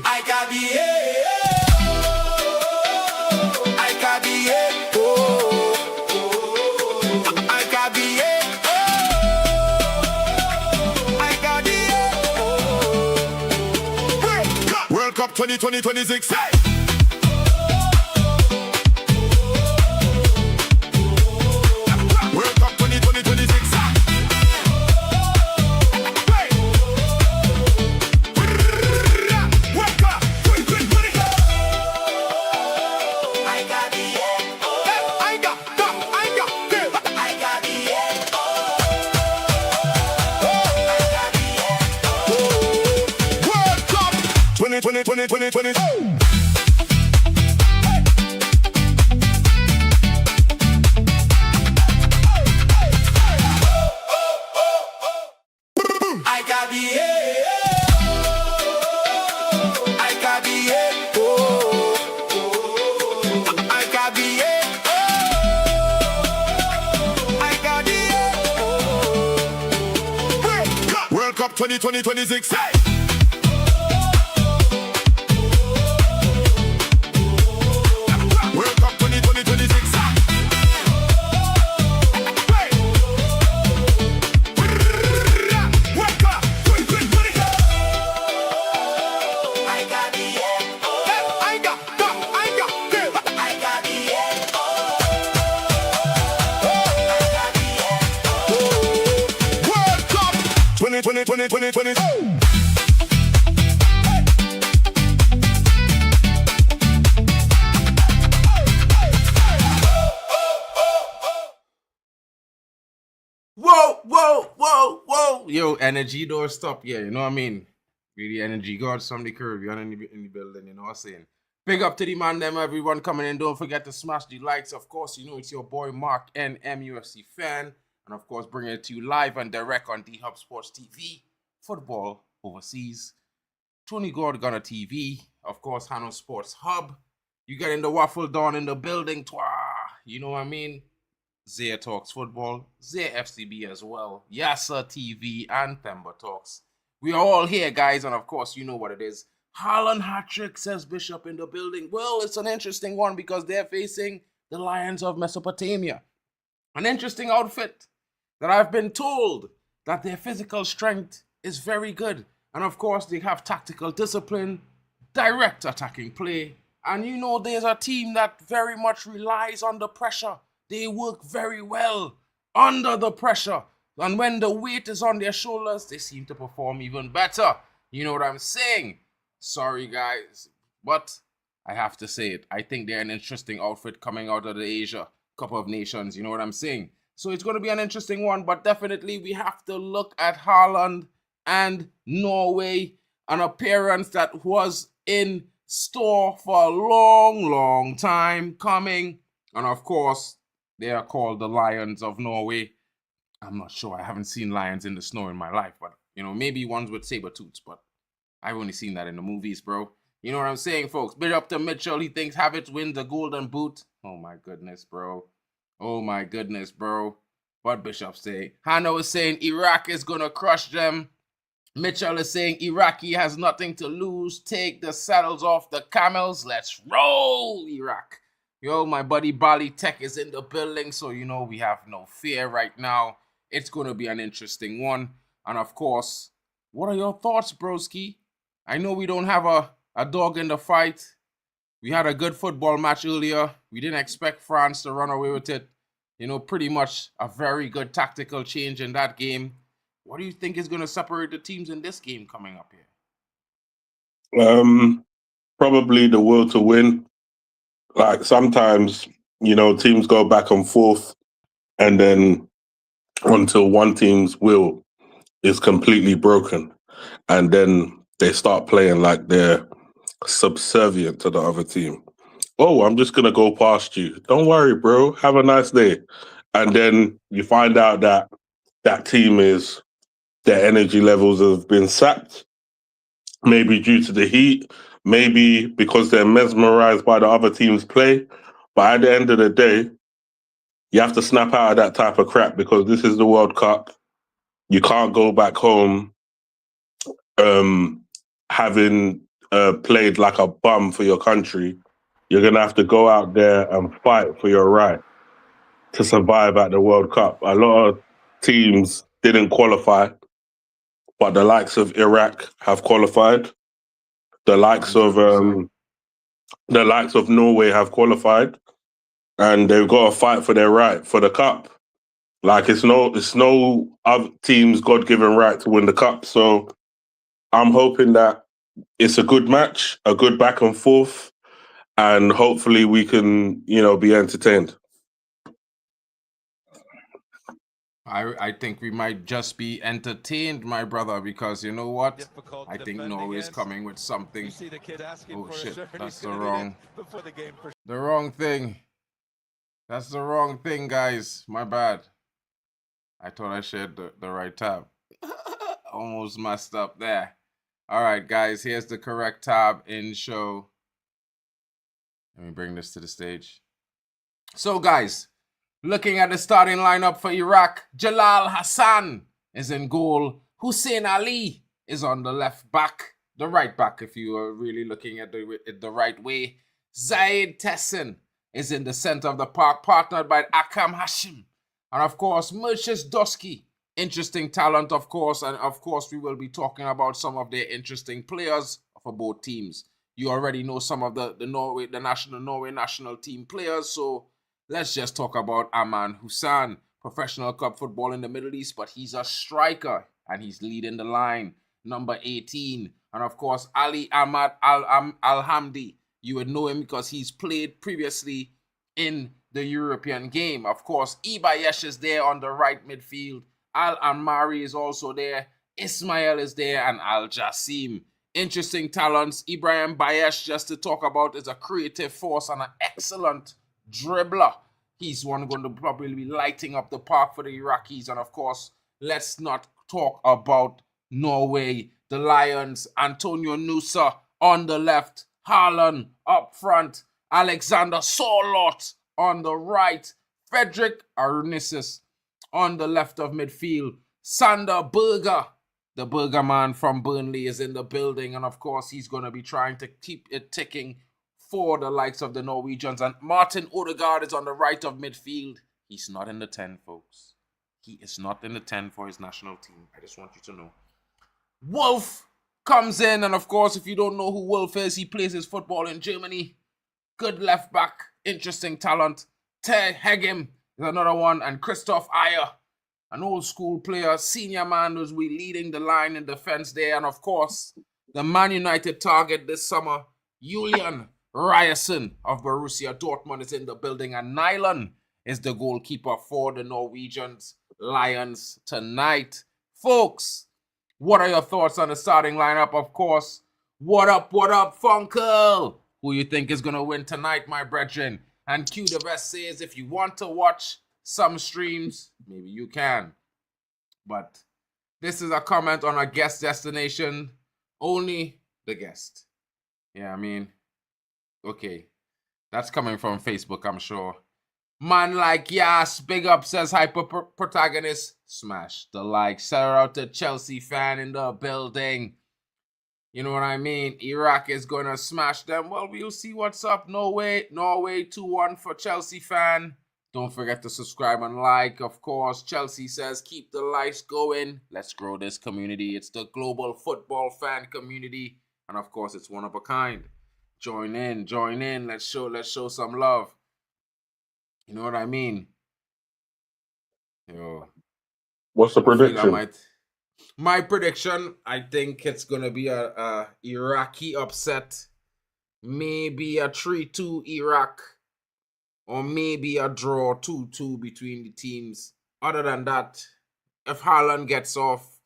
I got the I got the I got the I got the World Cup 2026. Hey! World Cup 2026. World Cup 2026. Hey! World Cup 2026. Hey! World Cup 2026. I got the I got the World Cup 2020. Whoa. Yo, energy don't stop. Yeah, you know what I mean? Really energy gods from the curve. You're in the building, you know what I'm saying? Big up to the man, them, everyone coming in. Don't forget to smash the likes. Of course, you know it's your boy Mark N, UFC fan. And of course, bringing it to you live and direct on D-Hub Sports TV. Football overseas. Tony God Gunner TV. Of course, Hano Sports Hub. You get in the Waffle Dawn in the building. Twah! You know what I mean? Zaya Talks Football, Zaya FCB as well, Yassa TV, and Themba Talks. We are all here, guys, and of course, you know what it is. Haaland hat-trick, says Bishop in the building. Well, it's an interesting one because they're facing the Lions of Mesopotamia. An interesting outfit that I've been told that their physical strength is very good. And of course, they have tactical discipline, direct attacking play. And you know, there's a team that very much relies on the pressure. They work very well under the pressure. And when the weight is on their shoulders, they seem to perform even better. You know what I'm saying? Sorry, guys. But I have to say it. I think they're an interesting outfit coming out of the Asia Cup of Nations. You know what I'm saying? So it's going to be an interesting one. But definitely we have to look at Haaland and Norway. An appearance that was in store for a long time coming. And of course, they are called the Lions of Norway. I'm not sure. I haven't seen lions in the snow in my life, but, you know, maybe ones with saber tooths, but I've only seen that in the movies, bro. You know what I'm saying, folks? Big up to Mitchell. He thinks Havertz wins the golden boot. Oh, my goodness, bro. Oh, my goodness, bro. What Bishop say? Hano is saying Iraq is going to crush them. Mitchell is saying Iraqi has nothing to lose. Take the saddles off the camels. Let's roll, Iraq. Yo, my buddy Bali Tech is in the building, so you know we have no fear right now. It's going to be an interesting one. And of course, what are your thoughts, broski? I know we don't have a dog in the fight. We had a good football match earlier. We didn't expect France to run away with it. You know, pretty much a very good tactical change in that game. What do you think is going to separate the teams in this game coming up here? Probably the will to win. Like sometimes, you know, teams go back and forth and then until one team's will is completely broken and then they start playing like they're subservient to the other team. Oh, I'm just going to go past you. Don't worry, bro. Have a nice day. And then you find out that that team is, their energy levels have been sapped, maybe due to the heat, maybe because they're mesmerized by the other team's play. But at the end of the day, you have to snap out of that type of crap because this is the World Cup. You can't go back home having played like a bum for your country, you're going to have to go out there and fight for your right to survive at the World Cup. A lot of teams didn't qualify, but the likes of Iraq have qualified. The likes of 100%. Norway have qualified, and they've got to fight for their right for the cup. Like it's no other team's God-given right to win the cup. So I'm hoping that it's a good match, a good back and forth, and hopefully we can, be entertained. I think we might just be entertained, my brother, because you know what? Difficult I think defending Norway's against. coming with something. You see the kid asking Oh for a shit, shirt. that's He's the gonna need it wrong before the game for the wrong thing. That's the wrong thing, guys. My bad. I thought I shared the right tab. Almost messed up there. All right, guys, here's the correct tab in show. Let me bring this to the stage. So, guys, looking at the starting lineup for Iraq, Jalal Hassan is in goal. Hussein Ali is on the left back, the right back if you are really looking at it the right way. Zaid Tessin is in the center of the park, partnered by Akam Hashim. And of course, Murshid Doski, interesting talent, of course. And of course, we will be talking about some of their interesting players for both teams. You already know some of the Norway national team players, so let's just talk about Aman Hussan, professional club football in the Middle East, but he's a striker and he's leading the line, number 18. And of course, Ali Ahmad Al-Hamdi, you would know him because he's played previously in the European game. Of course, Ibayesh is there on the right midfield. Al-Amari is also there. Ismail is there and Al-Jassim. Interesting talents. Ibrahim Bayesh, just to talk about, is a creative force and an excellent dribbler. He's one going to probably be lighting up the park for the Iraqis. And of course, let's not talk about Norway, the Lions. Antonio Nusa on the left, Haaland up front, Alexander Sorloth on the right, Frederick Arunisis on the left of midfield, Sander Berger, the Berger man from Burnley, is in the building. And of course, he's going to be trying to keep it ticking for the likes of the Norwegians. And Martin Odegaard is on the right of midfield. He's not in the 10, folks. He is not in the 10 for his national team. I just want you to know. Wolf comes in, and of course, if you don't know who Wolf is, he plays his football in Germany. Good left back, interesting talent. Ter Hegem is another one, and Christoph Ayer, an old school player, senior man who's leading the line in defense there. And of course, the Man United target this summer, Julian Ryerson of Borussia Dortmund, is in the building, and Nyland is the goalkeeper for the Norwegians Lions tonight. Folks, what are your thoughts on the starting lineup? Of course, what up, Funkel? Who you think is going to win tonight, my brethren? And Q the Best says, if you want to watch some streams, maybe you can. But this is a comment on a guest destination. Only the guest. Yeah, I mean, okay. That's coming from Facebook, I'm sure. Man like Yas, big up, says Hyper Protagonist. Smash the like. Shout out to Chelsea fan in the building. You know what I mean? Iraq is going to smash them. Well, we'll see what's up. Norway 2-1 for Chelsea fan. Don't forget to subscribe and like. Of course, Chelsea says, keep the lights going. Let's grow this community. It's the global football fan community. And of course, it's one of a kind. Join in. Let's show some love. You know what I mean? Yo. What's the prediction? My prediction, I think it's going to be a Iraqi upset. Maybe a 3-2 Iraq. Or maybe a draw 2-2 between the teams. Other than that, if Haaland gets off,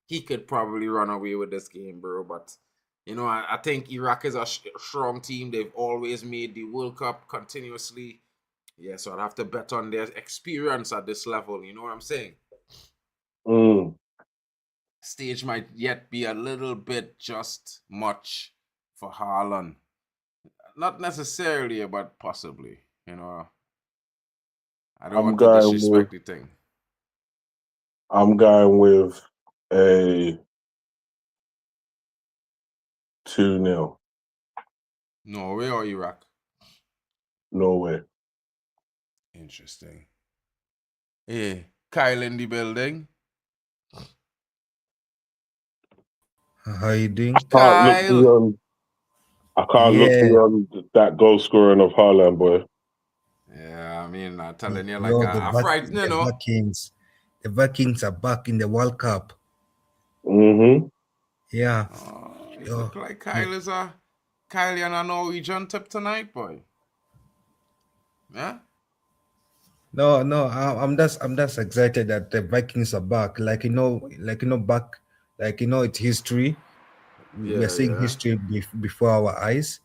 he could probably run away with this game, bro. But, I think Iraq is a strong team. They've always made the World Cup continuously. Yeah, so I'd have to bet on their experience at this level. You know what I'm saying? Stage might yet be a little bit just much for Haaland. Not necessarily, but possibly. I don't want to disrespect the thing. I'm going with a 2-0. Norway or Iraq? Norway. Interesting. Hey, Kyle in the building. How you doing? Can't look Kyle. beyond. I can't look Yeah, beyond that goal scoring of Haaland, boy. Yeah, I mean, I'm telling you, like, yo, I'm frightened, you know. The Vikings are back in the World Cup. Mm-hmm. Yeah, It yo, look like Kyle and a Norwegian tip tonight, boy. Yeah? no, I'm just excited that the Vikings are back. Back, it's history. We're Yeah, seeing yeah. history before our eyes.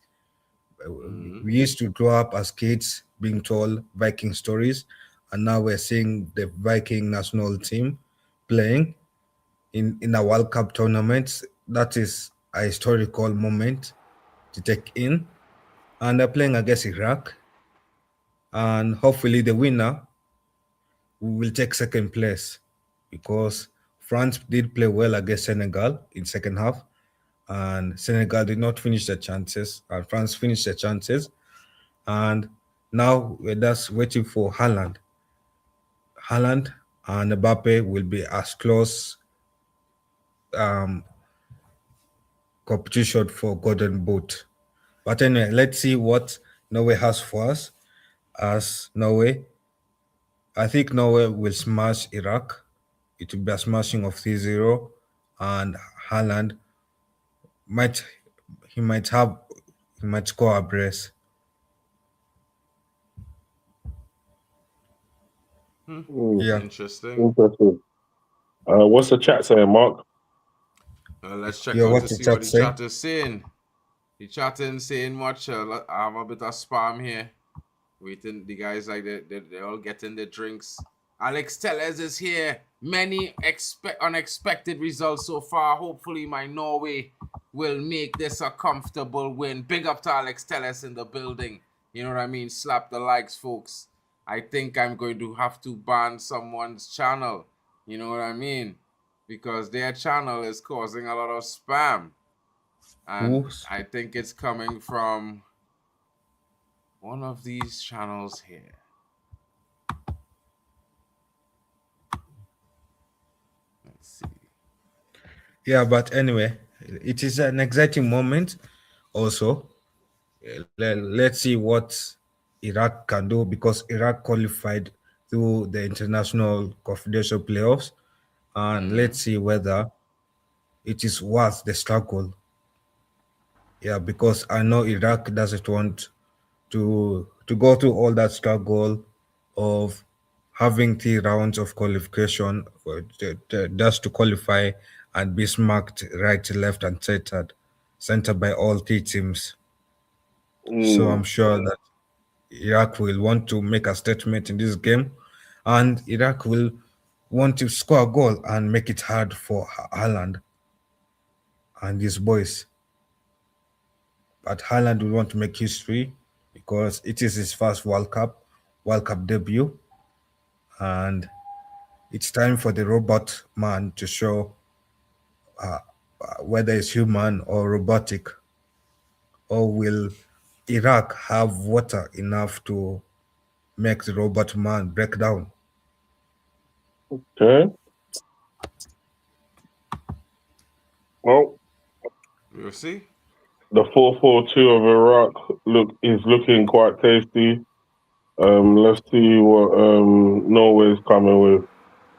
Mm-hmm. We used to grow up as kids being told Viking stories, and now we're seeing the Viking national team playing in a World Cup tournament. That is a historical moment to take in. And they're playing against Iraq. And hopefully the winner will take second place because France did play well against Senegal in second half. And Senegal did not finish their chances. And France finished their chances. And now we're just waiting for Haaland. Haaland and Mbappe will be as close competition for Golden Boot. But anyway, let's see what Norway has for us. As Norway, I think Norway will smash Iraq. It will be a smashing of 3-0, and Haaland might he might have he might score a brace. Yeah. Interesting. Interesting. What's the chat saying, Mark? Let's check Yeah, out what to the see what chat the say? chat is saying. The chat ain't saying much. I have a bit of spam here. Waiting, the guys like they're all getting their drinks. Alex Tellez is here. Many unexpected results so far. Hopefully, my Norway will make this a comfortable win. Big up to Alex Tellez in the building. You know what I mean? Slap the likes, folks. I think I'm going to have to ban someone's channel. You know what I mean? Because their channel is causing a lot of spam. And Who's I think it's coming from one of these channels here. Let's see. yeah, but anyway, it is an exciting moment. Also, let's see what Iraq can do because Iraq qualified through the international confidential playoffs, and let's see whether it is worth the struggle. Yeah, because I know Iraq doesn't want to go through all that struggle of having 3 rounds of qualification just to qualify and be smacked right, left, and center by all 3 teams. So I'm sure that Iraq will want to make a statement in this game, and Iraq will want to score a goal and make it hard for Haaland and his boys. But Haaland will want to make history because it is his first World Cup debut, and it's time for the robot man to show whether it's human or robotic, or will Iraq have water enough to make the robot man break down? Okay. Well, We'll see. the 4-4-2 of Iraq is looking quite tasty. Let's see what Norway's coming with.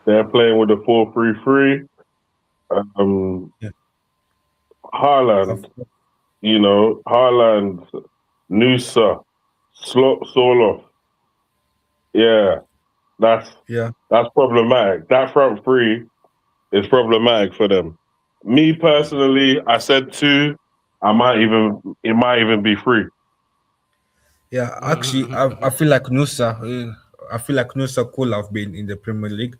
They're playing with the 4-3-3. Yeah. Haaland, Haaland, Nusa, Soloff. Yeah, that's Yeah, problematic. That front three is problematic for them. Me personally, I said 2. It might even be 3. yeah. Actually, I feel like Nusa could have been in the Premier League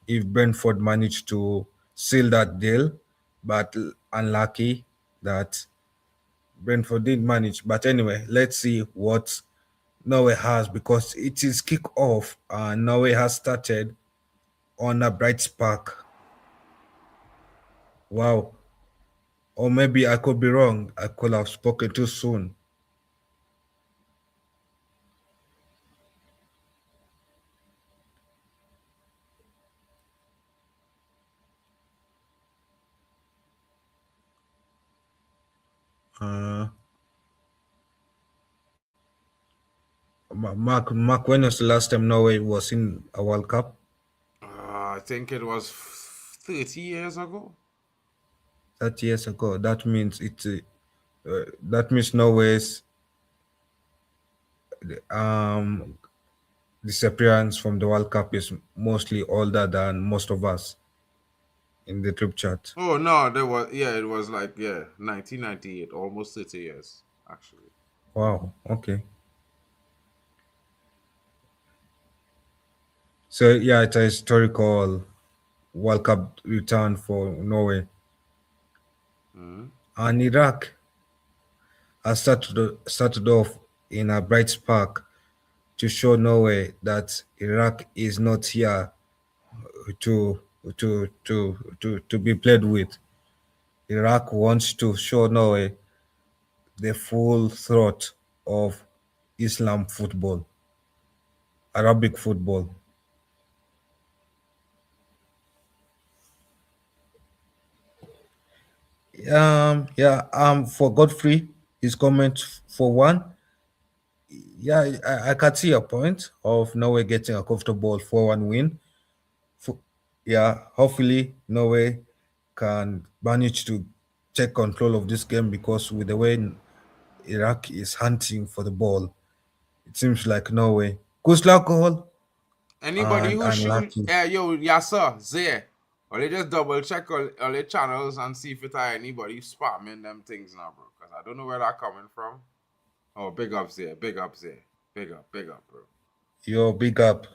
if Brentford managed to seal that deal, but unlucky that Brentford didn't manage. But anyway, let's see what Norway has because it is kick off and Norway has started on a bright spark. Wow. Or maybe I could be wrong. I could have spoken too soon. Uh, Mark, when was the last time Norway was in a World Cup? I think it was 30 years ago. 30 years ago. That means that means Norway's um disappearance from the World Cup is mostly older than most of us in the group chat. Oh no, it was like 1998, almost 30 years actually. Wow. Okay. So yeah, it's a historical World Cup return for Norway. And Iraq has started off in a bright spark to show Norway that Iraq is not here to to be played with. Iraq wants to show Norway the full throat of Islam football, Arabic football. For Godfrey, his comment for one. Yeah, I can see a point of Norway getting a comfortable 4-1 win. Hopefully Norway can manage to take control of this game because with the way Iraq is hunting for the ball, it seems like Norway. Kusla goal Anybody who and shoot, lucky. yes sir, Zay. Or they just double check all their channels and see if it are anybody spamming them things now, bro. Because I don't know where that coming from. Oh, big up Zay, big up Zay, big up, bro. Your big up.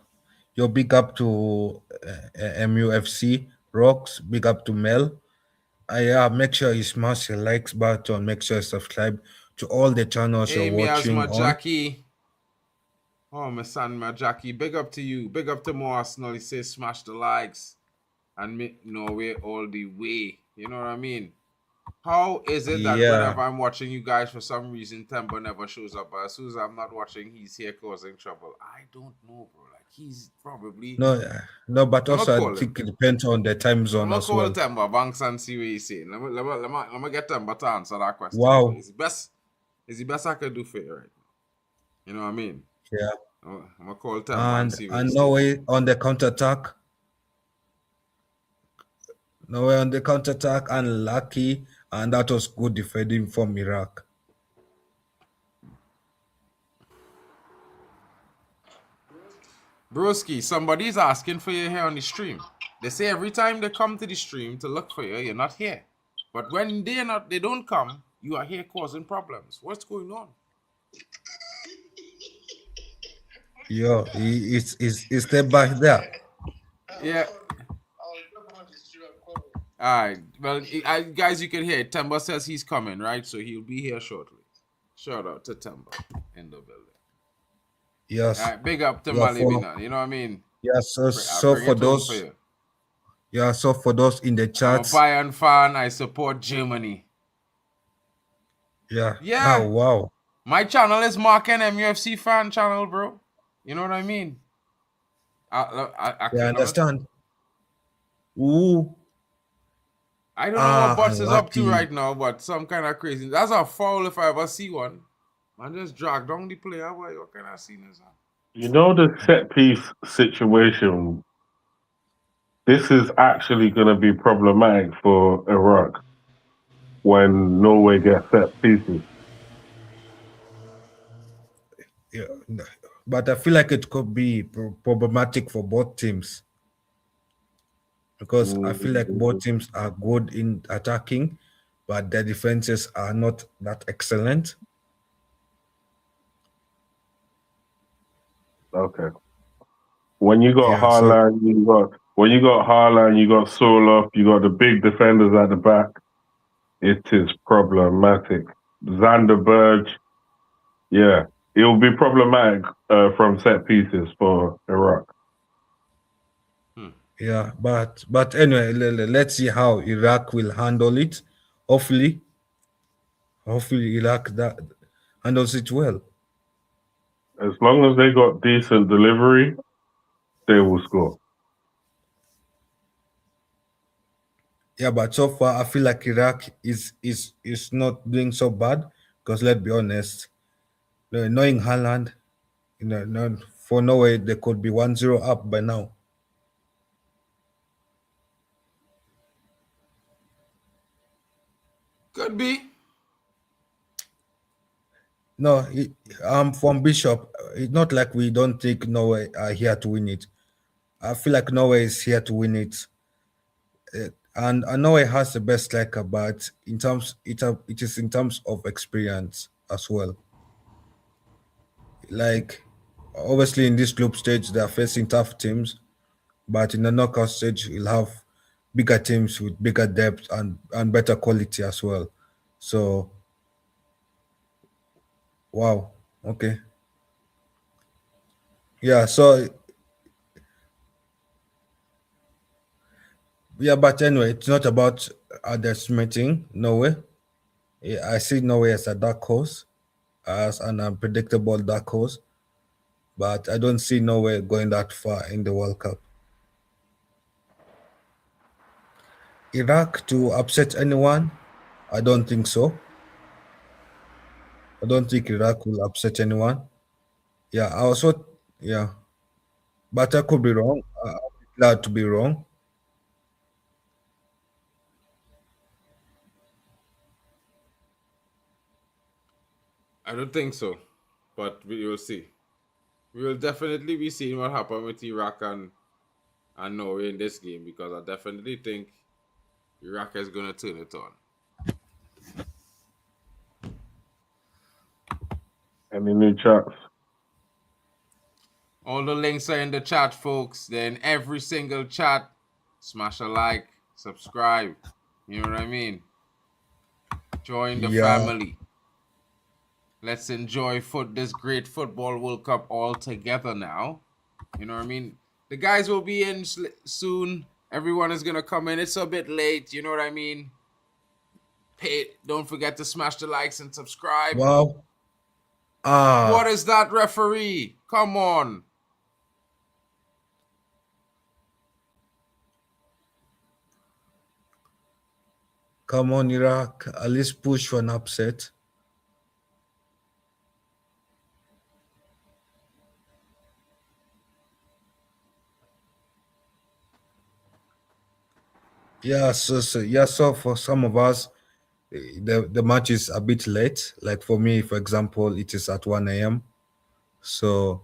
Your big up to MUFC Rocks. Big up to Mel. Make sure you smash the likes button. Make sure you subscribe to all the channels you're Hey, me as watching my on. Jackie. Oh, my son, my Jackie. Big up to you. Big up to Mo Arsenal. He says smash the likes and make Norway all the way. You know what I mean? How is it that Yeah. whenever I'm watching you guys, for some reason, Temba never shows up? But as soon as I'm not watching, he's here causing trouble. I don't know, bro. Like, he's probably... No, but I'ma also I call think it depends on the time I'm zone going to as call well. Temba Banks and see what he's saying. Let me get Temba to answer that question. Wow. For you. It's the best I can do for you right now. You know what I mean? Yeah. I'm going to call Temba and see what And he's saying. Norway on the counterattack. Norway on the counterattack and lucky, and that was good defending from Iraq. Broski, somebody's asking for you here on the stream. They say every time they come to the stream to look for you, you're not here. But when they don't come, you are here causing problems. What's going on? Yo, it's step back there. Yeah. All right. Well, guys, you can hear it. Temba says he's coming, right? So he'll be here shortly. Shout out to Temba in the building. Yes. All right, big up to Yeah, Malibina. You know what I mean? Yeah, so bring for it home those for you. Yeah, so for those in the I'm a chats, Bayern fan. I support Germany. yeah. Yeah. Oh, wow. My channel is Mark and MUFC fan channel, bro. You know what I mean? I understand. Ooh, I don't know what Butts is up to unlucky. right now, but some kind of crazy. That's a foul if I ever see one. Man just drag down the player. What kind of scene is that? You know the set piece situation. This is actually going to be problematic for Iraq when Norway gets set pieces. Yeah, but I feel like it could be problematic for both teams because I feel like both teams are good in attacking, but their defenses are not that excellent. Okay. When you got Yeah, Haaland, you got Soloff, you got the big defenders at the back. It is problematic. Zanderberg, yeah, it will be problematic from set pieces for Iraq. Yeah, but anyway, let's see how Iraq will handle it. hopefully, hopefully Iraq that handles it well. As long as they got decent delivery, they will score. Yeah, but so far I feel like Iraq is not doing so bad because let's be honest, knowing Haaland, for Norway they could be 1-0 up by now. Could be. No, from Bishop, it's not like we don't think Norway are here to win it. I feel like Norway is here to win it, and Norway has the best striker, but it is in terms of experience as well. Like obviously in this group stage they are facing tough teams, but in the knockout stage you'll have bigger teams with bigger depth and better quality as well. So wow, okay, yeah. So yeah, but anyway, it's not about underestimating Norway. Yeah, I see Norway as a dark horse, as an unpredictable dark horse, but I don't see Norway going that far in the World Cup. Iraq to upset anyone? I don't think so. I don't think Iraq will upset anyone. Yeah, I also, yeah, but I could be wrong. I'll be glad to be wrong. I don't think so, but we will see. We will definitely be seeing what happened with Iraq and Norway in this game because I definitely think Iraq is gonna turn it on. Any new chats? All the links are in the chat, folks. They're in every single chat. Smash a like, subscribe. You know what I mean? Join the Yeah, family. Let's enjoy this great football World Cup all together now. You know what I mean? The guys will be in soon. Everyone is gonna come in. It's a bit late. You know what I mean? Don't forget to smash the likes and subscribe. wow. What is that, referee? Come on. Come on, Iraq. At least push for an upset. Yeah, so for some of us, the match is a bit late. Like for me, for example, it is at 1 a.m. So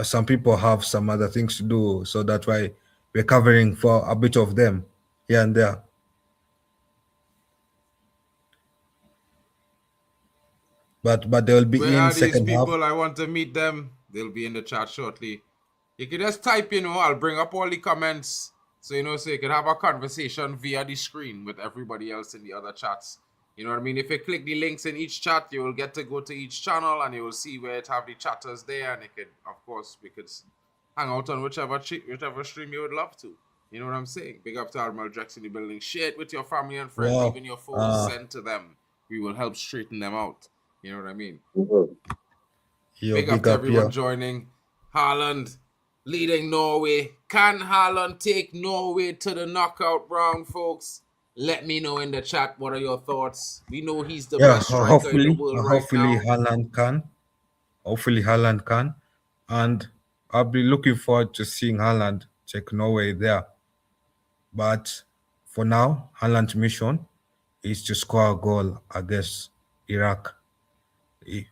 some people have some other things to do. So that's why we're covering for a bit of them here and there. But they'll be Where in are these second half. people? I want to meet them. They'll be in the chat shortly. You can just type, I'll bring up all the comments. So, so you can have a conversation via the screen with everybody else in the other chats. You know what I mean? If you click the links in each chat, you will get to go to each channel and you will see where it have the chatters there. And we could hang out on whichever stream you would love to. You know what I'm saying? Big up to Admiral Drex in the building. Share it with your family and friends, Wow. even your foes. Send to them. We will help straighten them out. You know what I mean? Big up to everyone joining. Haaland leading Norway. Can Haaland take Norway to the knockout round, folks? Let me know in the chat. What are your thoughts? We know he's the best striker in the world right now. Hopefully Haaland can. And I'll be looking forward to seeing Haaland take Norway there. But for now, Haaland's mission is to score a goal against Iraq. He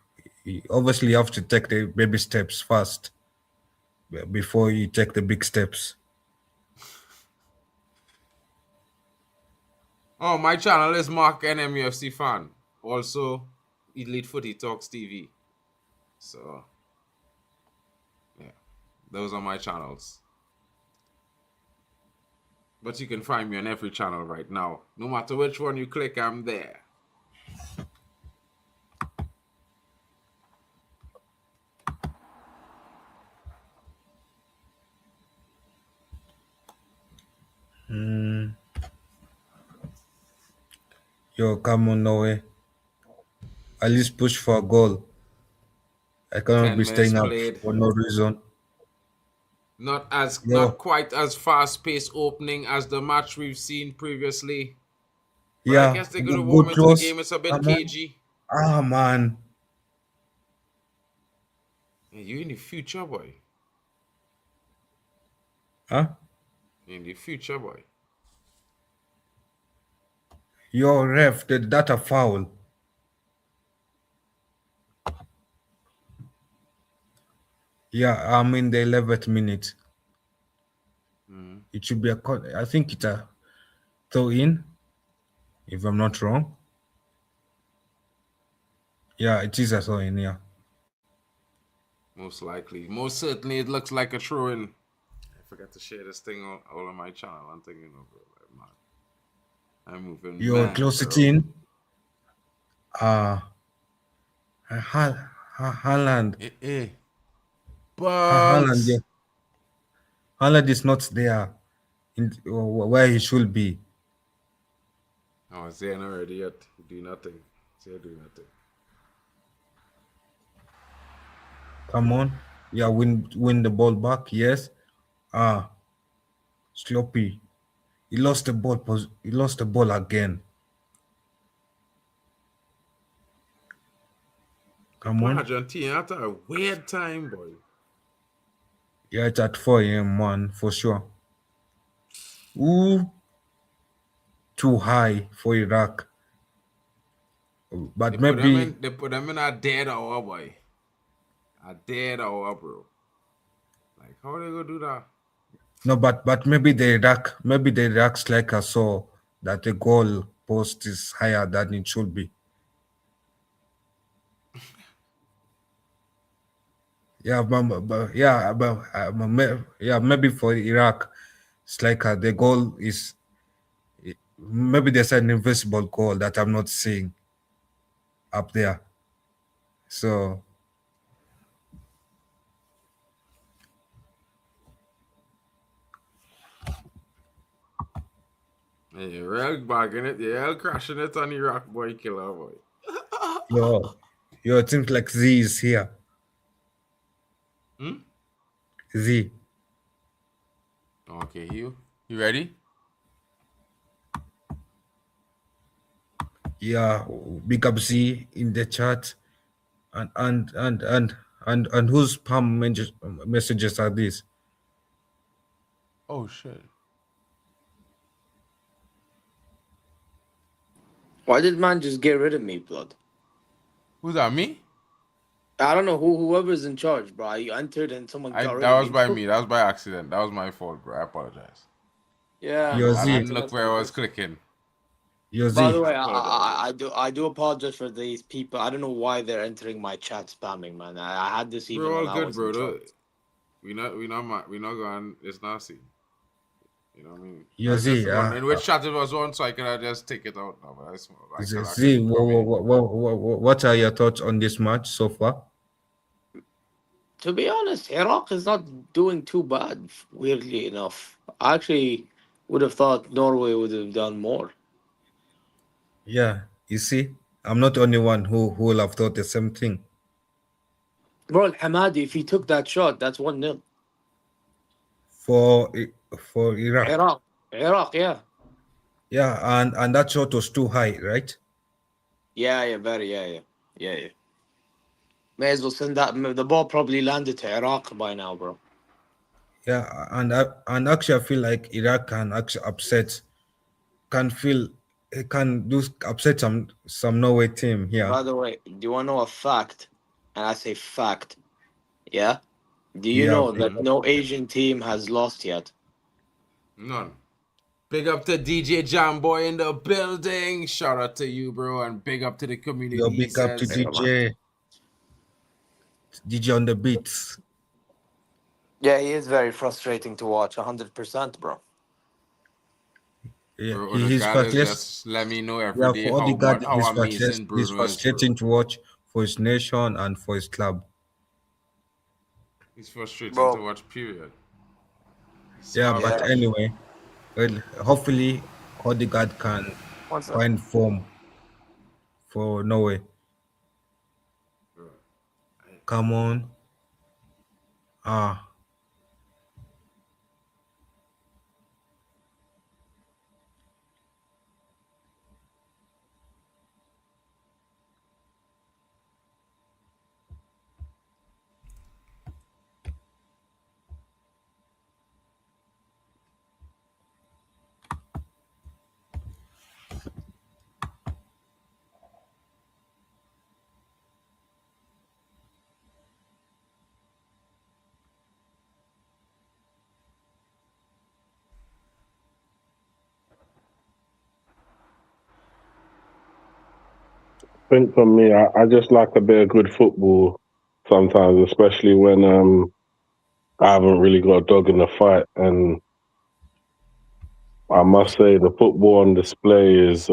obviously have to take the baby steps first before you take the big steps. Oh, my channel is Mark NMUFC fan. Also, Elite Footy Talks TV. So, yeah, those are my channels. But you can find me on every channel right now. No matter which one you click, I'm there. Yo, come on, Norway. At least push for a goal. I cannot 10 be minutes staying up played. for no reason. Not Yo, quite as fast paced opening as the match we've seen previously. But I yeah, guess they're gonna warm good into the cross. game. It's a bit Come on. cagey. Ah, man. Hey, you in the future, boy. Huh? You in the future, boy. Yo, ref, that a foul. Yeah, I'm in the 11th minute. It should be I think it's a throw in, if I'm not wrong. Yeah, it is a throw in, yeah. Most likely. Most certainly it looks like a throw in. I forgot to share this thing all on my channel. I'm thinking of it, man. I'm moving Yo, mad, close it bro. in. Haaland. Haaland, yeah. Bunks. Haaland is not there where he should be. Oh, it's there already yet. Do nothing. It's there do nothing. Come on. Yeah, win the ball back. Yes. Sloppy. He lost the ball. He lost the ball again. Come on. Argentina after a weird time, boy. Yeah, it's at 4 a.m. man, for sure. Ooh, too high for Iraq. But maybe They put them in a dead hour, boy. A dead hour, bro. Like, how they gonna do that? no, but maybe the Iraq striker saw that the goal post is higher than it should be. Yeah, maybe for Iraq striker the goal is maybe there's an invisible goal that I'm not seeing up there. So Hey, real bagging it, real crashing it on Iraq, boy, killer, boy. your things like Z is here. Z. Okay, you ready? Yeah, big up Z in the chat. And whose spam messages are these? Oh shit. Why did man just get rid of me, blood? Who's that? Me? I don't know whoever's in charge, bro. You entered and someone got rid That of was me. by me. That was by accident. That was my fault, bro. I apologize. Yeah, Yo, I Z. didn't look where I was clicking. Yo, By Z. the way, I do apologize for these people. I don't know why they're entering my chat spamming, man. I had this even Bro, when all I good, was bro. in charge. We not going. It's nasty. You know what I mean? Yo, I was just Z. wondering which chat it was on, so I could just take it out now. But I could Z, actually come in. what are your thoughts on this match so far? To be honest, Iraq is not doing too bad, weirdly enough. I actually would have thought Norway would have done more. Yeah, you see, I'm not the only one who will have thought the same thing. Bro, Al Hamadi, if he took that shot, that's 1-0. For Iraq. Iraq, yeah. Yeah, and that shot was too high, right? Yeah, yeah. May as well send that. The ball probably landed to Iraq by now, bro. Yeah, and actually I feel like Iraq can actually upset some Norway team here. By the way, do you want to know a fact? And I say fact. Yeah? Do you Yeah, know that no Asian team has lost yet? None. Big up to DJ Jamboy in the building. Shout out to you, bro, and big up to the community. yo, big up to DJ on the beats. Yeah, he is very frustrating to watch. 100%, bro. Yeah, Bro, he's Odegaard is frustrated. just let me know every Yeah, day for Odegaard, how amazing he's Bruno is, bro. frustrating to watch for his nation and for his club. He's frustrating Bro. to watch, period. Yeah, but Yeah. anyway, well, hopefully Odegaard can What's that? find form for Norway. Come on. Ah, I think for me, I just like a bit of good football sometimes, especially when I haven't really got a dog in the fight. And I must say, the football on display is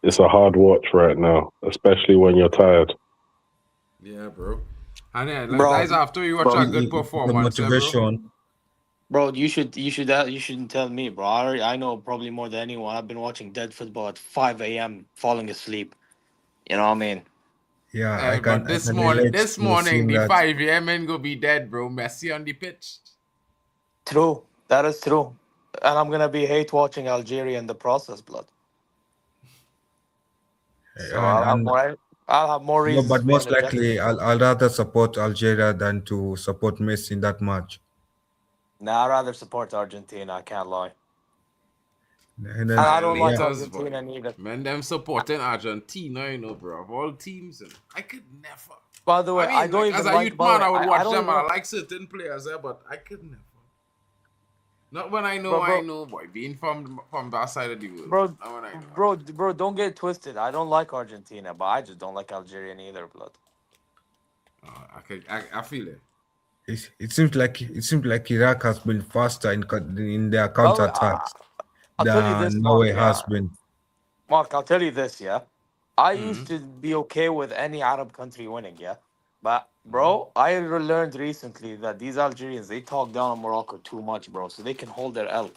it's a hard watch right now, especially when you're tired. Yeah, bro. And yeah, like, Bro, that's after you watch bro, a good the performance, bro. motivation. bro, you shouldn't tell me, bro. I know probably more than anyone. I've been watching dead football at 5 a.m. falling asleep. You know what I mean? Yeah, But I this can morning, relate this to morning, seeing the that. 5 a.m. men go be dead, bro. Messi on the pitch. True. That is true. And I'm gonna be hate watching Algeria in the process, blood. So And I'll have more no, reasons but to be most energetic. likely I'll rather support Algeria than to support Messi in that match. Nah, I'd rather support Argentina, I can't lie. And And then I don't like yeah, Laters, boy. Argentina neither. Man, them supporting Argentina, you know, bro. Of all teams, I could never. By the way, I mean, like, as a youth by the man, way, I would I watch don't them and I even like certain players there, but I could never. Not when I bro, know, boy. Being from that side of the world. bro, Not when I know. bro, don't get it twisted. I don't like Argentina, but I just don't like Algeria neither, blood. I feel it. it seems like Iraq has been faster in their Well, counterattacks I'll tell you this, than Mark. Norway has Yeah, been. Mark, I'll tell you this. Yeah, I Mm-hmm. used to be okay with any Arab country winning. Yeah, but Mm-hmm. bro, I learned recently that these Algerians they talk down on Morocco too much, bro. So they can hold their L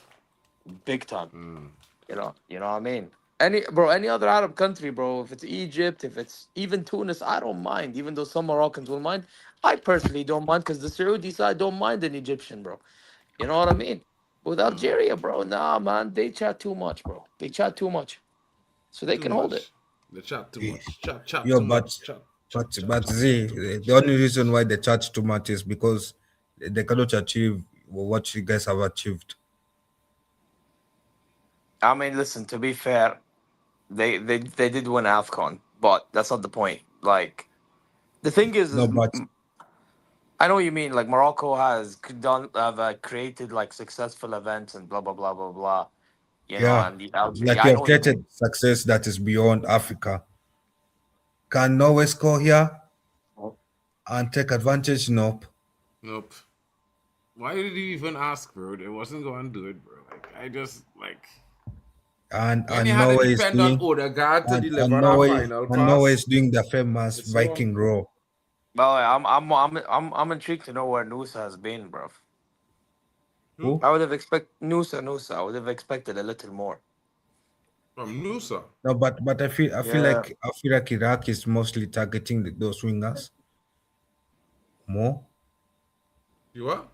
big time. Mm. You know what I mean? Any other Arab country, bro. If it's Egypt, if it's even Tunis, I don't mind. Even though some Moroccans will mind, I personally don't mind because the Saudi side don't mind an Egyptian, bro. You know what I mean? With Algeria, bro, nah, man, they chat too much, bro. They chat too much, so they Too can hold it. much. They chat too Eh, much. Chat Yeah, too much. Chat but too the much. only reason why they charge too much is because they cannot achieve what you guys have achieved. I mean, listen. To be fair, they did win Afcon, but that's not the point. Like the thing No, is but I know what you mean. Like Morocco has created like successful events and blah blah blah blah blah. You know, yeah, and the Algeria. like I you know have what you mean. created success that is beyond Africa. Can Norway score here and take advantage? Nope. Nope. Why did you even ask, bro? They wasn't going to do it, bro. Like, I just, like, when you And had to Norway is depend on doing Odegaard to and deliver that final Norway pass, is doing the famous it's wrong, Viking bro. row. By the way, I'm intrigued to know where Nusa has been, bro. Hmm? Who? I would have expect Nusa. I would have expected a little more. From Nusa. No, but Yeah. I feel like Iraq is mostly targeting those wingers more. You what?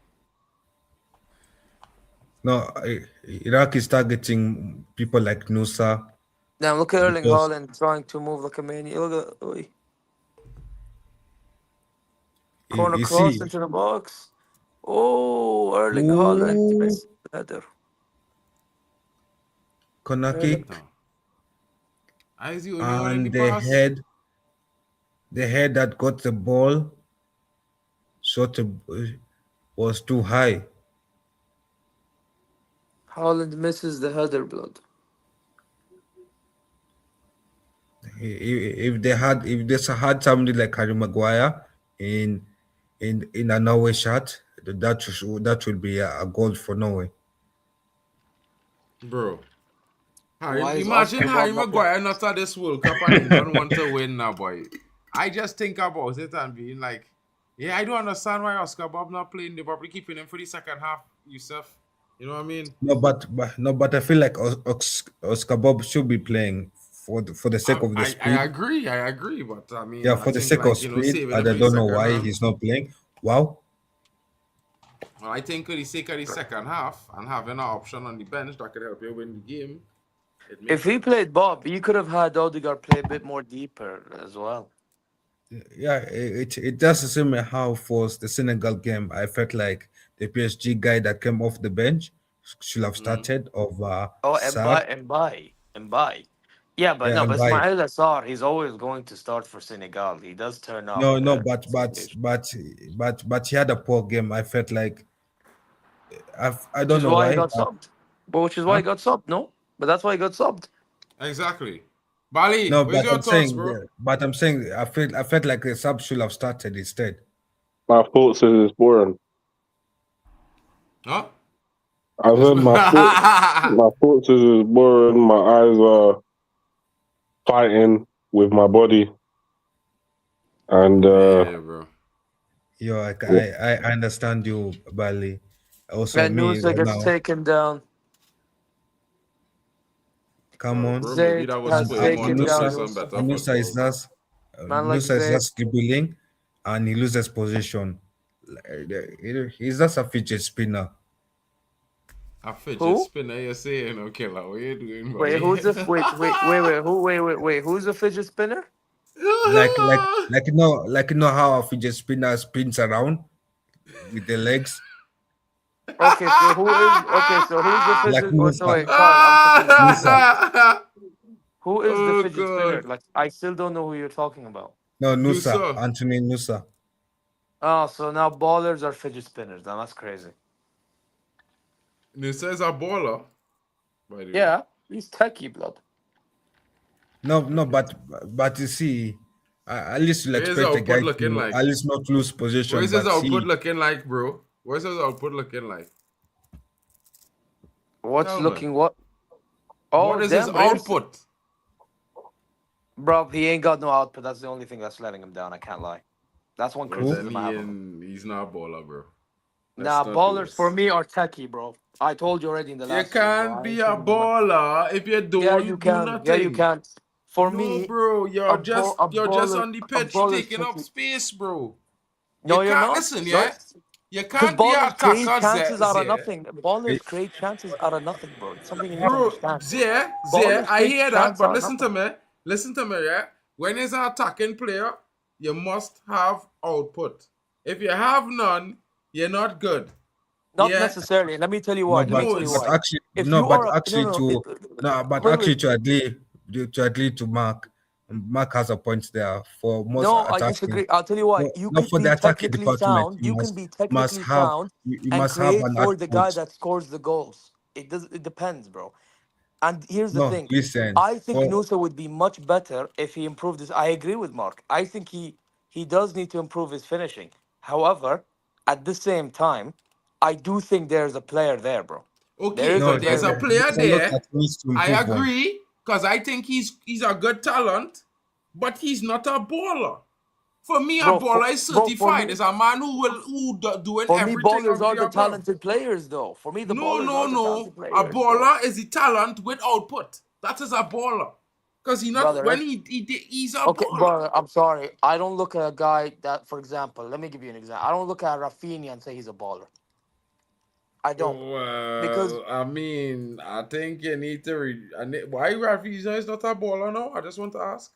No, Iraq is targeting people like Nusa Now look at Erling because Haaland trying to move like a maniac. Look at oi. Corner you cross see, into the box. Oh, Erling Haaland ooh, missed the header. corner Erling. kick No. I is the only one in the and pass. the head that got the ball sort of was too high. Haaland misses the header, blood. If they had somebody like Harry Maguire in a Norway shot, that would be a goal for Norway. Bro. Why is Imagine Oscar Bob Harry not playing? Maguire not at this World Cup and England want to win now, boy. I just think about it and being like, yeah, I don't understand why Oscar Bob not playing. They're probably keeping him for the second half, Yusuf. You know what I mean? No, but I feel like Oscar Bob should be playing for the sake of the speed. I agree, but I mean, Yeah, I for the think sake of like speed, saving and it I for the don't know second why half. he's not playing. Wow. Well, I think for the sake of the second half and having an option on the bench that could help you win the game, it If makes he sense. played Bob, you could have had Odegaard play a bit more deeper as well. Yeah, it does the same way how for the Senegal game, I felt like the PSG guy that came off the bench should have Mm-hmm. started over Oh, Sar. Mbai. Yeah, but Yeah, no, and but by Ismail Assar, he's always going to start for Senegal. He does turn up. no, but he had a poor game. I felt like I Which don't is know why he why, got but subbed. But which is why huh? he got subbed, no? But that's why he got subbed. Exactly. Bali, No, where's but your I'm thoughts, saying, bro? I felt like the sub should have started instead. My thoughts is it's boring. Huh? I said my thoughts is it's boring. My eyes are fighting with my body, and Yeah, bro. Yo, I understand you, Bali. Also, And me Nusa right gets now. taken down. Come Well, on, bro, maybe Zayd that was has for him on taken to down play Anusa, some Nusa. better Anusa is football, bro. just Man like Nusa is Zayd. just dribbling, and he loses position. He's just a fidget spinner. A fidget Who? spinner, you're saying? Okay, like, what you doing, Wait, buddy? who's the wait, who's the fidget spinner? Like how a fidget spinner spins around with the legs, So who's the like fidget? Oh, so Nusa. wait, Carl, I'm confused. Nusa. Who is the Oh fidget spinner? god. Like, I still don't know who you're talking about. No, Nusa. Nusa. Anthony Nusa. Oh, so now ballers are fidget spinners. Now that's crazy. Nusa is a baller, by the way. Yeah, he's techie blood. No, but you see, at least you'll What is his expect the guy output looking to like? at least not lose What possession. is his But output see, looking like, bro? What's his output looking like? What's Tell me. looking what? Oh, What is his damn, but output? bro, he ain't got no output. That's the only thing that's letting him down. I can't lie. That's one Well, criticism then I have of him. he's not a baller, bro. Nah, Let's not do ballers for this. me are techie, bro. I told you already in the You last stream, bro. can't I be ain't a changing my mind. baller if you Yeah, don't you do can. Yeah, you nothing. can. For No, me, bro, a you're just on the pitch baller's taking up techie. space, bro. You No, you're can't not. listen, No, yeah? You because can't be an ballers create attacker, chances out of Zé. nothing. Ballers it, create chances out of nothing, bro. It's something you need to Bro, understand. Zé, Ballers I create hear that, chances but out of nothing. listen to me, yeah? When it's an attacking player, you must have output. If you have none, you're not good. Not Yeah? necessarily. Let me tell you why. no, Let me No, tell you it's why. If you but are a, actually no, to no, but wait, actually wait. to agree to Mark, Mark has a point there. For most No, I attacking, disagree. I'll tell you why. no, You not could for be the attacking technically department, sound. You can be must technically have sound you and must have create an for the guy output. that scores the goals. It depends, bro. And here's the No, thing. listen, I think for Nusa would be much better if he improved his. I agree with Mark. I think he does need to improve his finishing. However, at the same time, I do think there's a player there, bro. There okay, is a no, but there's player a there. player there's a lot there. that needs to I improve on. agree, because I think he's a good talent, but he's not a baller. For me, a baller is For certified. me, It's a man doing for me, everything ballers of are the the above. talented players, though. For me, the No, ballers no, are the no. talented A players, bro. baller is a talent with output. That is a baller. Because he not Brother, when he's a okay, baller. brother, I'm sorry. I don't look at a guy that, for example, let me give you an example. I don't look at Rafinha and say he's a baller. I don't. Because Well, I mean, I think you need to why Rafinha is not a baller now? I just want to ask.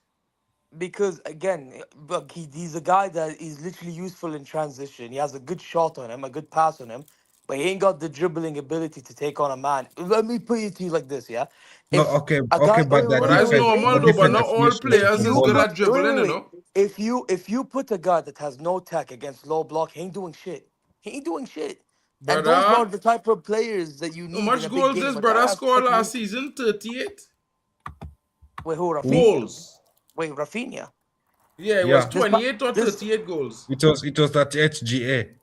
because again, look, he's a guy that is literally useful in transition. He has a good shot on him, a good pass on him, but he ain't got the dribbling ability to take on a man. Let me put it to you like this, yeah. No, If okay, a guy, but But that's normal that though, but different not all definition of if players is you good football. at put dribbling, you know. if you put a guy that has no tech against low block, he ain't doing shit. He ain't doing shit. And those are Brother, the type of players that you how need in a much big goals game. this A guy brother has scored last technique. season? 38 Wait, who? Who? Rafinha? goals. Wait, Rafinha. Yeah, it was Yeah, This 28 or this 38 goals. it was that HGA.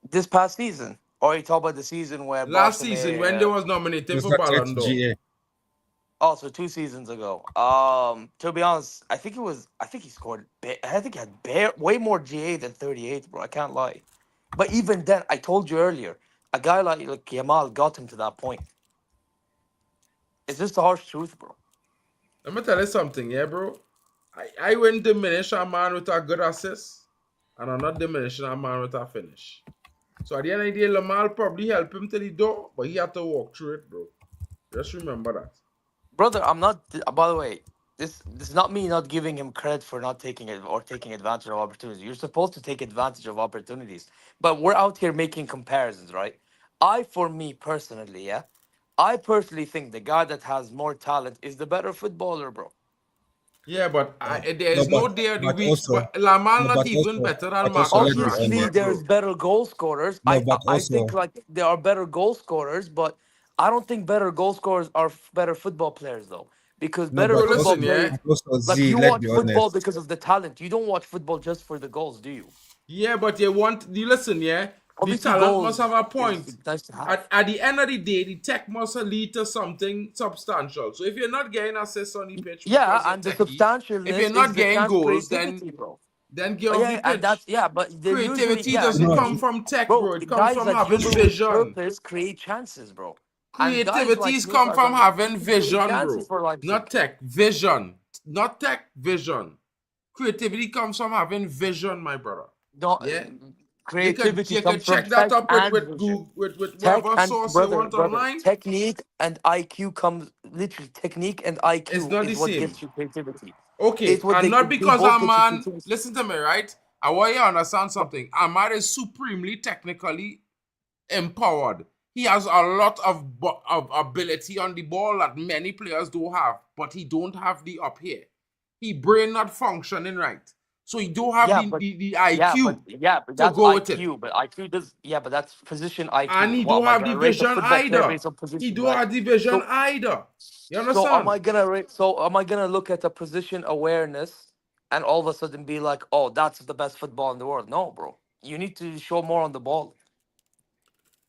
this past season, or you talk about the season where Last season when they Barcelona? was It nominated was for that Ballon d'Or. HGA. Also, 2 seasons ago. To be honest, I think it was. I think he scored. I think he had way more GA than 38, bro. I can't lie. But even then, I told you earlier, a guy like Yamal got him to that point. It's just the harsh truth, bro. Let me tell you something, yeah, bro. I wouldn't diminish a man with a good assist, and I'm not diminishing a man with a finish. So at the end of the day, Lamar probably help him till the door, but he had to walk through it, bro. Just remember that. Brother, I'm not. By the way, this is not me not giving him credit for not taking it or taking advantage of opportunities. You're supposed to take advantage of opportunities, but we're out here making comparisons, right? For me personally, yeah, I personally think the guy that has more talent is the better footballer, bro. Yeah, but there No, is no there the but weak also, spot. Lamar no, not even better than Marcus let me Obviously, finish. Rashford, there's bro. better goal scorers. No, I think like there are better goal scorers, but I don't think better goal scorers are better football players though. Because better Bro, football listen, players, yeah. but also like Z, you let's watch be football honest. because of the talent. You don't watch football just for the goals, do you? Yeah, but you listen, yeah. The Obviously, talent must have goals a is point. nice to have. At the end of the day, the tech must lead to something substantial. So if you're not getting assists on the pitch Yeah, because you're and the techie, if you're substantialness is not the getting chance goals, creativity, bro. then get Oh, off the yeah, and pitch. that's but they're usually Creativity yeah, doesn't No, come from tech, bro. bro. It comes Guys from like having dribble with vision. purpose create chances, bro. And guys like Creativities me, for come from example, having we create vision, chances bro. for Not Leipzig. tech, vision. Not tech, vision. Creativity comes from having vision, my brother. No, Yeah? creativity You could could from check that tech up and with vision. Google with Tech whatever and source you brother, want brother, online. technique and IQ comes literally. Technique and It's IQ not the is what same. gets you creativity. It's Okay, what and not they because both a get you man, creativity. listen to me, right? I want you to understand something. A man is supremely technically empowered. He has a lot of ability on the ball that many players don't have, but he don't have the up here. He brain not functioning right. So he don't have Yeah, but the but IQ to that's go with it. IQ. But IQ does but that's position IQ. And he What don't am I have the gonna rate a vision football player either. based on He position, don't right? have the vision So either. You so am understand? I gonna rate? So am I gonna look at the position awareness and all of a sudden be like, oh, that's the best football in the world? No, bro. You need to show more on the ball.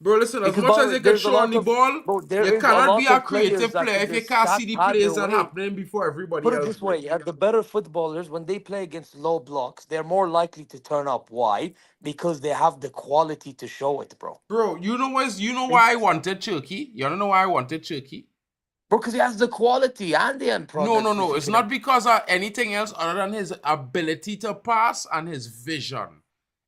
Bro, listen, as Because by much the as way, you can there's a show on lot the of ball, there you is a cannot be lot a of players creative that player could if you just can't see stat the pad plays their that way. happening before everybody Put it else, this way, bro. yeah, the better footballers, when they play against low blocks, they're more likely to turn up. Why? Because they have the quality to show it, bro. Bro, you know why I wanted Turkey? You don't know why I wanted Turkey? Bro, because he has the quality and the end No, no, product, which no. he It's can. not because of anything else other than his ability to pass and his vision.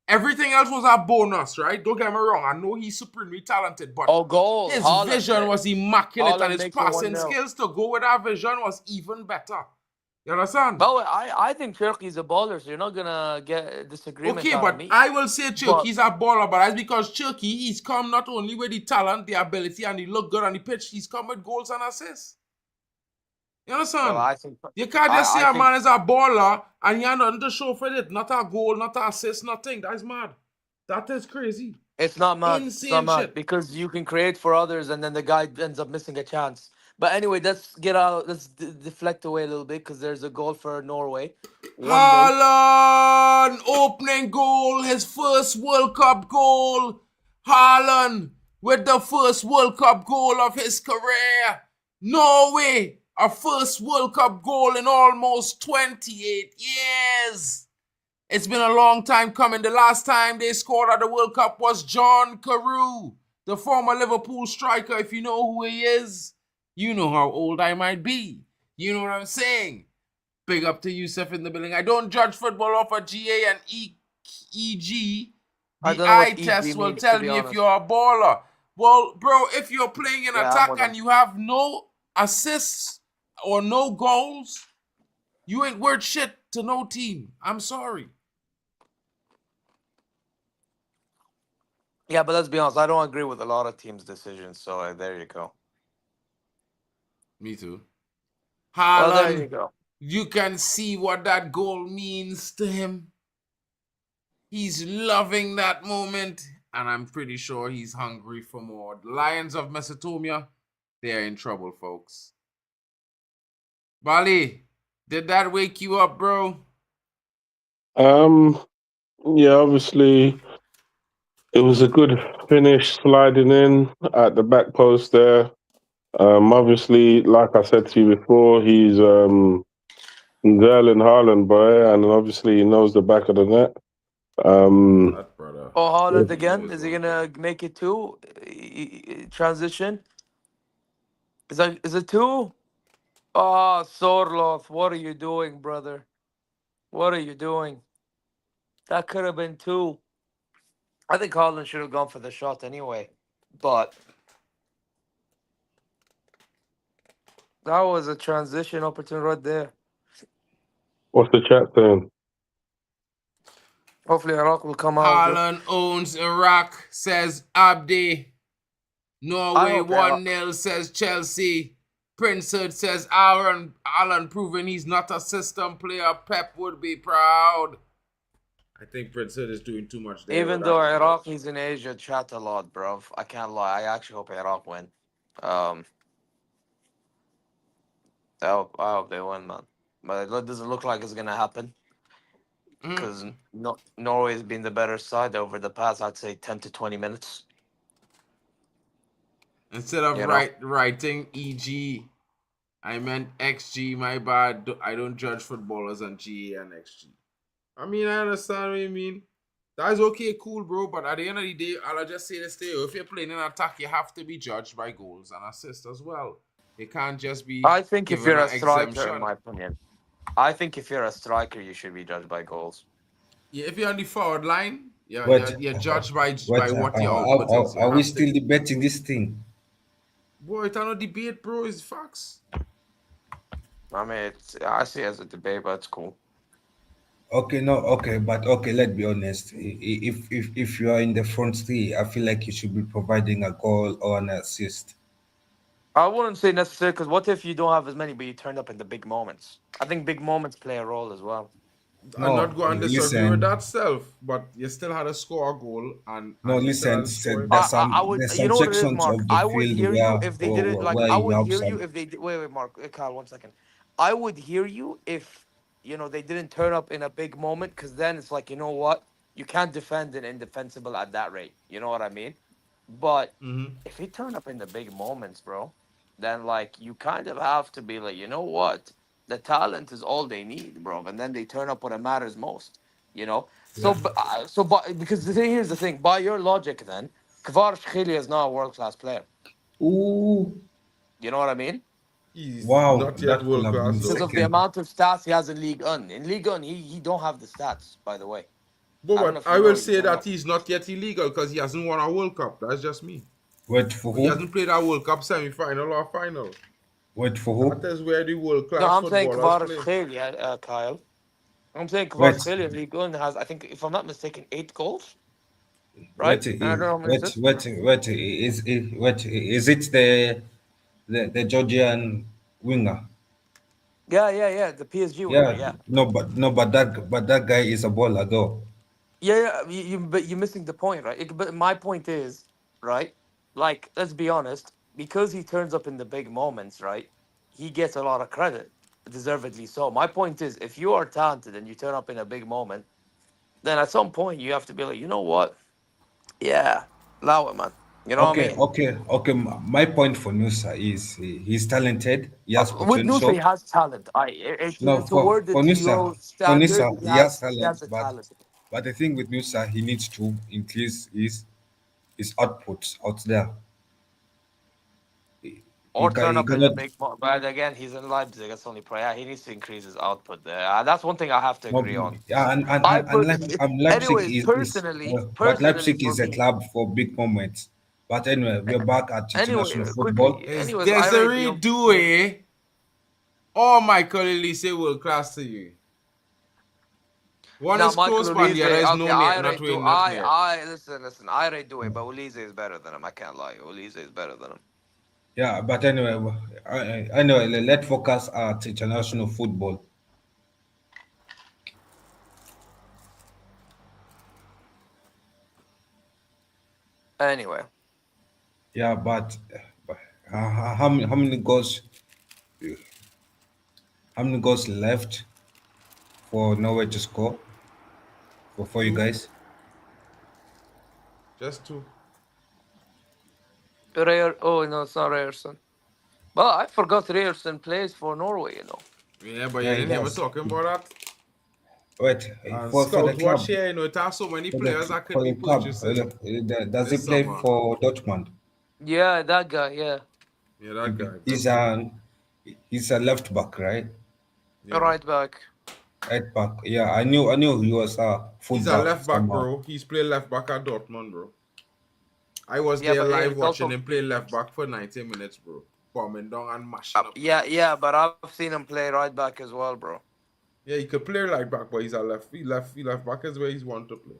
Everything else was a bonus, right? Don't get me wrong. I know he's supremely talented, but Oh, goal, his Holland, vision man. was immaculate and Holland his makes it 1 passing 0. skills to go with that vision was even better. You understand? Well, I think Turkey's a baller, so you're not gonna get a disagreement Okay, out of but me. I will say But Turkey's a baller, but that's because Turkey, he's come not only with the talent, the ability, and he look good on the pitch, he's come with goals and assists. You well, understand? You can't just say I a think man is a baller and he had nothing to show for it. Not a goal, not an assist, nothing. That's mad. That is crazy. it's not mad. It's not Insane mad shit. because you can create for others, and then the guy ends up missing a chance. But anyway, let's get out. Let's deflect away a little bit because there's a goal for Norway, 1-0. Haaland, opening goal, his first World Cup goal. Haaland with the first World Cup goal of his career. Norway, a first World Cup goal in almost 28 years. It's been a long time coming. The last time they scored at the World Cup was John Carew, the former Liverpool striker. If you know who he is, you know how old I might be. You know what I'm saying? Big up to Yusuf in the building. I don't judge football off of GA and EG. I The don't know eye what EG test will means, to tell be me if honest. you're a baller. Well, bro, if you're playing in Yeah, I'm attack with and him. you have no assists or no goals, you ain't worth shit to no team. I'm sorry. Yeah, but let's be honest. I don't agree with a lot of teams' decisions. So there you go. Me too. Well, there you Haaland, go. you can see what that goal means to him. He's loving that moment, and I'm pretty sure he's hungry for more. The Lions of Mesopotamia, they're in trouble, folks. Bali, did that wake you up, bro? Yeah, obviously it was a good finish sliding in at the back post there. Obviously, like I said to you before, he's Erling Haaland boy, and obviously he knows the back of the net. That brother. Oh, Holland He again. knows Is he one thing. gonna make it two? Transition. Is it two? Oh, Sorloth, what are you doing, brother? What are you doing? That could have been two. I think Holland should have gone for the shot anyway. But that was a transition opportunity right there. What's the chat saying? Hopefully Iraq will come out of this. Haaland owns Iraq, says Abdi. I Norway hope Iraq. 1-0, says Chelsea. Prince Hood says Alan proving he's not a system player. Pep would be proud. I think Prince Hood is doing too much there. Even though Iraq is in Asia, chat a lot, bro. I can't lie. I actually hope Iraq win. I hope they win, man. But it doesn't look like it's gonna happen because Norway has been the better side over the past, I'd say, 10 to 20 minutes. Instead of You know? writing EG, I meant XG. My bad. I don't judge footballers on GA and XG. I mean, I understand what you mean. That's okay, cool, bro. But at the end of the day, I'll just say this to you. If you're playing an attack, you have to be judged by goals and assists as well. You can't just be I think if given you're an a striker, exemption. in my opinion, I think if you're a striker, you should be judged by goals. Yeah, if you're on the forward line, Wait, you're judged by Wait, what your output is. You are we have to- still debating this thing? Boy, it's not a debate, bro. It's facts. I mean, I see it as a debate, but it's cool. Okay, no, okay, but okay, let's be honest. If you are in the front three, I feel like you should be providing a goal or an assist. I wouldn't say necessary because what if you don't have as many, but you turned up in the big moments? I think big moments play a role as well. I'm No, not going to disagree listen. with that self, but you still had to score a goal and No, you still had listen. to score There's it. some I would, there's you some know what it is, sections Mark. of the I would field hear you if they did it. Like where I you would have hear you some. if they did. Wait, Mark, Kyle, 1 second. I would hear you if they didn't turn up in a big moment, because then it's like, you know what, you can't defend an indefensible at that rate. You know what I mean? But if you turn up in the big moments, bro, then like you kind of have to be like, you know what, the talent is all they need, bro, and then they turn up when it matters most. You know. So, but because here's the thing. By your logic, then Kvaratskhelia is not a world class player. Ooh, You know what I mean? He's wow, not that yet could world have class, been though. Because of the second. amount of stats he has in League One. In League One, he don't have the stats, by the way. I don't know But if I you will know, say you know. that he's not yet illegal because he hasn't won a World Cup. That's just me. Wait for He who? hasn't played a World Cup semi-final or final. Wait for That who? is where the No, world-class I'm saying footballers play. Kvaratskhelia, Kyle. I'm saying Wait, Kvaratskhelia in League One has, I think, if I'm not mistaken, 8 goals, right? wait, And I don't know how many wait, assists. wait. Is it the Georgian winger? Yeah. The PSG winger, Yeah, yeah. but that guy is a baller though. Yeah. But you're missing the point, right? But my point is, right? Like, let's be honest, because he turns up in the big moments, right? He gets a lot of credit, deservedly so. My point is, if you are talented and you turn up in a big moment, then at some point you have to be like, you know what? Yeah, allow it, man. You know what I mean? Okay. My point for Nusa is he's talented. He has With Nusa, he potential. has talent. No, To word it to your For standard, Nusa, he he has has talent, the but talent. the thing with Nusa, he needs to increase his output out there. Or turn He up in the cannot. big but again, he's in Leipzig. That's only prayer. He needs to increase his output there. That's one thing I have to No, agree on. yeah, I and personally, Leipzig anyways, is but personally Leipzig for is a me, club for big moments. But anyway, we're back at international football. Is anyways, I rate Desiree you. Doué or Michael Elise world-class to you? One Now, is Michael close, but the other Ulise, is okay, no I near, not rate do really, not near. listen, I rate Dewey, but Ulise is better than him. I can't lie. Ulise is better than him. Yeah, but anyway, anyway, let's focus at international football. Anyway, Yeah, but how many goals? How many goals left for Norway to score for you guys? Just two. Oh no, it's not Ryerson. Well, I forgot Ryerson plays for Norway. Yeah, but you Yeah, he didn't hear me does. talking about that. Wait, And for the Scout club, Watch here, it has so many players that could for be the club, purchasing does he this play summer. for Dortmund? Yeah, that guy. Yeah. Yeah, that guy. He's Good. He's a left back, right? Yeah. Right back. Right back. Yeah, I knew he was a full He's a back left back, somehow. bro. He's played left back at Dortmund, bro. I was Yeah, there but live he's watching also him play left back for 90 minutes, bro. Bombing down and mashing up. yeah, but I've seen him play right back as well, bro. Yeah, he could play right back, but he's a left back is where he's want to play.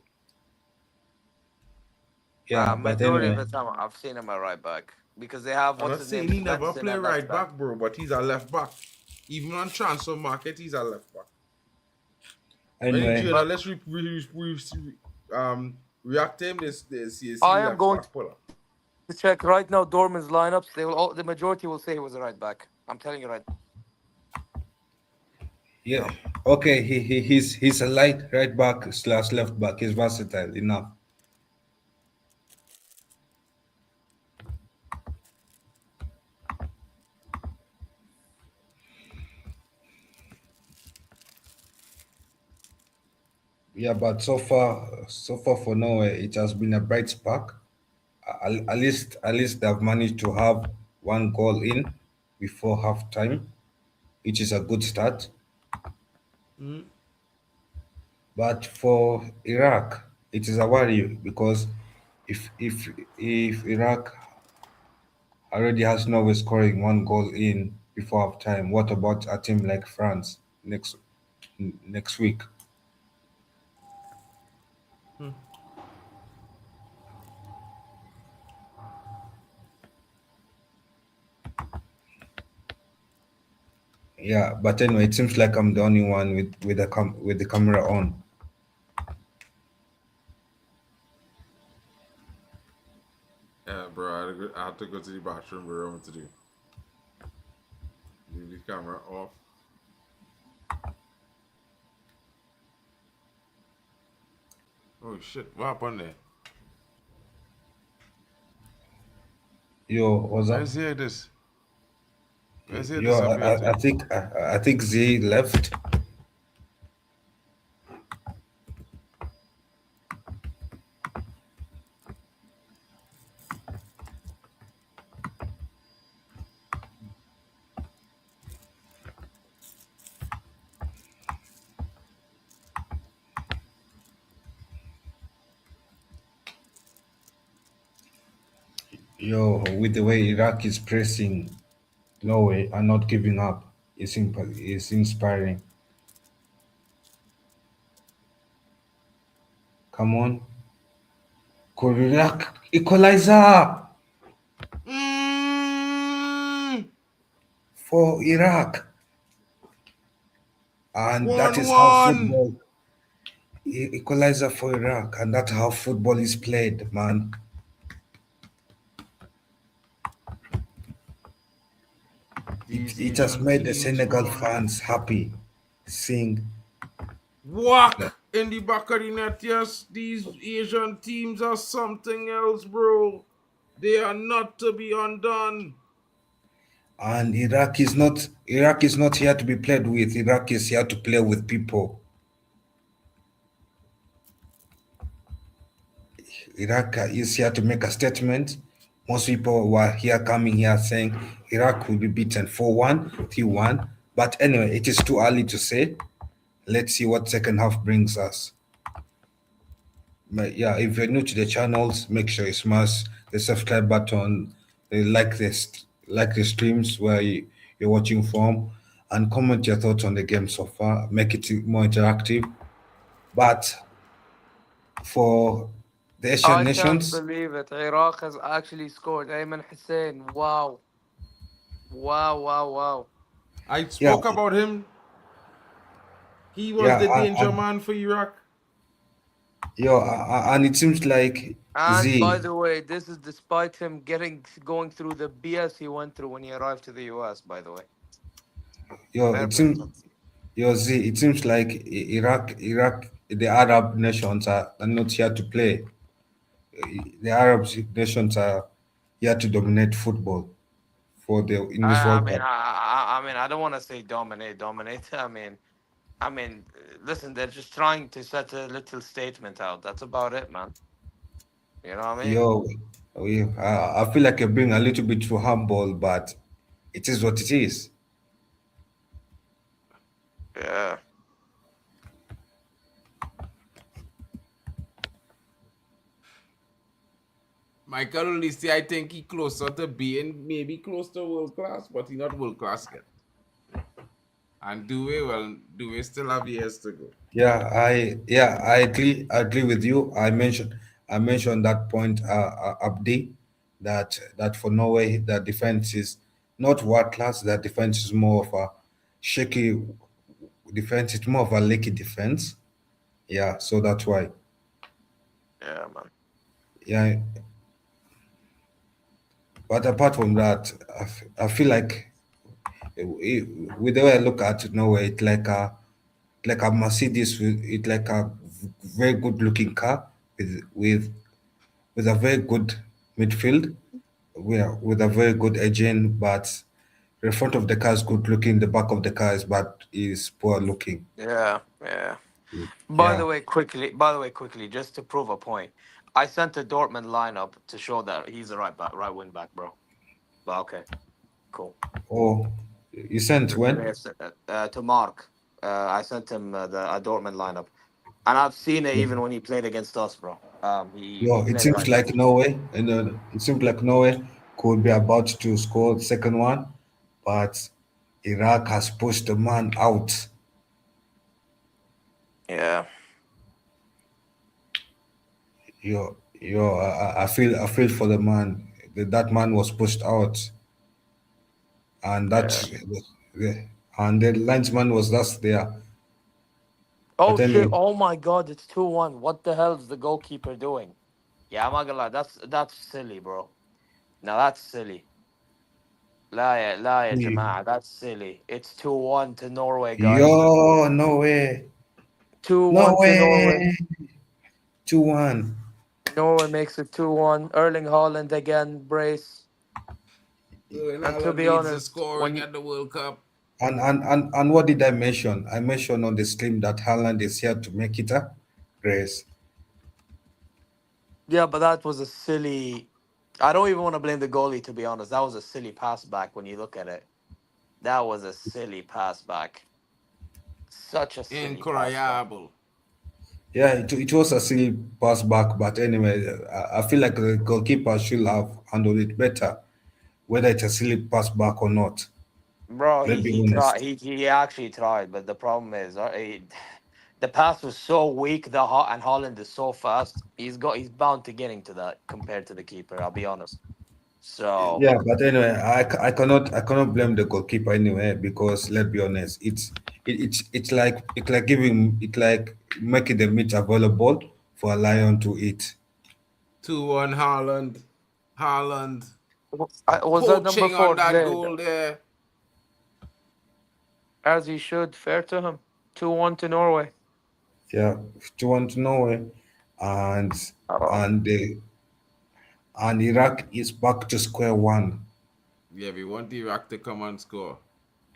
Yeah, but Majority of anyway. the time I've seen him at right back because they have I'm what's not his saying name he never Svensson play at left right back, bro, but he's a left back. Even on transfer market, he's a left back. When Anyway, journalists react to him, they see I am left going back puller. to check right now Dortmund's lineups. The majority will say he was a right back. I'm telling you right. yeah. Okay, he's a light right back slash left back. He's versatile enough. Yeah, but so far for Norway, it has been a bright spark. At least they've managed to have one goal in before halftime, which is a good start. But for Iraq, it is a worry because if Iraq already has Norway scoring one goal in before halftime, what about a team like France next week? Yeah, but anyway, it seems like I'm the only one with the camera on. Yeah, bro, I had to go to the bathroom, bro. What to do? Leave the camera off. Oh shit, what happened there? Yo, what's up? Let's hear this. Let's hear Yo, disappear I to. think Z left. Yo, with the way Iraq is pressing Norway and not giving up, it's inspiring. Come on, Iraq equalizer Mm, for Iraq, and that is how 1-1. football equalizer for Iraq, and that's how football is played, man. These It has Asian made the teams, Senegal man. fans happy, seeing Whack that. in the back of the net, yes. These Asian teams are something else, bro. They are not to be undone. And Iraq is not here to be played with. Iraq is here to play with people. Iraq is here to make a statement. Most people were here coming here saying Iraq will be beaten 4-1, 3-1. But anyway, it is too early to say. Let's see what second half brings us. But yeah, if you're new to the channels, make sure you smash the subscribe button, like the streams where you're watching from, and comment your thoughts on the game so far. Make it more interactive. But for the Asian I can't nations, believe it. Iraq has actually scored. Ayman Hussein. Wow. Wow, wow, wow. I yeah, spoke about him. He was the yeah, danger man for Iraq. and it seems like And by Z, the way, this is despite him going through the BS he went through when he arrived to the US, by the way. yo, Fair it play. seems, yo, Z, it seems like Iraq, the Arab nations are not here to play. The Arab nations are here to dominate football in this I World mean, Cup. I don't want to say dominate. Listen, they're just trying to set a little statement out. That's about it, man. You know what I mean? Yo, I feel like you're being a little bit too humble, but it is what it is. Yeah. Michael Olise, I think he closer to being maybe close to world class, but he not world class yet. And Dewey still have years to go. I agree with you. I mentioned that point, Abdi, that for Norway the defense is not world class. The defense is more of a shaky defense. It's more of a leaky defense. Yeah, so that's why. Yeah, man. Yeah, but apart from that, I feel like with the way I look at Norway, it's like a Mercedes. It's like a very good looking car with a very good midfield, with a very good engine, but the front of the car is good looking, the back of the car is poor looking. Yeah, yeah. Yeah. By the way, quickly, just to prove a point, I sent a Dortmund lineup to show that he's the right wing back, bro. But okay, cool. Oh, you sent when? Yes, to Mark, I sent him a Dortmund lineup, and I've seen it even when he played against us, bro. He Yo, it played seems right. like Norway, it seems like Norway could be about to score the second one, but Iraq has pushed the man out. Yeah, I feel for the man. That man was pushed out, and yeah. the linesman was just there. Oh But shit! anyway, Oh my God! It's 2-1. What the hell is the goalkeeper doing? Yeah, I'm not gonna lie. That's silly, bro. Now that's silly. لا يا جماعة. That's silly. It's 2-1 to Norway, guys. yo, no way, no 2-1 to Norway. way, 2-1. Norway makes it 2-1. Erling Haaland again, brace. Erling And to Haaland be leads the honest, scoring at the World Cup. And what did I mention? I mentioned on the stream that Haaland is here to make it a race. yeah, but that was a silly. I don't even want to blame the goalie, to be honest. That was a silly pass back when you look at it. That was a silly pass back. Such a silly pass back. Incroyable. Yeah, it was a silly pass back, but anyway, I feel like the goalkeeper should have handled it better, whether it's a silly pass back or not. Bro, Let's be he tried. honest. He actually tried, but the problem is, the pass was so weak. And Holland is so fast. He's bound to getting to that compared to the keeper. I'll be honest. So Yeah, but anyway, I cannot blame the goalkeeper anyway, because let's be honest, it's like giving it like making the meat available for a lion to eat. 2-1 Haaland. Haaland was that number poaching on 4 that played goal there. as he should? Fair to him. 2-1 to Norway. Yeah, to want to Norway, and Oh, and the and Iraq is back to square one. Yeah, we want Iraq to come and score.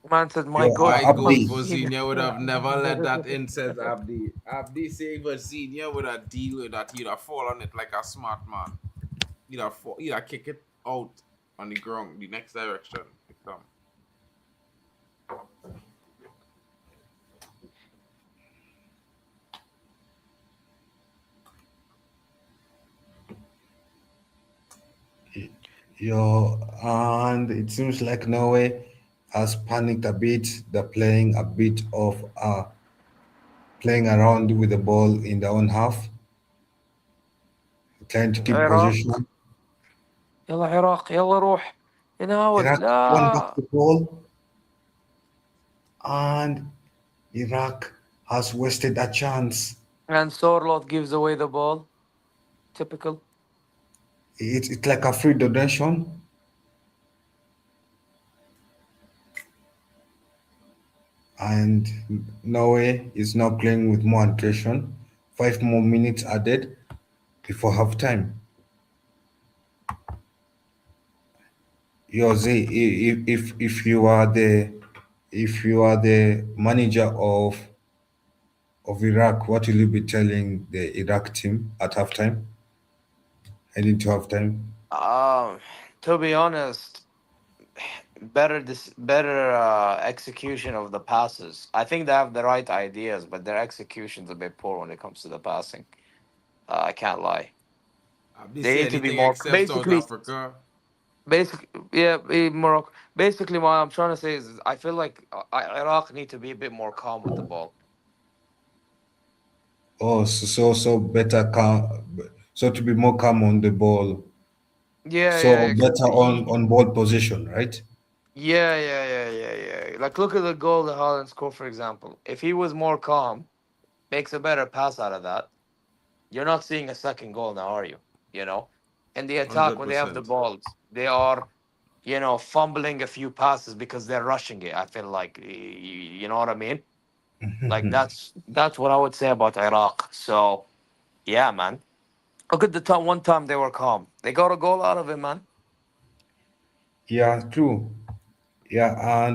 man said, "My Yo, God, My I've goat Abdi, seen Vosinia would have never let that it." in, says Abdi. Abdi say Vosinia would have deal with that. He'd have fall on it like a smart man. He'd have kick it out on the ground, the next direction. It come. yo, and it seems like Norway has panicked a bit. They're playing a bit of playing around with the ball in their own half, trying to keep عراق. possession. يلا عراق يلا روح. يناول Iraq won back لا. the ball, and Iraq has wasted a chance. And Sorloth gives away the ball. Typical. It's like a free donation, and Norway is now playing with more aggression. 5 more minutes added before halftime. Yozi, if you are the manager of Iraq, what will you be telling the Iraq team at halftime, heading to halftime? To be honest, better execution of the passes. I think they have the right ideas, but their execution's a bit poor when it comes to the passing. I can't lie. They They say need to be anything more except South Africa. Morocco. Basically, what I'm trying to say is, I feel like Iraq need to be a bit more calm with the ball. Oh, so better calm. So to be more calm on the ball. Yeah, So yeah, better on ball position, right? yeah. Like, look at the goal that Haaland scored, for example. If he was more calm, makes a better pass out of that, you're not seeing a second goal now, are you? You know, in the attack when they have the 100%. balls, they are, fumbling a few passes because they're rushing it. I feel like, you know what I mean. Like, that's what I would say about Iraq. So yeah, man. Look at the time. One time they were calm. They got a goal out of it, man. Yeah, true. Yeah,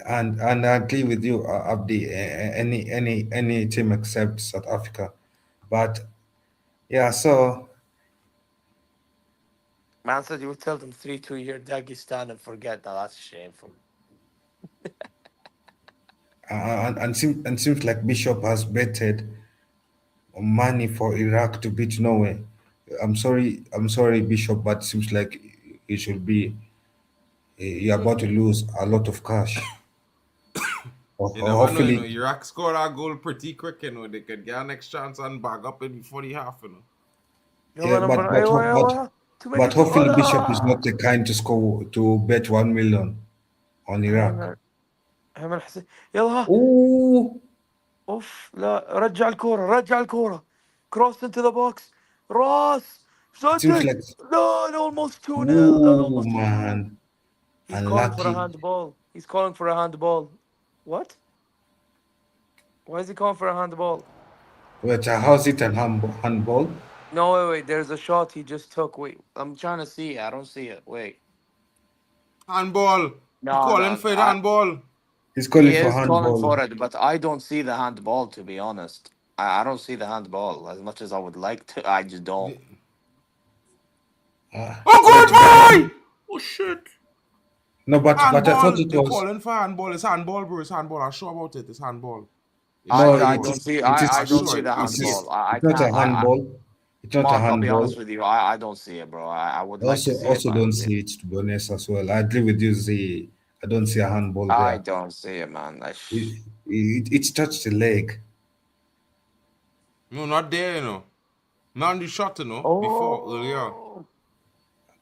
and I agree with you, Abdi. Any team except South Africa, but yeah. So Man said you would tell them 3-2 here, Dagestan, and forget. Now that's shameful. and seems like Bishop has betted money for Iraq to beat Norway. I'm sorry, Bishop, but seems like he should be you're about to lose a lot of cash. You Or never know, hopefully, Iraq scored a goal pretty quick, They could get a next chance and bag up it before the half. yeah, يلا نمبر ايوه ايوه to make but it two. hopefully Bishop is not the kind to score to bet 1 million on Iraq. ايمن ايمن حسين يلا. Ooh, اوف لا، رجع الكوره كروس into the box. راس it seems سدد. like No, almost 2-0. That ooh almost 2-0. man, He's calling for a unlucky. handball. He's calling for a handball. What? Why is he calling for a handball? Wait, how's it an handball? No, wait. There's a shot he just took. Wait, I'm trying to see it. I don't see it. Wait. Handball. He No, calling no. for the handball. He's He calling for is calling handball. for it, but I don't see the handball, to be honest. I don't see the handball as much as I would like to. I just don't. Oh, Wait, good boy! Oh, shit. no, but I thought Handball. it They was calling for handball. It's handball, bro. It's handball. I'm sure about it. It's handball. It's I, no, short, I it bro. don't is see. it is I I don't saw see it. the I it see it. is handball. I it's not a can't. handball. It's not a Mark, I'll be honest handball. with you. I don't see it, bro. I would like to see it, Also but I don't don't see it. see it to be honest as well. I agree with you, Z. I don't see a handball I there. don't see it, man. It touched the leg. No, not there, Not on the shot, before, earlier. Oh.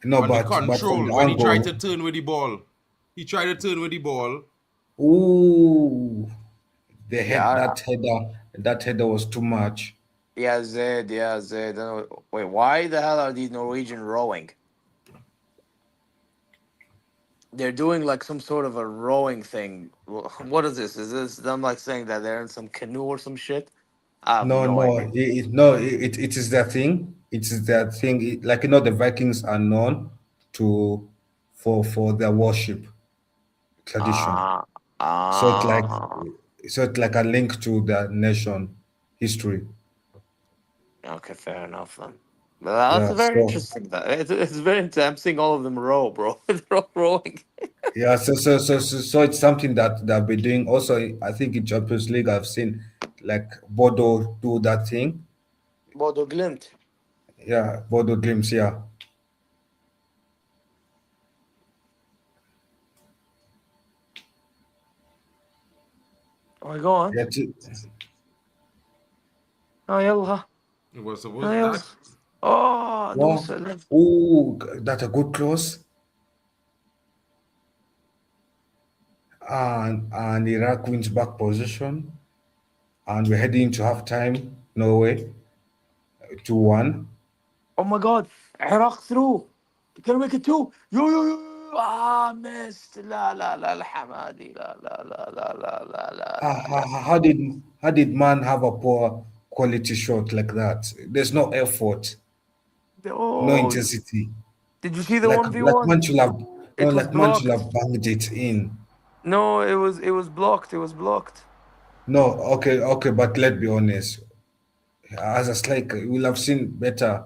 No, On the but from control, the when he tried to angle. turn with the ball. He tried to turn with the ball. Ooh, the Yeah. head that header was too much. Yeah, Zed. Yeah, Zed. Wait, why the hell are these Norwegian rowing? They're doing like some sort of a rowing thing. What is this? Is this them like saying that they're in some canoe or some shit? I have No, no no, idea. it is their thing. It is their thing. Like the Vikings are known to for their worship tradition. Ah, So ah. it's like a link to their nation history. Okay, fair enough then. But that's Yeah. very So interesting. It's very interesting. I'm seeing all of them row, bro. They're all rowing. yeah. So it's something that they've been doing. Also, I think in Champions League, I've seen like Bodo do that thing. Bodo Glimt. Yeah, Bodo Glims. Yeah. Oh, go on. Yeah. Oh, يلا. It was Oh, supposed يلا. that. Oh, Wow. دوس. Ooh, that's a good close. And Iraq wins back position, and we're heading into halftime. Norway 2-1. Oh my God. Iraq through. Can we make it two? Yo. Ah, missed. لا الحمادي. لا. How did man have a poor quality shot like that? There's no effort, no Oh, intensity. did you see the Like 1v1? man should have no, It was like man should blocked. have banged it in. No, it was blocked. It was blocked. No, okay, but let's be honest. As a striker, we'll have seen better,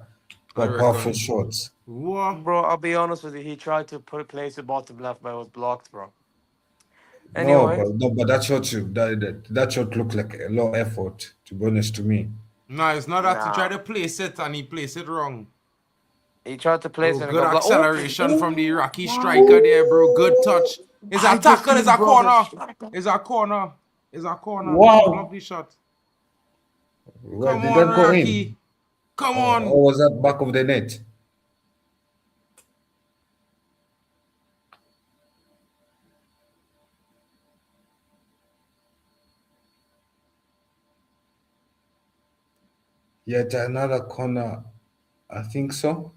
I powerful reckon. shots. What? Bro, I'll be honest with you. He tried to place it bottom left, but it was blocked, bro. No, Anyway, but that shot that shot looked like a lot of effort. To be honest, to me. No, it's not that he nah. tried to place it and he placed it wrong. He tried to place Bro, it and it good got blocked. Oh, acceleration from the Iraqi striker wow. there, bro. Good touch. Is a I just tackle, is seen a brother corner. striker. Is a corner. Is a corner. Wow, Lovely shot. where Come did on, that go in? Iraqi. Come Or on. was that back of the net? Yet another corner. I think so.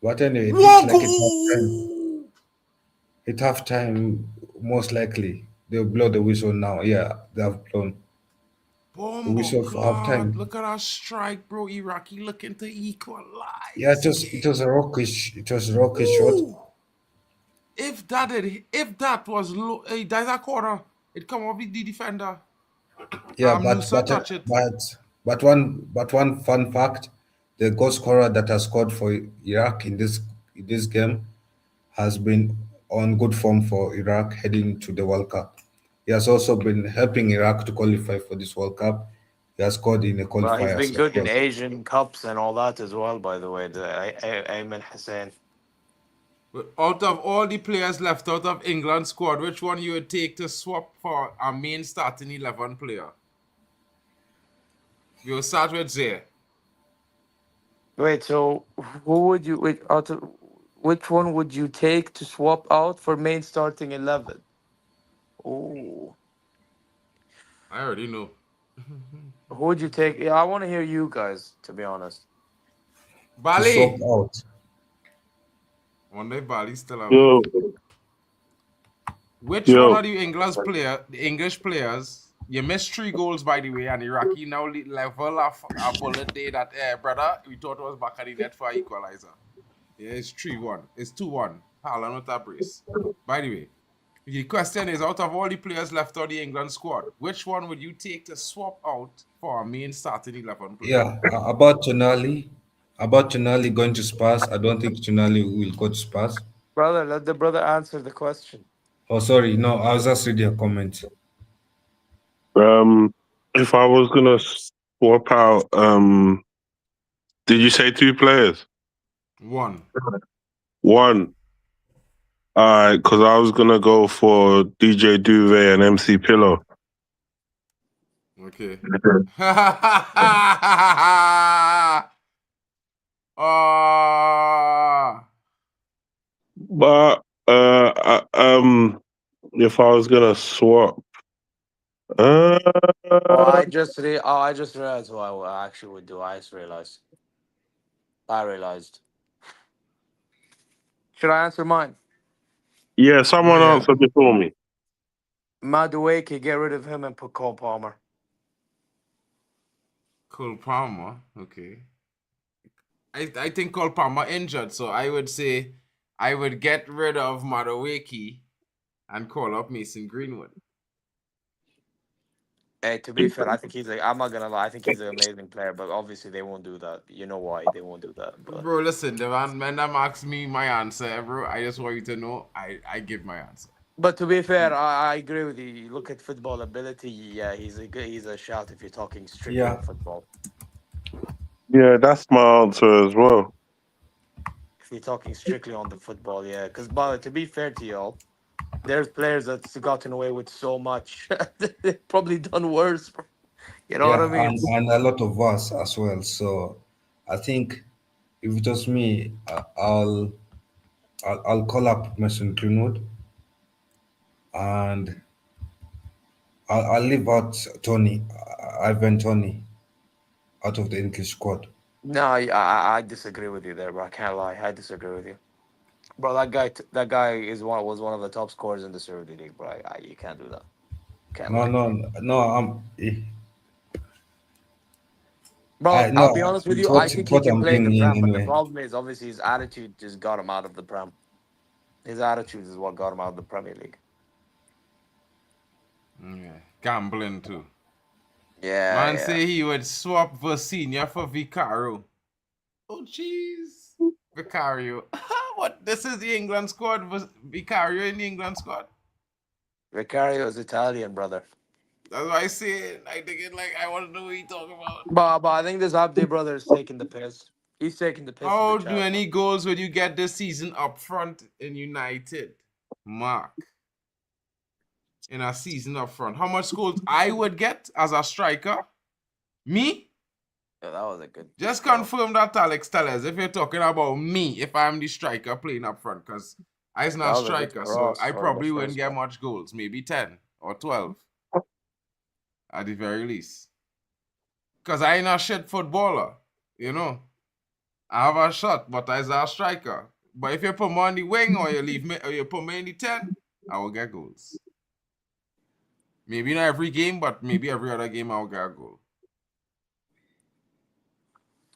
But anyway, it looks Whoa, like it's half time. goal. It's half time, most likely. They'll blow the whistle now. Yeah, they have blown the Bomber whistle for half clot. time. Look at that strike, bro. Iraqi looking to Yeah, equalize. it was a rocky shot. Ooh. If that was low, hey, that's a corner. It come off the defender. Yeah, Musa touch it. one fun fact: the goal scorer that has scored for Iraq in this game has been on good form for Iraq heading to the World Cup. He has also been helping Iraq to qualify for this World Cup. He has scored in the Well, he's been qualifiers as good in well. Asian Cups and all that as well, by the way. Ayman Hussein. But out of all the players left out of England squad, which one you would take to swap for a main starting 11 player? We'll start with Zay. Wait, so who would you which one would you take to swap out for main starting 11? Oh, I already know. who would you take? Yeah, I want to hear you guys, to be honest. To swap Bali. out. One day Bali still out. Yo, Which one yo. of the English players? You missed 3 goals, by the way, and Iraqi now level a bullet day that, brother, we thought was back at the net for equalizer. Yeah, it's 3-1. It's 2-1. Haaland with that brace. By the way, the question is, out of all the players left on the England squad, which one would you take to swap out for a main starting 11 player? Yeah, about Tonali going to Spurs. I don't think Tonali will go to Spurs. Brother, let the brother answer the question. Oh, sorry, no, I was just reading a comment. If I was gonna swap out, did you say 2 players? 1. 1. Alright, because I was gonna go for DJ Duvet and MC Pillow. Okay. But if I was gonna swap, I just realized what I actually would do. I just realized. I realized. Should I answer mine? yeah, someone Yeah. answered before me. Madueke, get rid of him and put Cole Palmer. Cole Palmer. Okay. I think Cole Palmer injured, so I would say I would get rid of Madueke and call up Mason Greenwood. Hey, to be fair, I think I'm not gonna lie. I think he's an amazing player, but obviously they won't do that. You know why they won't do that? But Bro, listen, the man that asks me my answer, bro. I just want you to know I give my answer. But to be fair, I agree with you. You look at football ability. Yeah, he's a shout if you're talking strictly Yeah. on football. Yeah, that's my answer as well. If you're talking strictly on the football, yeah. Because, but to be fair to y'all, there's players that's gotten away with so much. They've probably done worse. Bro. You know what I mean? and a lot of us as well. So I think if it was me, I'll call up Mason Greenwood, and I'll leave out Ivan Tony, out of the English squad. No, I disagree with you there, bro. I can't lie. I disagree with you, bro. That guy was one of the top scorers in the Saudi league, bro. You can't do that. Can't lie. No. Bro, No, I'll be honest with you. I think it's he what can I'm play in the bringing in Prem, but the anyway. problem is obviously his attitude just got him out of the Prem. His attitude is what got him out of the Premier League. Yeah. Gambling too. Yeah. Man yeah. say he would swap Versinia for Vicaro. Oh, jeez. Vicario. What? This is the England squad. Was Vicario in the England squad? Vicario is Italian, brother. That's why I say it. I think it like I want to know what you talking about. But I think this Abdi brother is taking the piss. He's taking the piss in the How chat. many goals would you get this season up front in United? Mark. In a season up front. How much goals I would get as a striker? Me? Yeah, that was a good. Just goal. confirm that, Alex. Tell us if you're talking about me, if I'm the striker playing up front, because I'm not a That was a good striker, so cross I for probably the wouldn't first get one. much goals, maybe 10 or 12 at the very least. Because I ain't a shit footballer, you know. I have a shot, but as a striker. But if you put me on the wing or you leave me or you put me in the 10, I will get goals. Maybe not every game, but maybe every other game I will get a goal.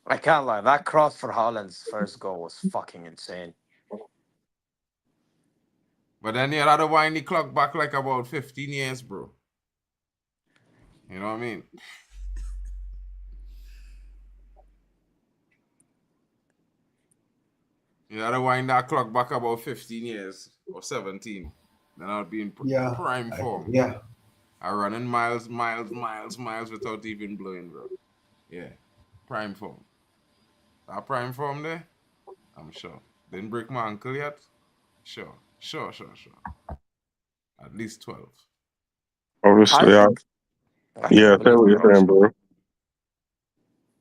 I can't lie. That cross for Holland's first goal was fucking insane. But then you had to wind the clock back like about 15 years, bro. You know what I mean? You had to wind that clock back about 15 years or 17. Then I'll be in prime form. Yeah. I running miles without even blowing, bro. Yeah. Prime form. That prime form there? I'm sure. Didn't break my ankle yet? Sure. At least 12. Obviously, I yeah, can't say believe what the you're cross. saying, bro.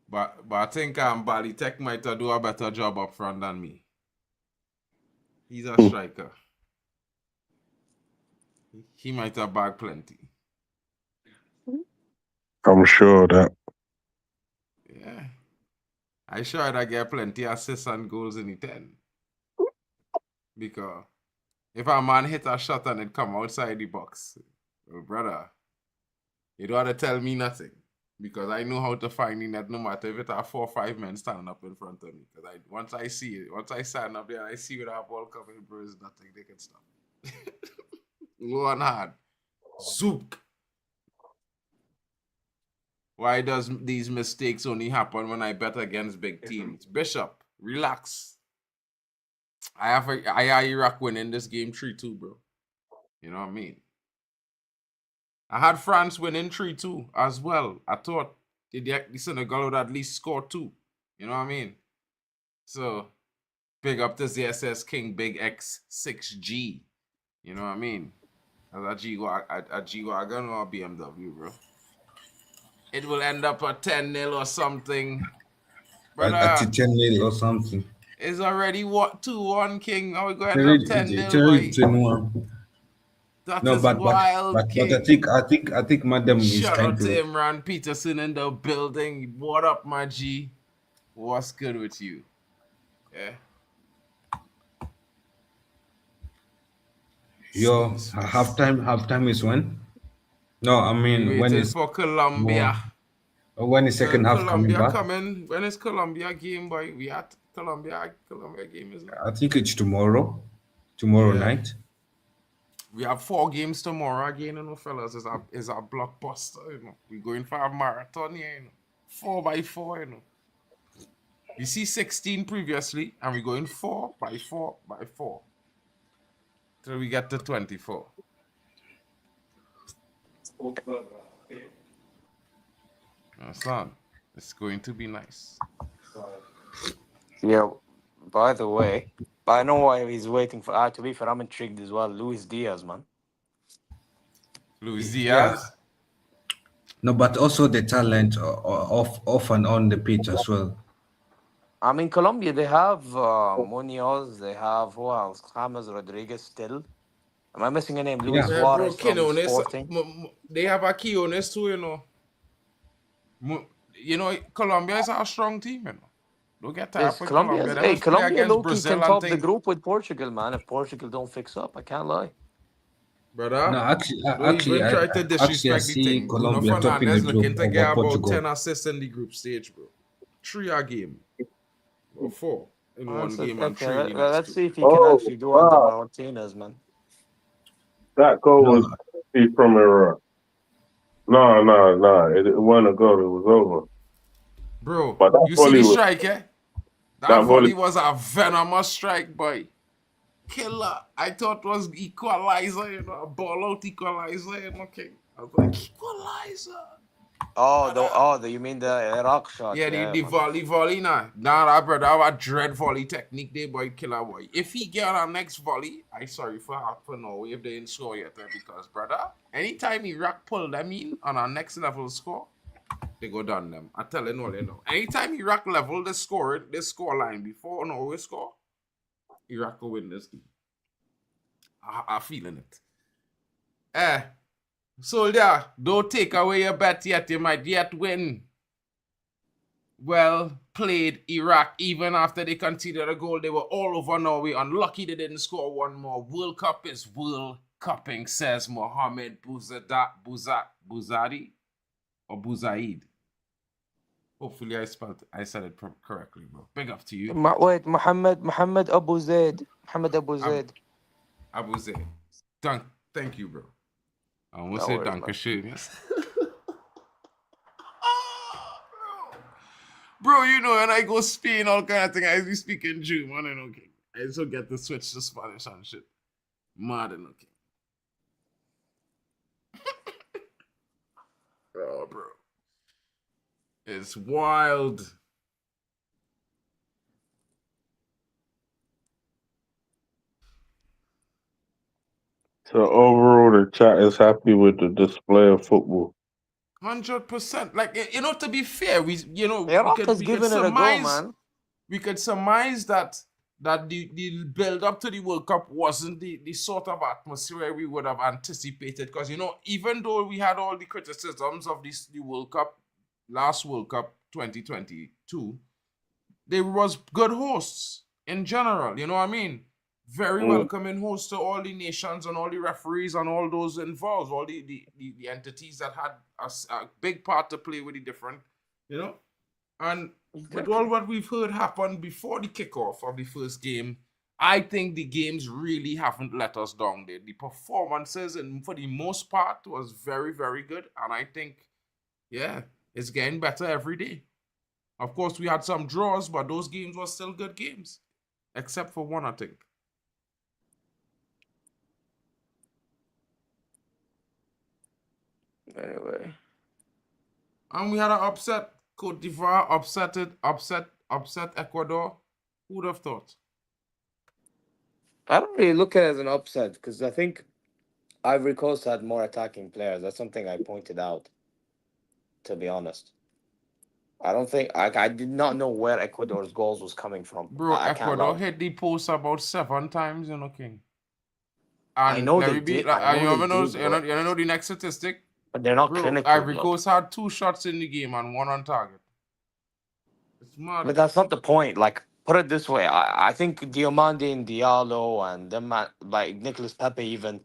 But I think Bali Tech might do a better job up front than me. He's a striker. He might have bagged plenty. I'm sure of that. Yeah. I sure I get plenty assists and goals in the 10. Because if a man hit a shot and it come outside the box, well, brother, you don't have to tell me nothing. Because I know how to find the net no matter if it are 4 or 5 men standing up in front of me. Because once I see it, once I stand up there and I see where that ball coming, bro, there's nothing they can stop. Low and hard. Zook. Why does these mistakes only happen when I bet against big teams? Bishop, relax. I have Iraq winning this game 3-2, bro. You know what I mean? I had France winning 3-2 as well. I thought the Senegal would at least score 2. You know what I mean? So, big up to ZSS King Big X6G. You know what I mean? As a G-Wagon or a BMW, bro. It will end up at 10-0 or something. Brother, At 10-0 or something. it's already 2-1, King. How we going to end up 10-0, boy? That No, is but wild, King. I think Madam is Shout trying out to to. Imran Peterson in the building. What up, my G? What's good with you? Yeah. Yo, halftime is when? No, I mean We when waiting is for Colombia. when is second half coming Colombia back? coming. When is Colombia game, boy? We at Colombia game is I think it's tomorrow night. We have 4 games tomorrow again, you know, fellas. It's a blockbuster, you know. We're going for a marathon here, you know. 4x4, you know. You see 16 previously, and we're going 4x4x4 till we get to 24. Son, it's going to be nice. Yeah. By the way, I know why he's waiting for. To be fair, I'm intrigued as well. Luis Diaz, man. Luis Yeah. Diaz. No, but also the talent off and on the pitch as well. I mean, Colombia, they have Munoz, they have who else? James Rodriguez still. Am I missing a name? Luis Yeah. Yeah, bro, Suarez from Quinones. Sporting. They have a Quinones too, you know. You know, Colombia is a strong team, you know. Don't get tired Yes, with Colombia. They must play Colombia against low-key Brazil can and top the thing. group with Portugal, man. If Portugal don't fix up, I can't lie. Brother, No, don't even try to I disrespect the see thing. Bruno Colombia topping the Fernandes group looking to get over about Portugal. 10 assists in the group stage, bro. 3 a game. Or 4 in one game and 3 in the next Let's 2. see if he can actually do under Martinez, man. That goal No. was from Iraq. No. It wasn't a goal. It was over. Bro, But that's you see what he the was. strike, eh? That volley volley. was a venomous strike, boy. Killer. I thought it was equalizer, you know, a ball out equalizer, you know, King. I was like, equalizer. You mean the Iraq shot? Yeah, Yeah, the man. volley, nah. Nah, that brother have a dread volley technique there, boy, killer boy. If he get on our next volley, I sorry for Norway if they didn't score yet, because, brother, anytime Iraq pull them in on our next level score, they go down them. I tell you, no, they know. Anytime Iraq level the score line before Norway score, Iraq will win this game. I'm feeling it. Soldier, don't take away your bet yet. You might yet win. Well played, Iraq. Even after they conceded a goal, they were all over Norway. Unlucky they didn't score one more. World Cup is World Cupping, says Mohammed Bouzadi or Bouzaid. Hopefully I said it correctly, bro. Big up to you. Wait, Mohammed Abu Zaid. Mohammed Abu Zaid. Abu Zaid. Thank you, bro. I almost No said worries, danke man. schön, yes. Bro, you know, and I go Spain, all kind of thing. I be speaking German and okay. I also get to switch to Spanish and shit. Mad and okay. Oh, bro. It's wild. So overall, the chat is happy with the display of football. 100%. Like, you know, to be fair, we Iraq could has given it a go, man. we could surmise that the build up to the World Cup wasn't the sort of atmosphere we would have anticipated. Because, you know, even though we had all the criticisms of the World Cup, last World Cup 2022, there was good hosts in general. You know what I mean? Very welcoming host to all the nations and all the referees and all those involved, all the entities that had a big part to play with the different, you know. And with all what we've heard happen before the kickoff of the first game, I think the games really haven't let us down there. The performances, and for the most part, was very, very good. And I think, yeah, it's getting better every day. Of course, we had some draws, but those games were still good games. Except for one, I think. Anyway. And we had an upset. Cote d'Ivoire upset Ecuador. Who would have thought? I don't really look at it as an upset because I think Ivory Coast had more attacking players. That's something I pointed out, to be honest. I don't think I did not know where Ecuador's goals was coming from. Bro, I can't Ecuador lie. hit the post about 7 times, you know, King. I And know let they me be, did. like, I know you they know, did, you bro. know the next statistic? But they're not Bro, clinical. Ivory Bro. Coast had 2 shots in the game and 1 on target. It's mad. But that's not the point. Like, put it this way: I think Diomande and Diallo and them, like Nicolas Pepe, even,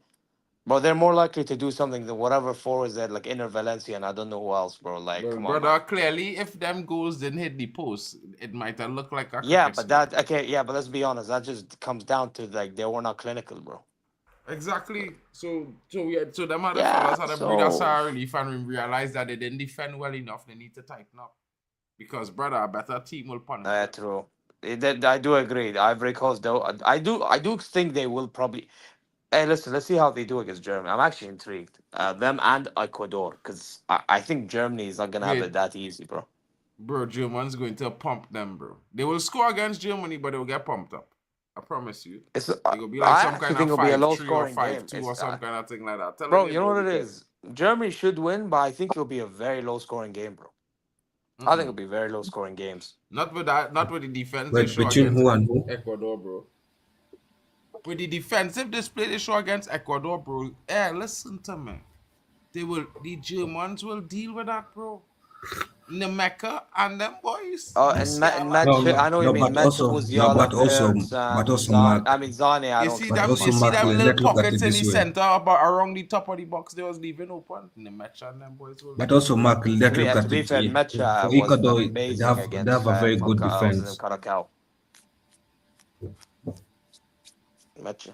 bro, they're more likely to do something than whatever forwards that like Inter Valencia and I don't know who else, bro. Like, Bro, come on, brother, man. clearly, if them goals didn't hit the post, it might have looked like a Yeah, cricket but sport. that okay. Yeah, but let's be honest. That just comes down to like they were not clinical, bro. Exactly. So them other Yeah. fellas had a breathe of So sigh of relief and realized that they didn't defend well enough. They need to tighten up. Because, brother, a better team will punish them. true. I do agree. The Ivory Coast, though, I do think they will probably. Hey, listen, let's see how they do against Germany. I'm actually intrigued. Them and Ecuador, because I think Germany is not gonna have Wait. it that easy, bro. Bro, Germany's going to pump them, bro. They will score against Germany, but they will get pumped up. I promise you. It's It will be like I some actually kind think of it'll be a 5-3 low or scoring game. 5-2 or some kind of thing like that. Bro, you know what it is? Germany should win, but I think it'll be a very low scoring game, bro. I think it'll be very low scoring games. Not with the defense they Wait, show between against who and who? Ecuador, bro. With the defensive display they show against Ecuador, bro. Listen to me. The Germans will deal with that, bro. Nemeka and them boys. Oh, and Match, I know you mean Match, Musiala, Wirtz, and Mark. Zane. I You don't see think them, also, you see Mark, them let's little look at pockets it in this the way. center, about around the top of the box, they was leaving open. Nemeka and them boys will. But also, Mark, let's look to at be it. fair, Match For was Ecuador, they amazing have against a very good defense. Caracas. Match.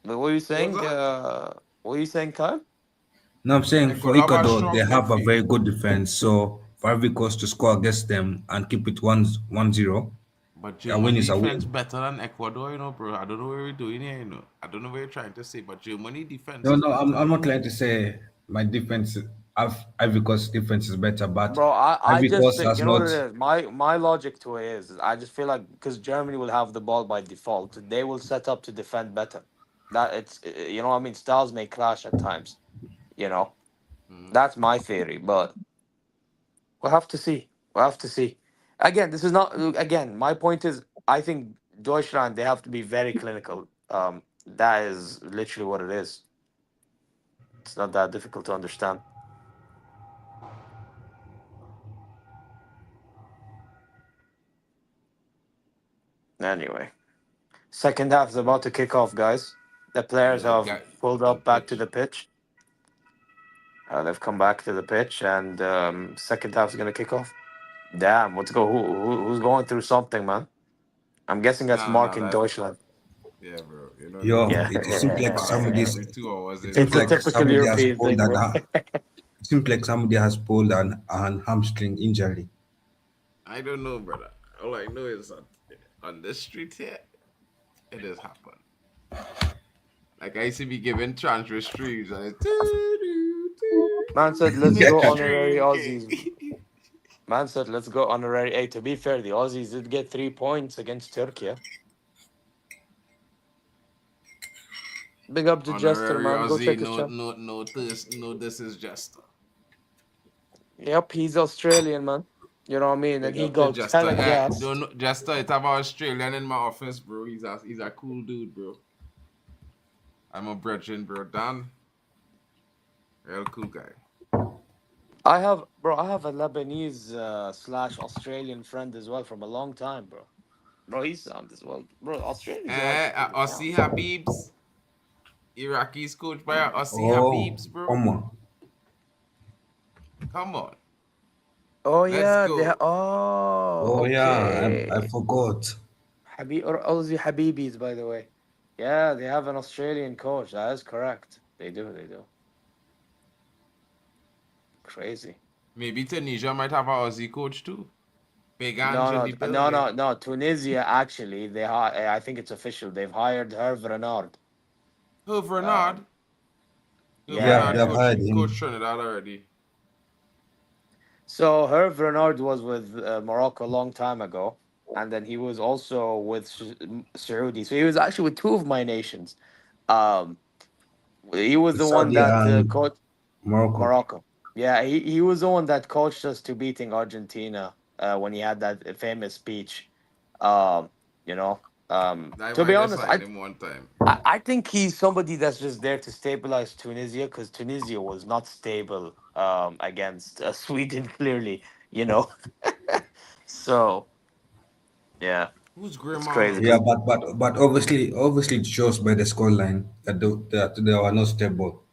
But what were you saying? What were you saying, Kyle? No, I'm saying for Ecuador have a Ecuador, strong they have a midfield. very good defense. So for Ivory Coast to score against them and keep it 1-0, But A win German is a defense win. better than Ecuador, bro. I don't know what we're doing here, I don't know what you're trying to say, but Germany defense No, is no, I'm, better, I'm not trying to say my defense, Ivory Coast defense is better, but Bro, I Ivory just Coast think, has you know what not. it is. My logic to it is I just feel like because Germany will have the ball by default, they will set up to defend better. That it's you know what I mean. Styles may clash at times. You know that's my theory, but we'll have to see. We'll have to see. Again, this is not. Again, my point is, I think Deutschland they have to be very clinical. That is literally what it is. It's not that difficult to understand. Anyway, second half is about to kick off, guys. The players Yeah, have got pulled to the up back to pitch. the pitch. They've come back to the pitch, and second half is gonna kick off. Damn, what's go? Who's going through something, man? I'm guessing that's Nah, Mark in that Deutschland. yeah, bro. Them Yo, Yeah, things it go seems go like passing somebody's. every 2 hours It in seems it's a like France. typical somebody has European pulled thing, bro. it seems like somebody has pulled an hamstring injury. I don't know, brother. All I know is that on this street here, it has happened. Like I used to be given transfer streams and it's Man said, "Let's next go Yeah, honorary stream, Aussies." okay. Man said, "Let's go honorary." Hey, to be fair, the Aussies did get 3 points against Turkey. Yeah? Big up to Jester, Honorary man. Go Aussie, check his no, channel. no, no, this is just. Yep, he's Australian, man. You know what I mean? And Big he up to got Jester. hella Don't gassed. know, Jester. It's about Australian in my office, bro. He's a cool dude, bro. I'm a brethren, bro. Dan, real cool guy. I have a Lebanese slash Australian friend as well from a long time, bro. Bro, he's sound as well. Bro, Australians are like a thing of Aussie sounds. Habibs. Iraqi's coached by Aussie oh, Habibs, bro. come on. Come on, Oh let's yeah, they go. Oh yeah, I okay. forgot. Habib or Aussie Habibis, by the way. Yeah, they have an Australian coach. That is correct. They do, they do. Crazy. Maybe Tunisia might have a Aussie coach too. Big No, Ange in the building. no. Tunisia actually, I think it's official. They've hired Hervé Renard. Herve Um, Renard. Herve yeah, Yeah, Renard they've yeah. hired coach him. Trinidad already. So Hervé Renard was with Morocco a long time ago, and then he was also with Saudi. So he was actually with two of my nations. Um, he was the one Saudi that and coached Morocco. Morocco. Yeah, he was the one that coached us to beating Argentina when he had that famous speech. Um, you know, I to be might have honest, signed him one time. I think he's somebody that's just there to stabilize Tunisia because Tunisia was not stable against Sweden clearly, you know. So yeah, Who's it's Griezmann? crazy. Yeah, but obviously it shows by the scoreline that they were not stable.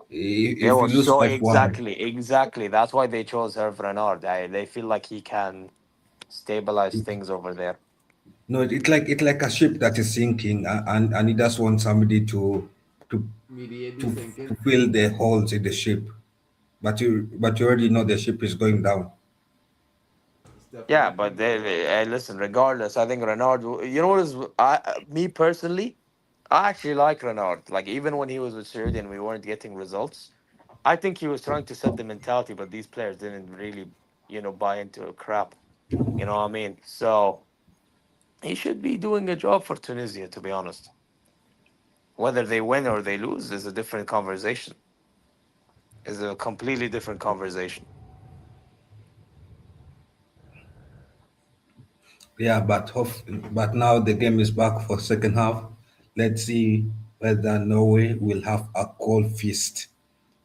It If you was lose so 5-1, exactly. That's why they chose Hervé Renard. They feel like he can stabilize it, things over there. no, it's like a ship that is sinking, and it just wants somebody to Mediate the to sinking. to fill the holes in the ship. But you already know the ship is going down. It's Yeah, definitely but going down. listen. Regardless, I think Renard. You know what is me personally? I actually like Renard. Like even when he was with Saudi and we weren't getting results, I think he was trying to set the mentality, but these players didn't really, buy into a crap. You know what I mean? So he should be doing a job for Tunisia, to be honest. Whether they win or they lose is a different conversation. Is a completely different conversation. Yeah, but now the game is back for second half. Let's see whether Norway will have a cold feast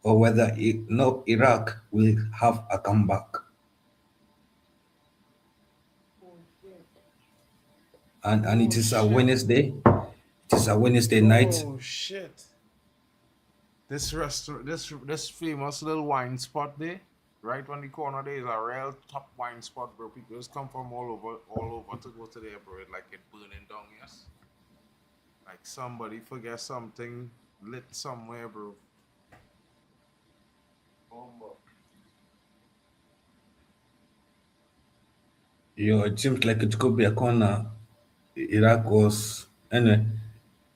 or whether no Iraq will have a comeback. And Oh it is a shit. Wednesday. It is a Wednesday night. Oh shit. This restaurant, this famous little wine spot there, right on the corner there is a real top wine spot, bro. People just come from all over to go to there, bro. It like it burning down, yes. Like somebody forget something lit somewhere, bro. It seems like it could be a corner. Iraq was anyway.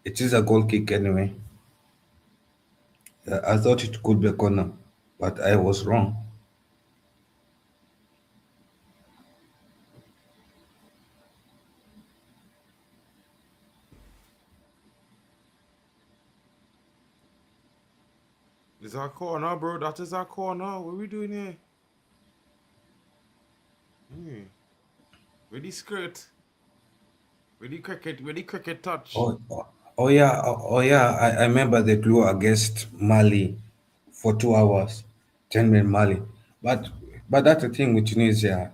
It is a goal kick anyway. I thought it could be a corner, but I was wrong. It's our corner, bro. That is our corner. What are we doing here? Hmm. Where the skirt? Where the cricket? Where the cricket touch? Oh yeah. I remember the clue against Mali for 2 hours, 10 minute Mali. But that's the thing with Tunisia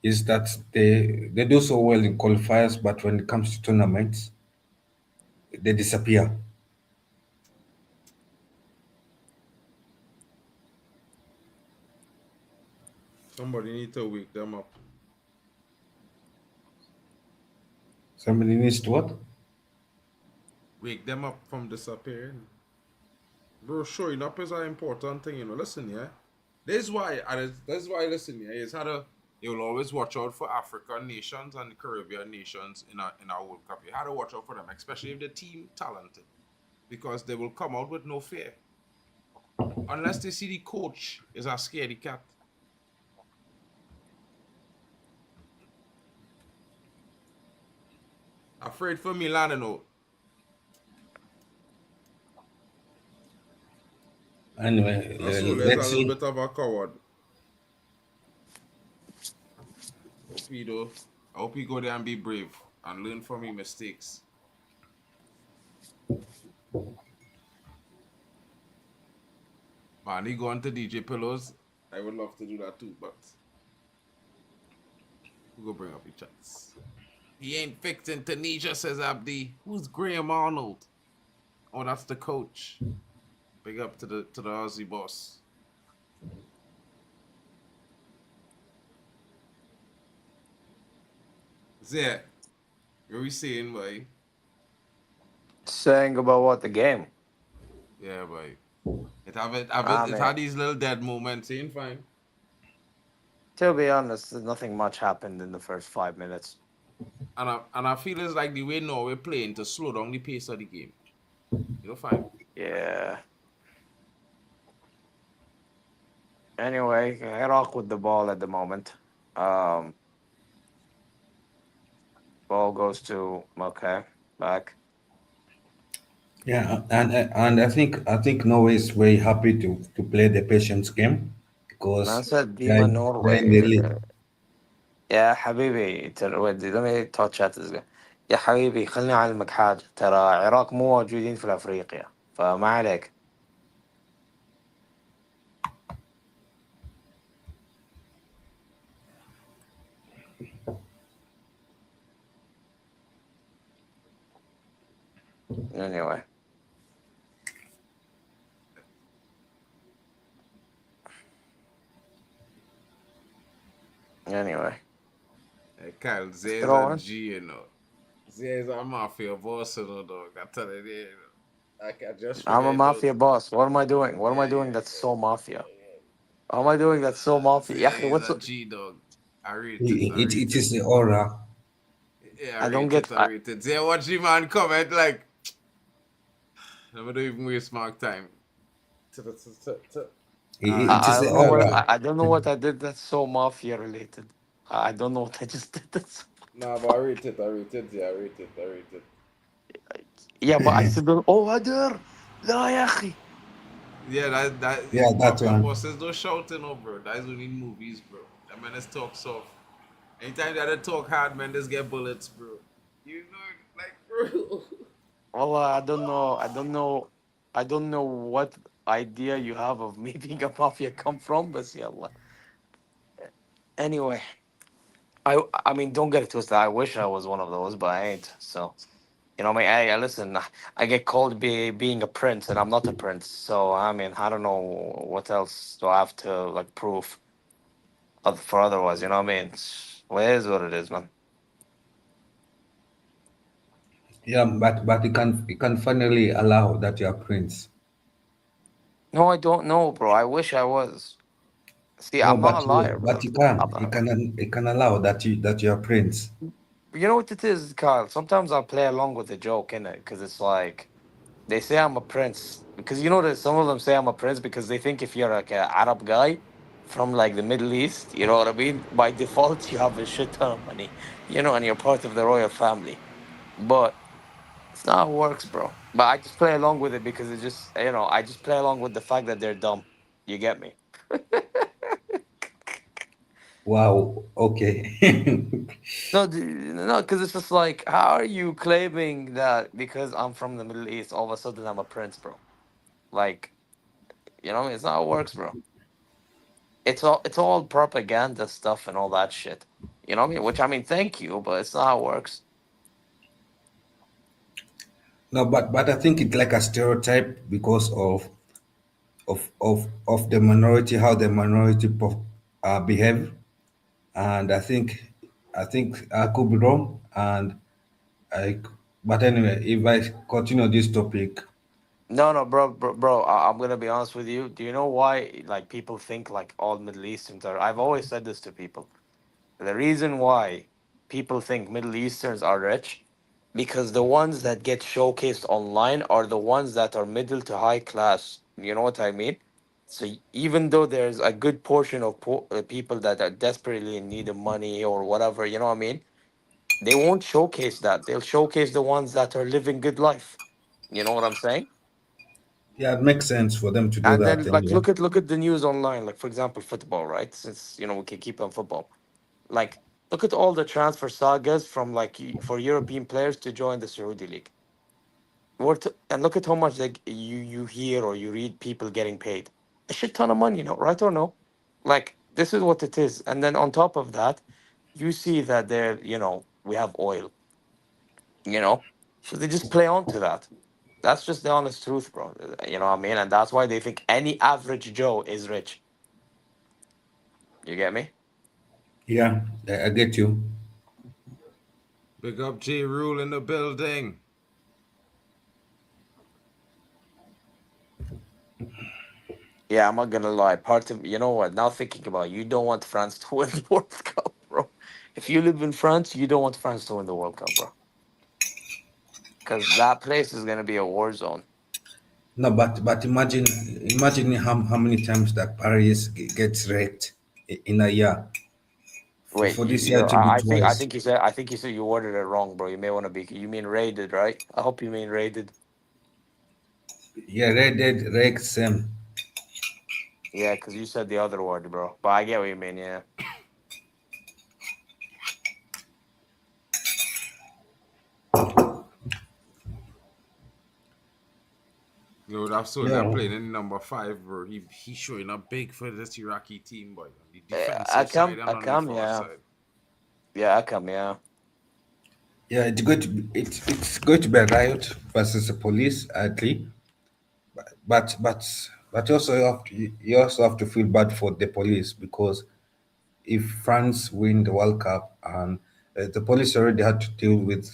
is that they do so well in qualifiers, but when it comes to tournaments, they disappear. Somebody need to wake them up. Somebody needs to what? Wake them up from disappearing. Bro, showing up is an important thing, you know. Listen, yeah. This is why listen, yeah. It's how to you'll always watch out for African nations and Caribbean nations in our World Cup. You had to watch out for them, especially if the team talented. Because they will come out with no fear. Unless they see the coach is a scaredy cat. Afraid for Milan, you know. Anyway, Also, there's a let's little see. bit of a coward. Hope he do. I hope he go there and be brave and learn from his mistakes. Man, he going to DJ Pillows. I would love to do that too, but we'll go bring up your chats. He ain't fixing Tunisia, says Abdi. Who's Graham Arnold? Oh, that's the coach. Big up to the Aussie boss. Zia, what are we saying, boy? Saying about what the game? Yeah, boy. It Man, had these little dead moments, ain't fine. to be honest, nothing much happened in the first 5 minutes. And I feel it's like the way Norway playing to slow down the pace of the game. You know, fine. Yeah. Anyway, Iraq with the ball at the moment. Um, Ball goes to back. Yeah, and I think Norway is very happy to play the patience game Man because said they're, Dima they're in the Norway. lead. يا حبيبي ترى ودي let me touch at this guy. يا حبيبي خليني أعلمك حاجة، ترى العراق مو موجودين في أفريقيا، فما عليك. Anyway. Kyle, Zay is a Throwing. G, you know. Zay is a mafia boss, you know, dog. I tell you, you know. I just I'm a forget those. mafia boss. What am I doing? What am I doing that's so mafia? What am I doing that's so mafia? يا أخي, Zay is what's a the... G, dog. I rate it, I It, rate it it. is the aura. Yeah, I I don't rate get... it, I rate it. Zay, watch him man comment, like, never do even waste my time. It I is the don't know what aura. I don't know what I did that's so mafia related. I don't know what I just did. That's... Nah, but I rate it, yeah, I rate it, I rate it. Yeah, but I still don't... Oh, Adar! لا يا أخي. Yeah, that Yeah, that mafia one. bosses don't shouting, oh, bro. That's only in movies, bro. That man is talk soft. Anytime that they talk hard, man, just get bullets, bro. You know, like, bro. Well, I don't know. I don't know what idea you have of me being a mafia come from, but yeah. Anyway, I mean, don't get it twisted. I wish I was one of those, but I ain't. So, you know, I listen. I get called being a prince, and I'm not a prince. So, I mean, I don't know what else do I have to like prove for otherwise. You know what I mean? Well, it is what it is, man. Yeah, but you can finally allow that you are prince. No, I don't know, bro. I wish I was. See, No, I'm not a liar, but bro. you can. I'm You not. can you can allow that you're Prince. You know what it is, Kyle? Sometimes I play along with the joke, innit? Because it's like they say I'm a prince. Because you know that some of them say I'm a prince because they think if you're like a Arab guy from like the Middle East, you know what I mean? By default, you have a shit ton of money, you know, and you're part of the royal family. But it's not how it works, bro. But I just play along with it because it's just, you know, I just play along with the fact that they're dumb. You get me? Wow. Okay. No, no, because it's just like, how are you claiming that because I'm from the Middle East, all of a sudden I'm a prince, bro? Like, you know, it's not how it works, bro. It's all propaganda stuff and all that shit. You know what I mean? Which I mean, thank you, but it's not how it works. No, but I think it's like a stereotype because of the minority, how the minority behave, and I think I could be wrong, and I. But anyway, if I continue this topic, No, no, bro. I'm gonna be honest with you. Do you know why like people think like all Middle Easterns are? I've always said this to people. The reason why people think Middle Easterns are rich, because the ones that get showcased online are the ones that are middle to high class. You know what I mean? So even though there's a good portion of people that are desperately in need of money or whatever, you know what I mean? They won't showcase that. They'll showcase the ones that are living good life. You know what I'm saying? yeah, it makes sense for them to do And that then like anyway. look at the news online. Like for example, football, right? Since you know we can keep on football. Like, look at all the transfer sagas from like for European players to join the Saudi league. And look at how much like you hear or you read people getting paid a shit ton of money, you know, right or no? Like this is what it is. And then on top of that, you see that there, you know, we have oil, you know, so they just play on to that. That's just the honest truth, bro. You know what I mean? And that's why they think any average Joe is rich. You get me? Yeah, I get you. Big up J Rule in the building. Yeah, I'm not gonna lie. Part of you know what? Now thinking about it, you don't want France to win the World Cup, bro. If you live in France, you don't want France to win the World Cup, bro. Because that place is gonna be a war zone. No, but imagine how many times that Paris gets wrecked in a year. Wait, For this year to be I twice. think you said you worded it wrong, bro. You may want to be. You mean raided, right? I hope you mean raided. Yeah, Red Dead wrecked them. Yeah, because you said the other word, bro. But I get what you mean. Yeah. Yo, that soldier Yeah, playing in number 5, bro. He showing up big for this Iraqi team, boy. On the I defensive side come. and I on the come. forward Yeah. side. Yeah. I come. Yeah. yeah, it's going to be a riot versus the police, actually. But but but also you also have to feel bad for the police because if France win the World Cup and the police already had to deal with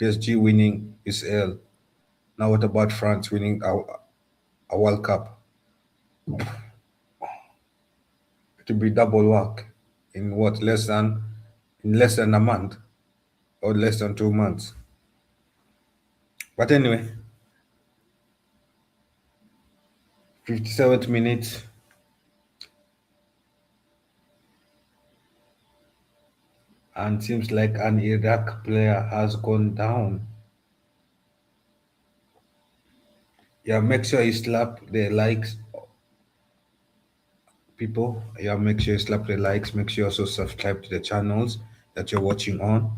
PSG winning UCL. Now what about France winning a World Cup? It will be double work in what less than a month or less than 2 months. But anyway, 57th minute, and seems like an Iraq player has gone down. Yeah, make sure you slap the likes, people. Yeah, make sure you slap the likes. Make sure you also subscribe to the channels that you're watching on.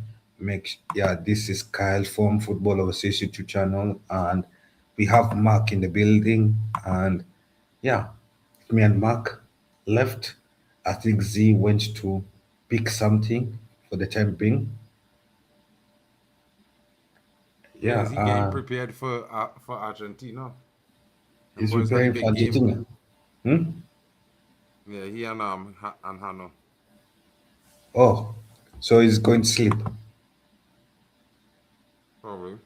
This is Kyle from Football Overseas YouTube channel, and we have Mark in the building, and yeah, me and Mark left. I think Z went to pick something for the time being. Yeah, Yeah, is he getting prepared for Argentina? Them he's boys got a preparing for big game. Argentina. Hmm? Yeah, he and Hano. Oh, so he's going to sleep. Probably.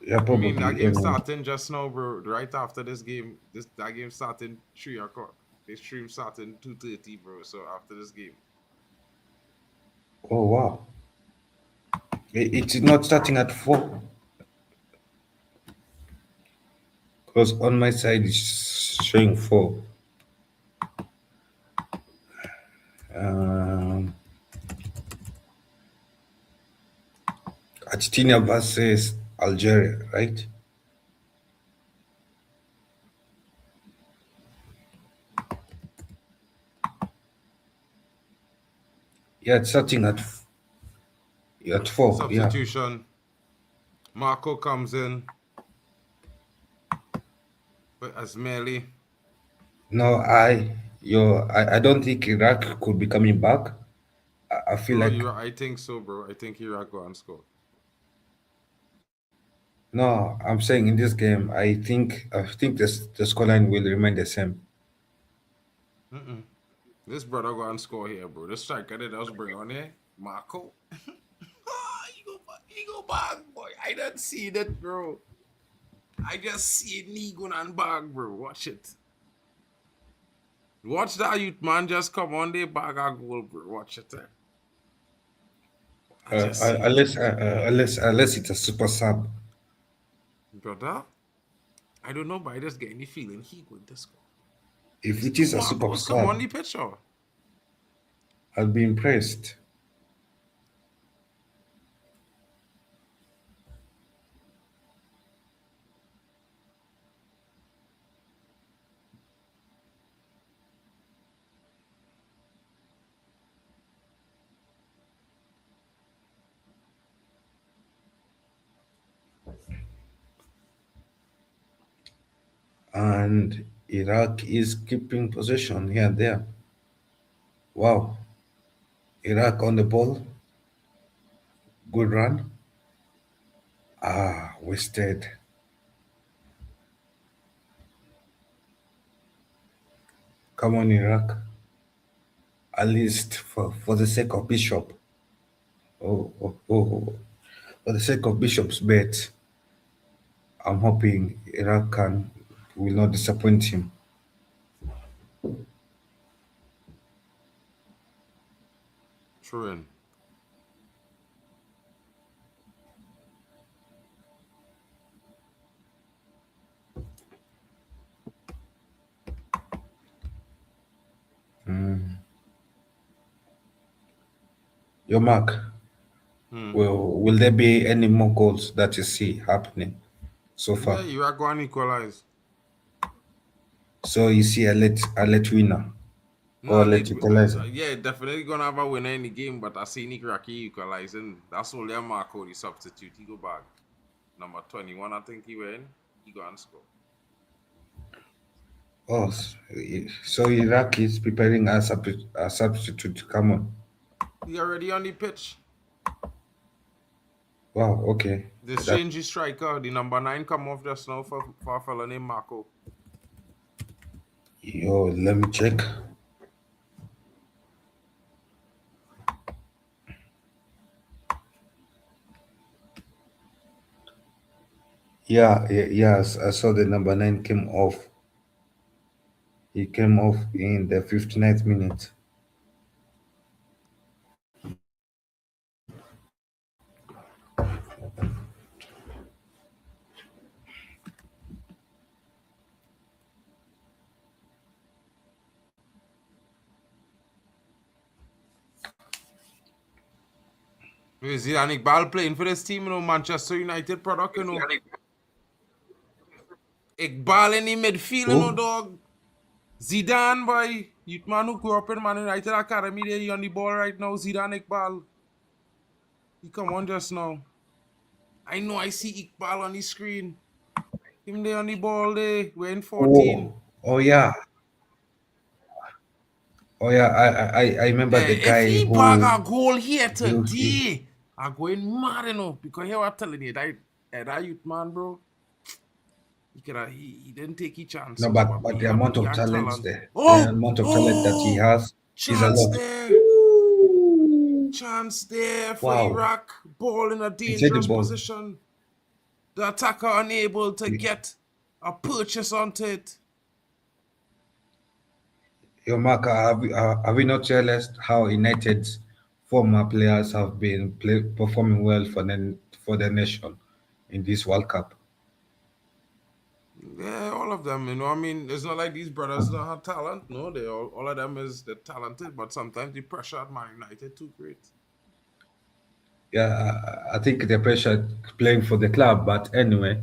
Yeah, I mean that probably. game Anyway. starting just now, bro. Right after this game, that game starting 3 o'clock. They stream starting 2:30, bro. So after this game. Oh wow. It's not starting at 4 because on my side it's showing 4. Um, Argentina versus Algeria, right? Yeah, it's starting at 4. Yeah. Substitution. Marco comes in. But Asmeli. No, I don't think Iraq could be coming back. I feel Bro, like I think so, bro. I think Iraq go and score. no. I'm saying in this game, I think the scoreline will remain the same. Mm-mm. This brother go and score here, bro. This striker that does bring on here, Marco. He go back, boy. I don't see that, bro. I just see it knee going and back, bro. Watch it. Watch that youth man just come on there, bag a goal, bro. Watch it there. I just see it. Unless it's a super sub. Brother, I don't know, but I just getting the feeling he going to score. If it is a super Marcos come on sub, the picture. I'll be impressed. And Iraq is keeping possession here and there. Wow. Iraq on the ball. Good run. Ah, wasted. Come on, Iraq. At least for the sake of Bishop. Oh. For the sake of Bishop's bet, I'm hoping Iraq will not disappoint him. True in. Your mark. Will there be any more goals that you see happening so far? Yeah, Iraq go and equalize. So you see a let winner or let equalizer. Yeah, definitely gonna have a winner in the game, but I see Iraq equalizing. That's only a Marco, the substitute. He go back. Number 21, I think he went. He go and score. Oh, so Iraq is preparing a substitute to come on. He already on the pitch. Wow, okay. The strange striker, the number 9 come off just now for a fella named Marco. Yo, let me check. Yes, I saw the number 9 came off. He came off in the 59th minute. Is Zidane Iqbal playing for this team, Manchester United product, Iqbal in the midfield, dog. Zidane, boy. Youth man who grew up in Man United Academy, there he on the ball right now. Zidane Iqbal. He come on just now. I know I see Iqbal on the screen. Him there on the ball there. We're in 14. Oh yeah. Oh yeah, I remember the guy if he who bag a goal here today, I'm going mad, because here I'm telling you, that youth man, bro, he didn't take his chance. No, but the amount of talent there, the amount of talent that he has is a lot. Chance there for Wow. Iraq. Ball in a dangerous position. The attacker unable to get a purchase onto it. Yo, Mark, have you not realized how United's former players have been performing well for the nation in this World Cup? Yeah, all of them. You know, I mean, it's not like these brothers don't have talent. No, all of them they're talented, but sometimes the pressure at Man United too great. Yeah, I think the pressure playing for the club, but anyway,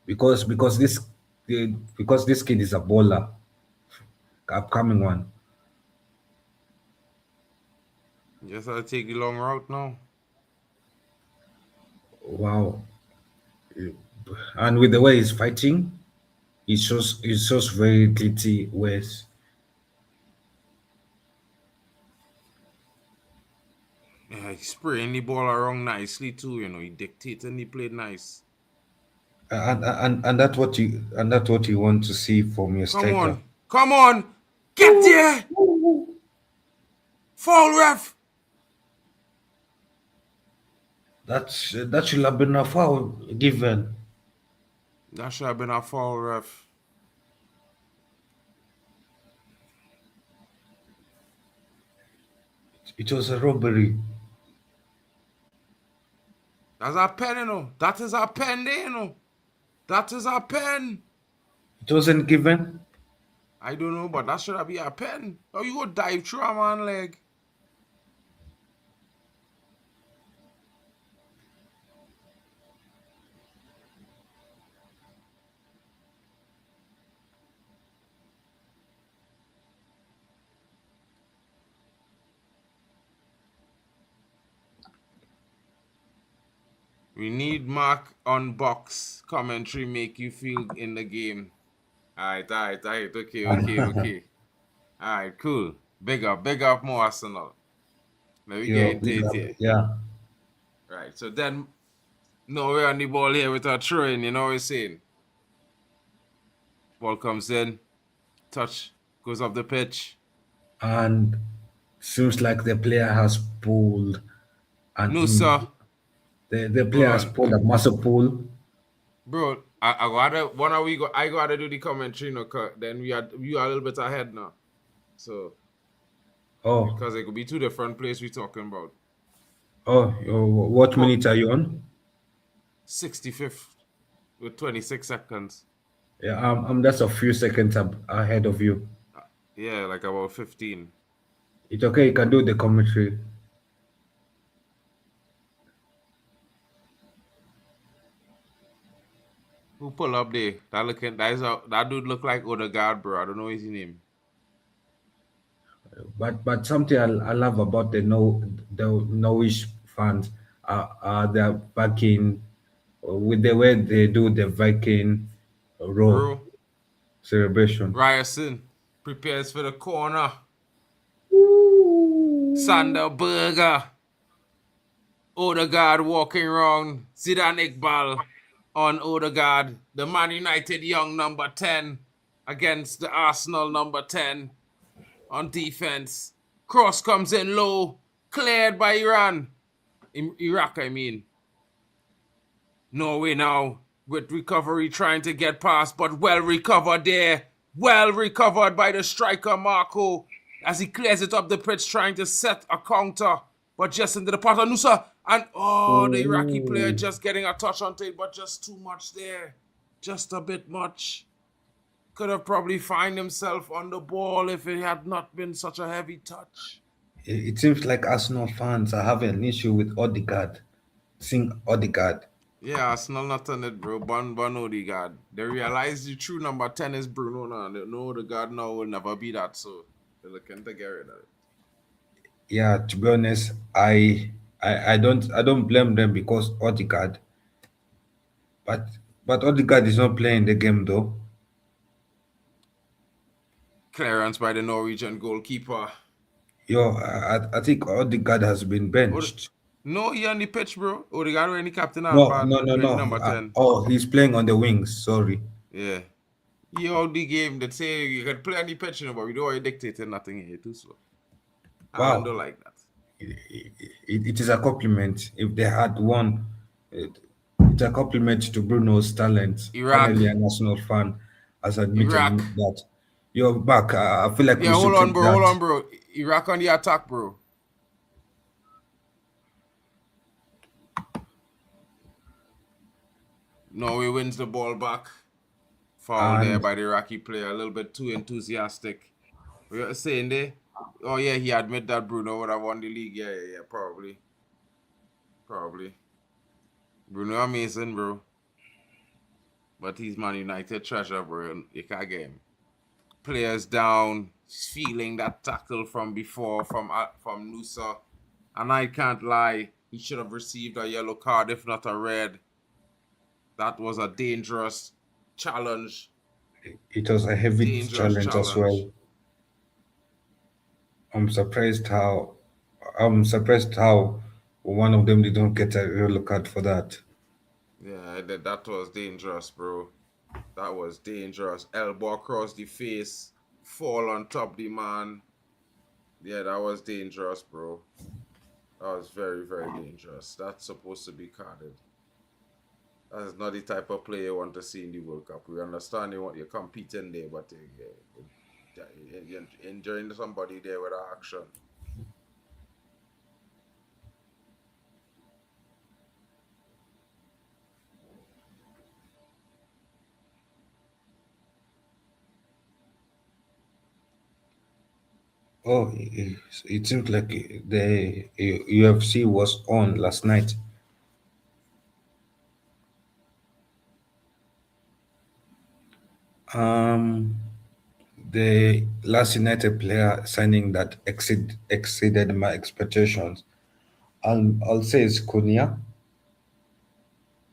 because because this kid is a bowler, upcoming one. Yes, I take the long route now. Wow, and with the way he's fighting, it shows very gritty ways. Yeah, he spraying the ball around nicely too. You know, he dictated and he played nice. And that's what you want to see from your striker. Come on, get there, foul ref. That should have been a foul given. That should have been a foul ref. It was a robbery. That's a pen, you know. That is a pen there, you know. That is a pen. It wasn't given. I don't know, but that should have been a pen. Or you go dive through a man leg. We need Mark on box commentary make you feel in the game. Alright. Okay. Alright, cool. Big up more Arsenal. Let me get into it here. Yeah. Right, so then Norway on the ball here with our throwing, you know what we're saying? Ball comes in, touch, goes up the pitch. And seems like the player has pulled No, sir. The player has pulled a muscle pull. Bro, I gotta do the commentary, you know, then you are a little bit ahead now. So Oh, because it could be two different places we're talking about. what minute are you on? 65th with 26 seconds. Yeah, I'm just a few seconds ahead of you. Yeah, like about 15. It's okay, you can do the commentary. Who pull up there? That dude look like Odegaard, bro. I don't know his name. But something I love about the Norwich fans are their backing with the way they do the Viking row Bro, celebration. Ryerson prepares for the corner. Sander Berger. Odegaard walking around. Zidane Iqbal on Odegaard. The Man United young number 10 against the Arsenal number 10 on defense. Cross comes in low. Cleared by Iraq, I mean. Norway now with recovery trying to get past, but well recovered there. Well recovered by the striker Marco as he clears it up the pitch trying to set a counter, but just into the part of Nusa. And the Iraqi player just getting a touch on it, but just too much there. Just a bit much. Could have probably found himself on the ball if it had not been such a heavy touch. It seems like Arsenal fans are having an issue with Odegaard. Sing Odegaard. Yeah, Arsenal not on it, bro. Bon Odegaard. They realize the true number 10 is Bruno now. And they know Odegaard now will never be that, so they're looking to get rid of it. Yeah, to be honest, I don't blame them because Odegaard. But Odegaard is not playing the game though. Clearance by the Norwegian goalkeeper. Yo, I think Odegaard has been benched. No, he on the pitch, bro. Odegaard already captain. No. Number 10. He's playing on the wings. Sorry. Yeah. He out the game that say you can play on the pitch, you know, but we don't want to dictate nothing here too, so. Wow. I don't like that. It is a compliment. If they had won, it's a compliment to Bruno's talent. Iraq. Finally, a national fan has admitted Iraq. that. You're back. I feel like we Yeah, should hold on, keep bro. Hold that. on, bro. Iraq on the attack, bro. Norway wins the ball back. Foul there And by the Iraqi player. A little bit too enthusiastic. What you saying there? Oh, yeah, he admit that Bruno would have won the league. Yeah, probably. Probably. Bruno amazing, bro. But he's Man United treasure, bro. You can't get him. Players down, feeling that tackle from before from Nusa. And I can't lie, he should have received a yellow card, if not a red. That was a dangerous challenge. it was a heavy Dangerous challenge as challenge. well. I'm surprised how I'm surprised how one of them didn't get a yellow card for that. Yeah, that was dangerous, bro. That was dangerous. Elbow across the face, fall on top the man. Yeah, that was dangerous, bro. That was very, very dangerous. That's supposed to be carded. That's not the type of play you want to see in the World Cup. We understand you're competing there, but you're injuring somebody there with action. Oh, it seems like the UFC was on last night. Um, the last United player signing that exceeded my expectations. I'll say it's Cunha.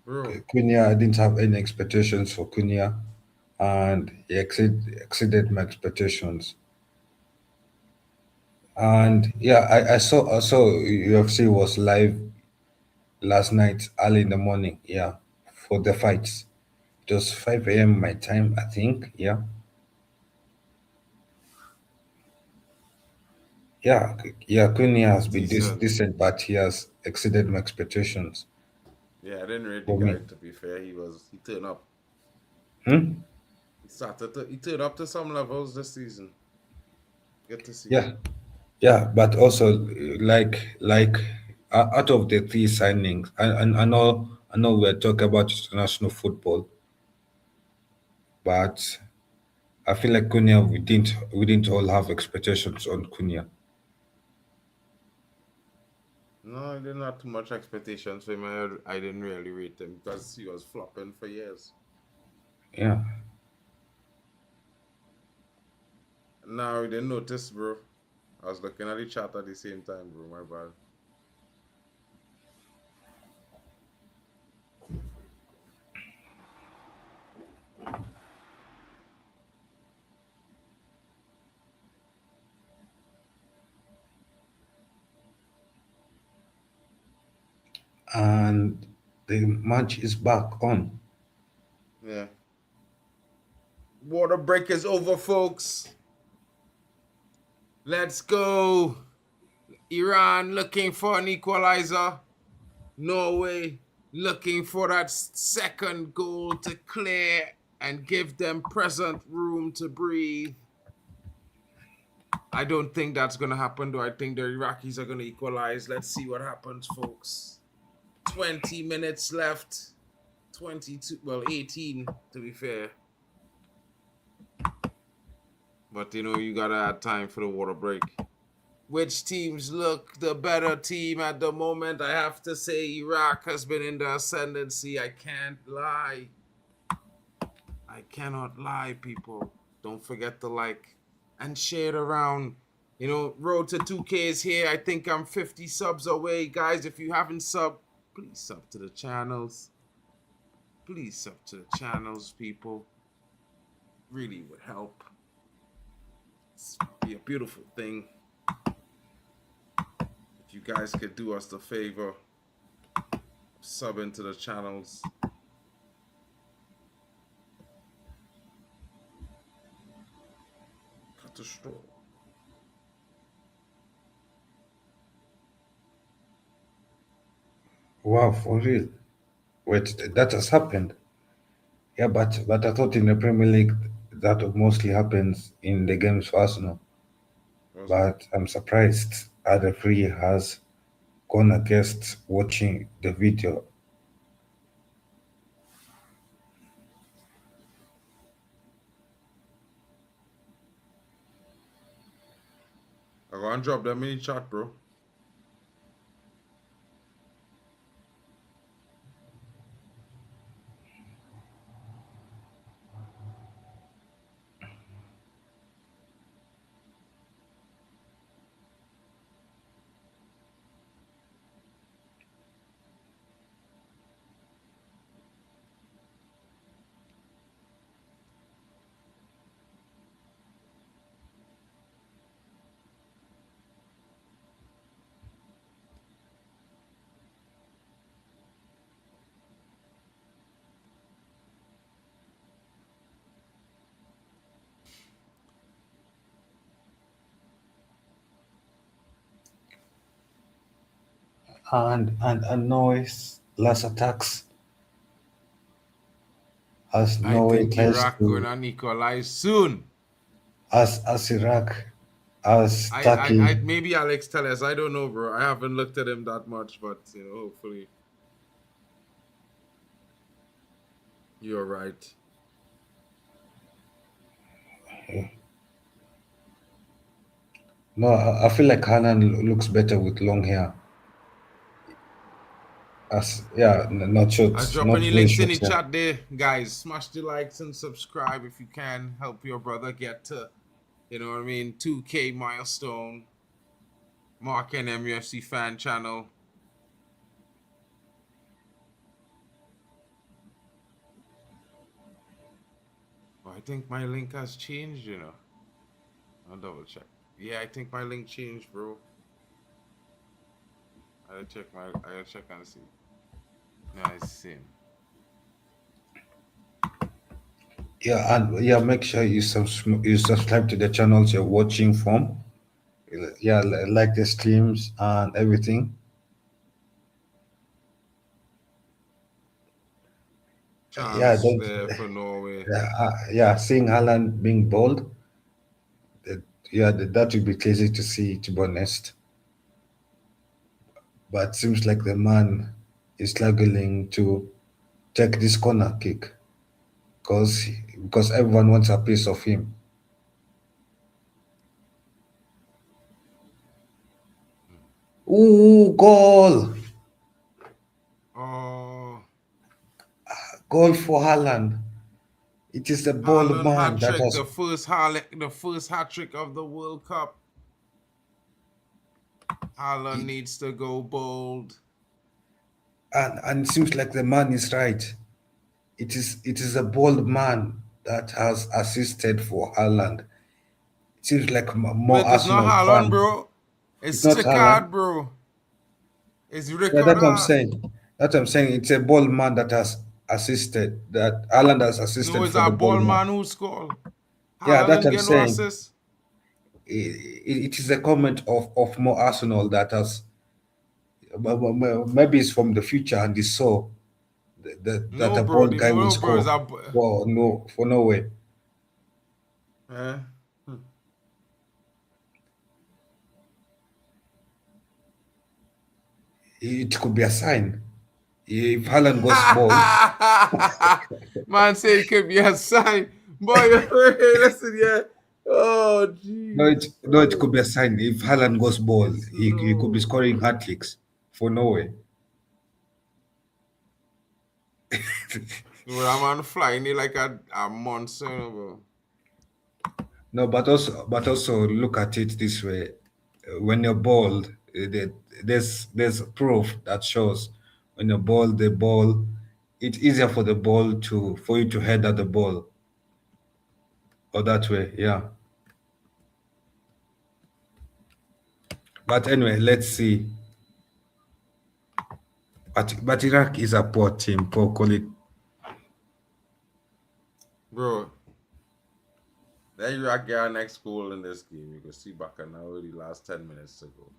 Bro, Cunha, I didn't have any expectations for Cunha, and he exceeded my expectations. And yeah, I saw UFC was live last night, early in the morning. Yeah, for the fights. It was 5 a.m. my time, I think. Yeah, yeah. Cunha has been decent. decent, but he has exceeded my expectations Yeah, I didn't rate the for me. guy, to be fair. He turned up. Hmm? He turned up to some levels this season. Good to see. Yeah, yeah, but also like out of the three signings, I know we're talking about international football, but I feel like Cunha we didn't all have expectations on Cunha. No, I didn't have too much expectations for him. I didn't really rate him because he was flopping for years. Yeah, Now I didn't notice, bro. I was looking at the chat at the same time, bro. My bad. and the match is back on. Yeah. Water break is over, folks. Let's go. Iran looking for an equalizer. Norway looking for that second goal to clear and give them present room to breathe. I don't think that's going to happen, though. I think the Iraqis are going to equalize. Let's see what happens, folks. 20 minutes left. 22, well, 18 to be fair. But, you got to add time for the water break. Which teams look the better team at the moment? I have to say Iraq has been in the ascendancy. I can't lie. I cannot lie, people. Don't forget to like and share it around. Road to 2K is here. I think I'm 50 subs away. Guys, if you haven't subbed, please sub to the channels. Please sub to the channels, people. Really would help. It's be a beautiful thing. If you guys could do us the favor, sub into the channels. Cut the straw. Wow, for real. Wait, that has happened. Yeah, but I thought in the Premier League that mostly happens in the games for Arsenal. That's But I'm surprised a referee has gone against watching the video. I'm gonna drop them in the chat, bro. And Norway's last attacks as I Norway think tries Iraq to gonna equalize soon. as Iraq as I Turkey. maybe Alex tell us. I don't know, bro. I haven't looked at him that much, but hopefully you're right. No, I feel like Haaland looks better with long hair. As yeah, not short, I'll drop not any very links in short the hair. chat there, guys. Smash the likes and subscribe if you can. Help your brother get to, 2K milestone. Mark and MUFC fan channel. Oh, I think my link has changed, I'll double check. Yeah, I think my link changed, bro. I'll check and see. No, it's the same. Yeah, and yeah, make sure you subscribe to the channels you're watching from. Yeah, like the streams and everything. Yeah, Chance don't. there for Norway. Yeah, seeing Haaland being bold, yeah, that would be crazy to see, to be honest. But seems like the man is struggling to take this corner kick because because everyone wants a piece of him. Ooh, goal! Oh, Goal for Haaland. It is the bold Haaland man hat that trick, has. the first hat trick of the World Cup. Haaland needs to go bold. And it seems like the man is right. It is a bold man that has assisted for Haaland. It seems like more Wait, it's not Arsenal Haaland, fans. bro. It's It's not Haaland. Chickard, bro. It's Yeah, that's what I'm Ricotta. saying. That's what I'm saying. It's a bold man that has assisted. That Haaland has No, assisted it's for the our bold ball man. man who scored. Yeah, Haaland that didn't I'm get no saying. assist. It is a comment of more Arsenal that has. Maybe it's from the future and he saw that No, a bro. bold The guy will no, bro. It's score our. for Norway. Eh? It could be a sign. If Haaland goes bald, Man said it could be a sign. Boy, listen, yeah. Oh, no, jeez. it could be a sign. If Haaland goes bald, he could be Slow. scoring hat tricks for Norway. Bro, that man flying it like a monster, bro. No, but also look at it this way: when you're bald, there's proof that shows when you're bald, the ball, it's easier for the ball for you to head at the ball or that way. Yeah. But anyway, let's see. But Iraq is a poor team, poor quality. Bro, then you get our next goal in this game. You can see back and now the last 10 minutes to go.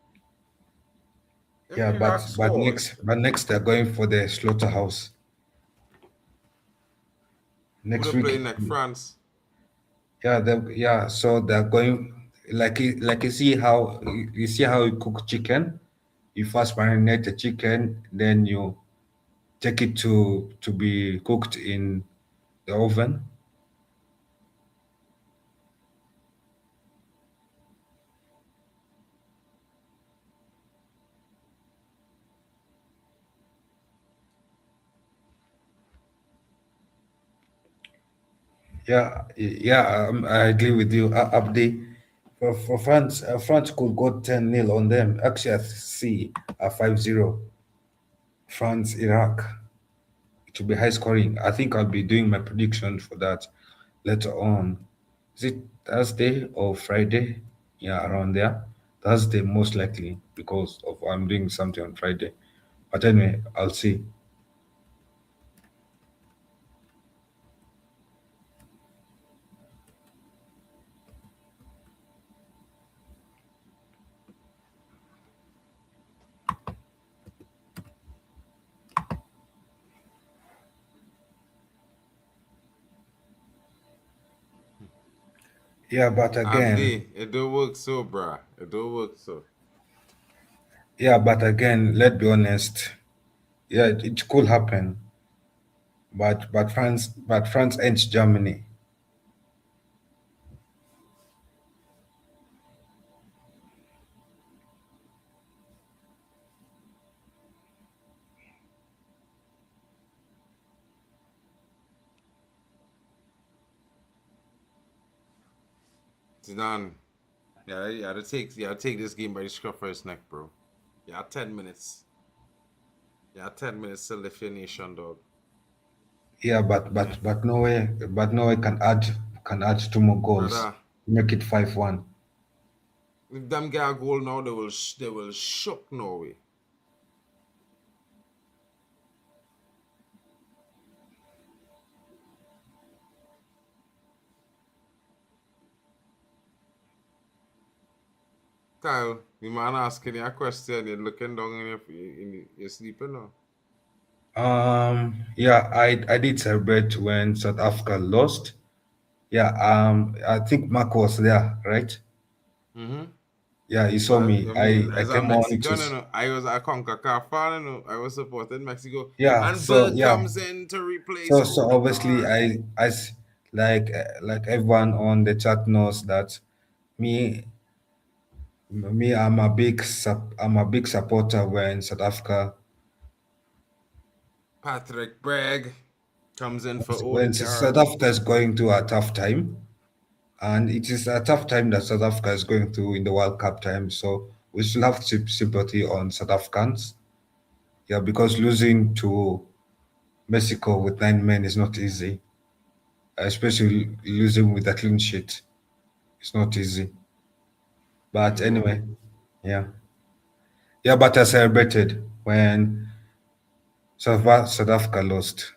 If Yeah, Iraq scores, but next they're going for the slaughterhouse. who Next they play week, next? France. Yeah. So they're going like you see how you cook chicken. You first marinate the chicken, then you take it to be cooked in the oven. I agree with you, Abdi. For France, France could go 10-0 on them. Actually, I see a 5-0 France Iraq. It will be high scoring. I think I'll be doing my prediction for that later on. Is it Thursday or Friday? Yeah, around there. Thursday most likely because of I'm doing something on Friday. But anyway, I'll see. Yeah, but again, Abdi, it do work so, bruh. It do work so. let's be honest. Yeah, it could happen. But France ends Germany. Zidane, yeah, you gotta take this game by the scruff of his neck, bro. Yeah, 10 minutes. Yeah, 10 minutes to lift your nation, dog. Yeah, Yeah, but Norway can add two more goals, brother. make it 5-1. If them get a goal now, they will shock Norway. Kyle, the man asking you a question, you're looking down you're sleeping now. Yeah, I did celebrate when South Africa lost. Yeah, I think Mark was there, right? Mm-hmm. Yeah, he saw Well, me. I mean, I as a came on Mexican, I was a CONCACAF fan, I was supporting Mexico. yeah, And so Bird yeah, comes in to replace so obviously Odegaard. like everyone on the chat knows that me I'm a big supporter when South Africa Patrick Bragg comes in for when South Odegaard. Africa is going through a tough time, and it is a tough time that South Africa is going through in the World Cup time. So we should have sympathy on South Africans. Yeah, because losing to Mexico with 9 men is not easy, especially losing with a clean sheet. It's not easy. But Mm-hmm. anyway, yeah. Yeah, but I celebrated when South Africa lost.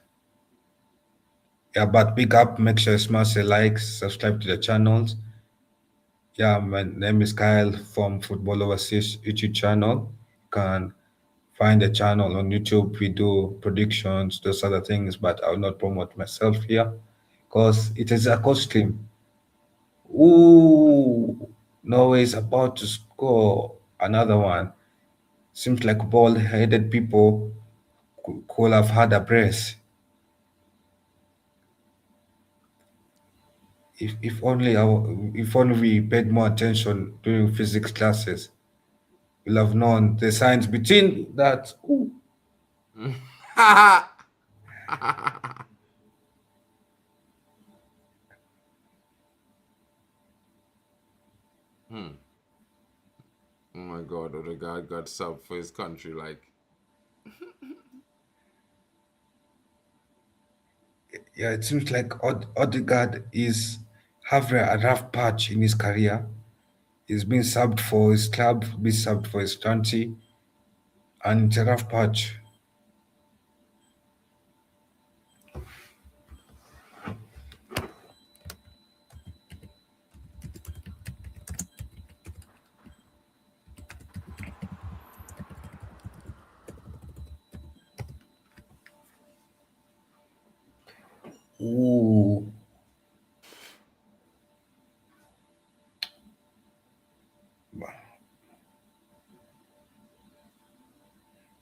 Yeah, but big up, make sure you smash the likes, subscribe to the channels. Yeah, my name is Kyle from Football Overseas YouTube channel. You can find the channel on YouTube. We do predictions, those other things, but I will not promote myself here because it is a costume. Ooh, Norway is about to score another one. Seems like bald-headed people could have had a brace. If only we paid more attention during physics classes, we'll have known the science between that. Ooh. Hmm. Oh my God, Odegaard got sub for his country. Like, Yeah, it seems like Odegaard is having a rough patch in his career. He's been subbed for his club, been subbed for his country, and it's a rough patch. Ooh,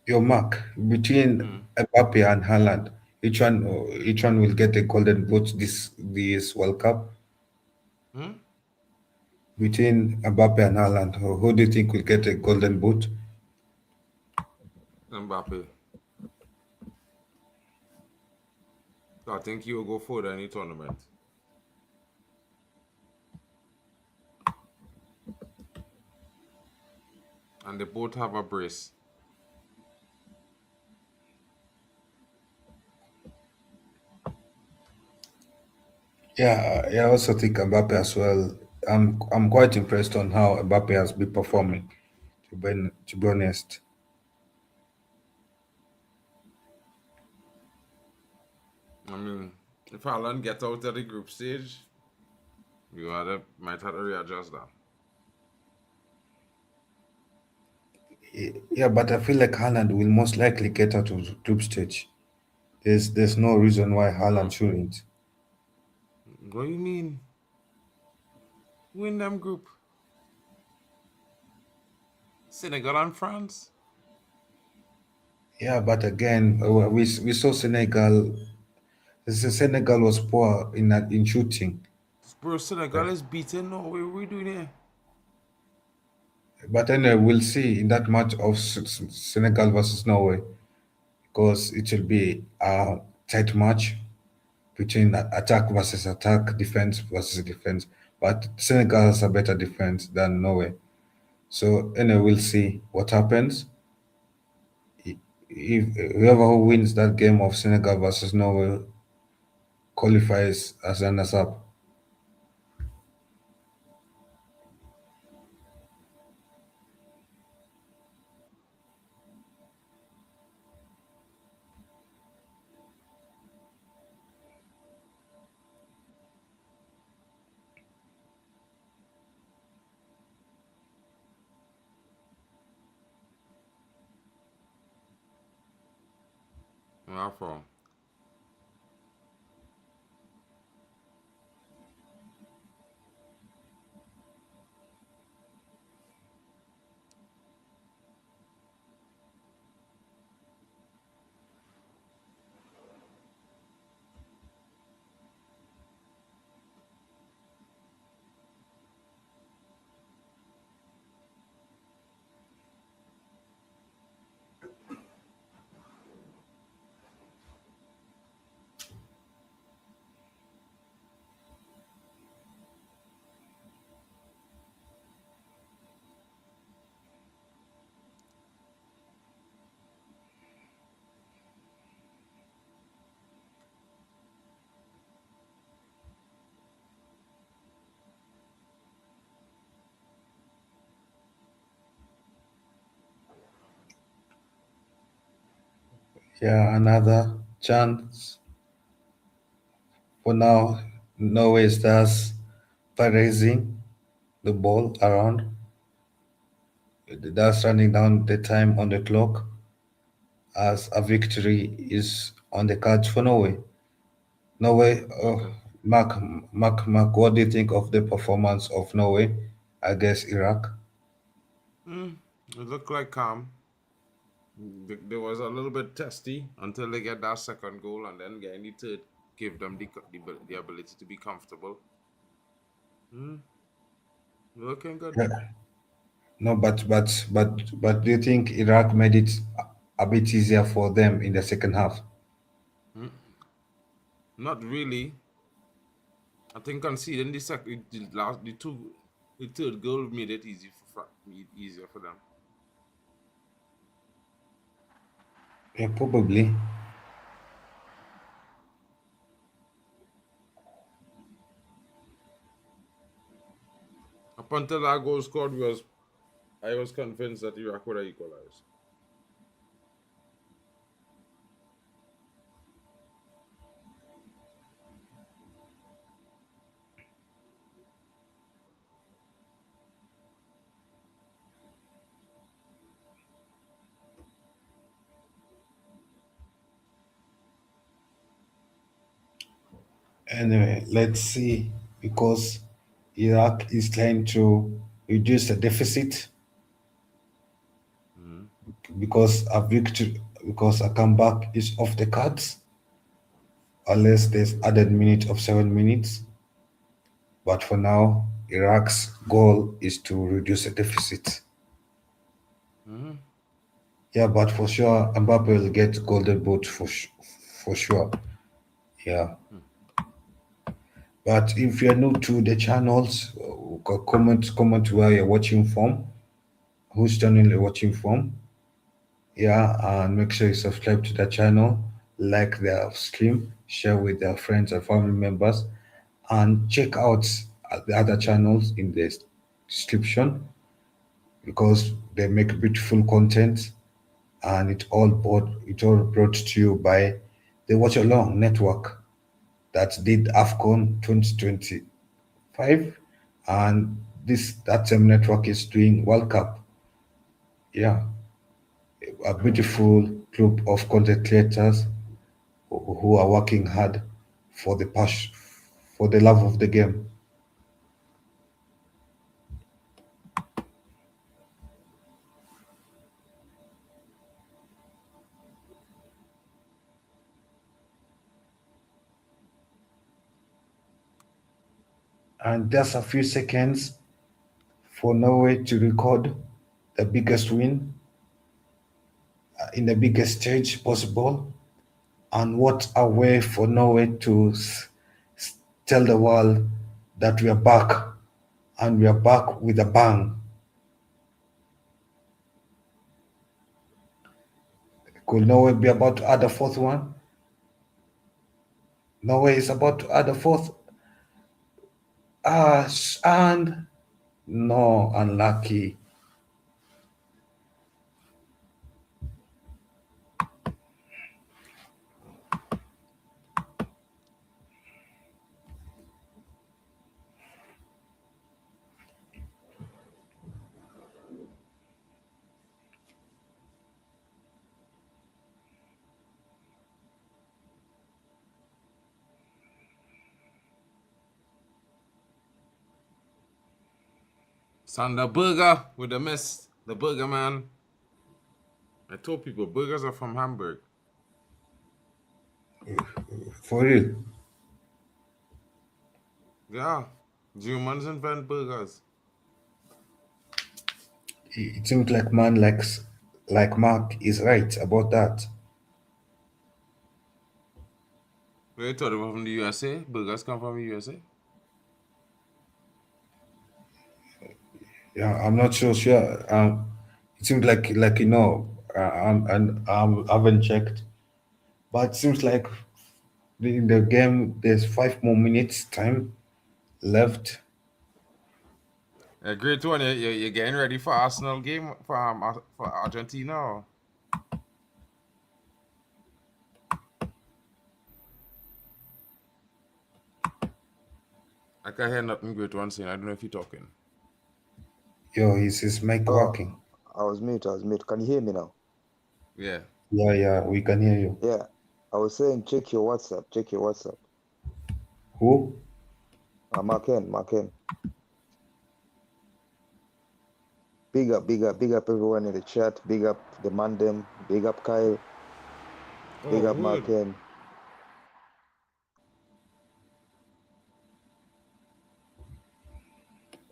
Your mark between Mbappe and Haaland, each one will get a golden boot this World Cup. Hmm? Between Mbappe and Haaland, who do you think will get a golden boot? Mbappe. So I think he will go further in the tournament. And they both have a brace. Yeah, I also think Mbappe as well. I'm quite impressed on how Mbappe has been performing. To be honest, I mean, if Haaland gets out of the group stage, might have to readjust that. yeah, but I feel like Haaland will most likely get out of the group stage. There's no reason why Haaland shouldn't. What do you mean? Win them group? Senegal and France? Yeah, but again, we saw Senegal. Senegal was poor in shooting. Bro, Senegal is beaten. No, what are we doing here? But anyway, we'll see in that match of Senegal versus Norway because it will be a tight match between attack versus attack, defense versus defense. But Senegal has a better defense than Norway. So anyway, we'll see what happens. If whoever who wins that game of Senegal versus Norway qualifies as runners up. Where from? Yeah, another chance for now. Norway stars raising the ball around. That's running down the time on the clock as a victory is on the cards for Norway. Norway, Okay. Mark, what do you think of the performance of Norway against Iraq? It looked like calm. They was a little bit testy until they get that second goal, and then getting the third give them the ability to be comfortable. Looking good. Yeah. No, but do you think Iraq made it a bit easier for them in the second half? Not really. I think conceding the last, the third goal made it easier for them. Yeah, probably. Up until that goal scored, I was convinced that Iraq would have equalized. Anyway, let's see because Iraq is trying to reduce the deficit because a victory, because a comeback is off the cards unless there's added minute of 7 minutes. But for now, Iraq's goal is to reduce the deficit. Yeah, but for sure, Mbappe will get golden boot for sure. Yeah. But if you're new to the channels, comment where you're watching from, whose channel you're watching from. Yeah, and make sure you subscribe to the channel, like the stream, share with their friends and family members, and check out the other channels in the description because they make beautiful content, and it all brought to you by the Watch Along Network that did AFCON 2025, and that same network is doing World Cup. Yeah, a beautiful group of content creators who are working hard for the passion, for the love of the game. And just a few seconds for Norway to record the biggest win in the biggest stage possible. And what a way for Norway to tell the world that we are back, and we are back with a bang. Could Norway be about to add a fourth one? Norway is about to add a fourth. And no, unlucky. Sander Burger with the miss. The burger man. I told people burgers are from Hamburg. For real. Yeah. Germans invent burgers. It seems like man like Mark is right about that. They thought it was from the USA. Burgers come from the USA. Yeah, I'm not so sure. It seems like I haven't checked, but it seems like in the game there's 5 more minutes time left. A great one. You're getting ready for Arsenal game for Argentina. Or? I can't hear nothing great one saying. I don't know if you're talking. Yo, is his mic working? I was mute. Can you hear me now? Yeah. Yeah, we can hear you. Yeah. I was saying check your WhatsApp. Who? Marken. Big up everyone in the chat. Big up the Mandem. Big up Kyle. Big up good. Marken.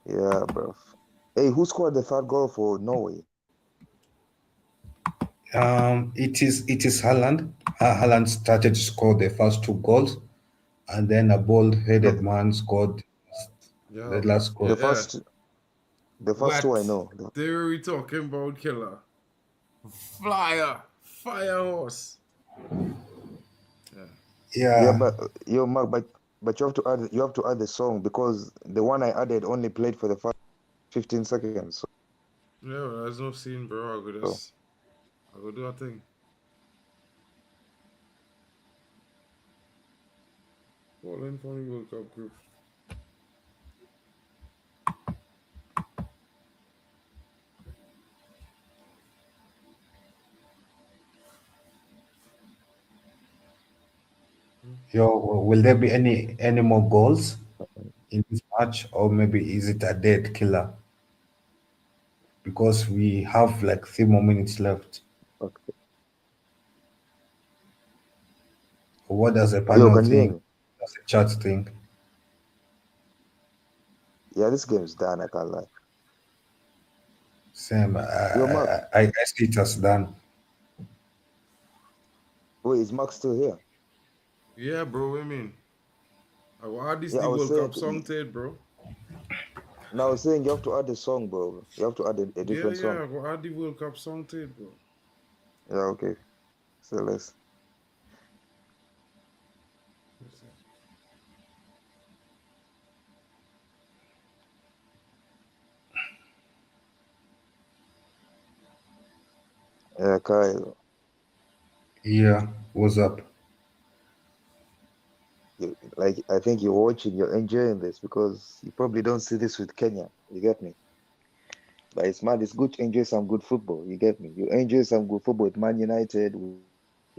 Yeah, bro. Hey, who scored the third goal for Norway? It is Haaland. Haaland started to score the first 2 goals, and then a bald-headed man scored the last goal. The first two I know. They were talking about killer. Fire horse. Yeah, but Mark, but you have to add the song because the one I added only played for the first 15 seconds. So. Yeah, there's no scene, bro. I'll go do a thing. Call in for the World Cup group. Yo, will there be any more goals in this match, or maybe is it a dead killer? because we have like 3 more minutes left. Okay. What does the Yo, panel can you hear think? me? Does the chat think? Yeah, this game is done. I can't lie. Same. Yo, Mark. I see it as done. Wait, is Mark still here? Yeah, bro. What I mean, I will add this Yeah, the I was World saying. Cup song to it, bro. Now I was saying you have to add the song, bro. You have to add a Yeah, different yeah. song. I will add the World Cup song to it, bro. Yeah, okay. So let's. Yeah, Kyle. Yeah. What's up? Like I think you're watching, you're enjoying this because you probably don't see this with Kenya. You get me? But it's mad. It's good to enjoy some good football. You get me? You enjoy some good football with Man United, with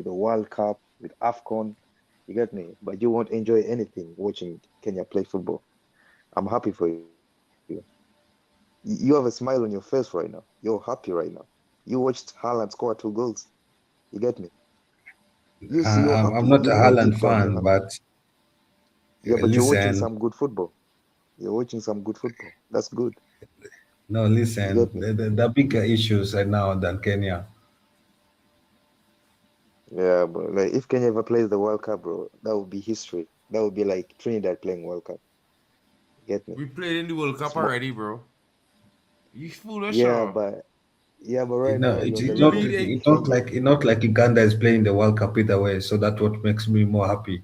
the World Cup, with AFCON. You get me? But you won't enjoy anything watching Kenya play football. I'm happy for you. You have a smile on your face right now. You're happy right now. You watched Haaland score 2 goals. You get me? You see, you're I'm happy. not a You know Haaland deep down you're fan, happy. but Yeah, but you're watching listen, some good football. You're watching some good football. That's good. no, You listen. get me? The bigger issues right now than Kenya. Yeah, bro. Like if Kenya ever plays the World Cup, bro, that would be history. That would be like Trinidad playing World Cup. Get me? We played in the World Cup Small. already, bro. You foolish, Yeah, huh? but You right know, now you're on the We level beat with it. it's not like Uganda is playing the World Cup either way. So that's what makes me more happy.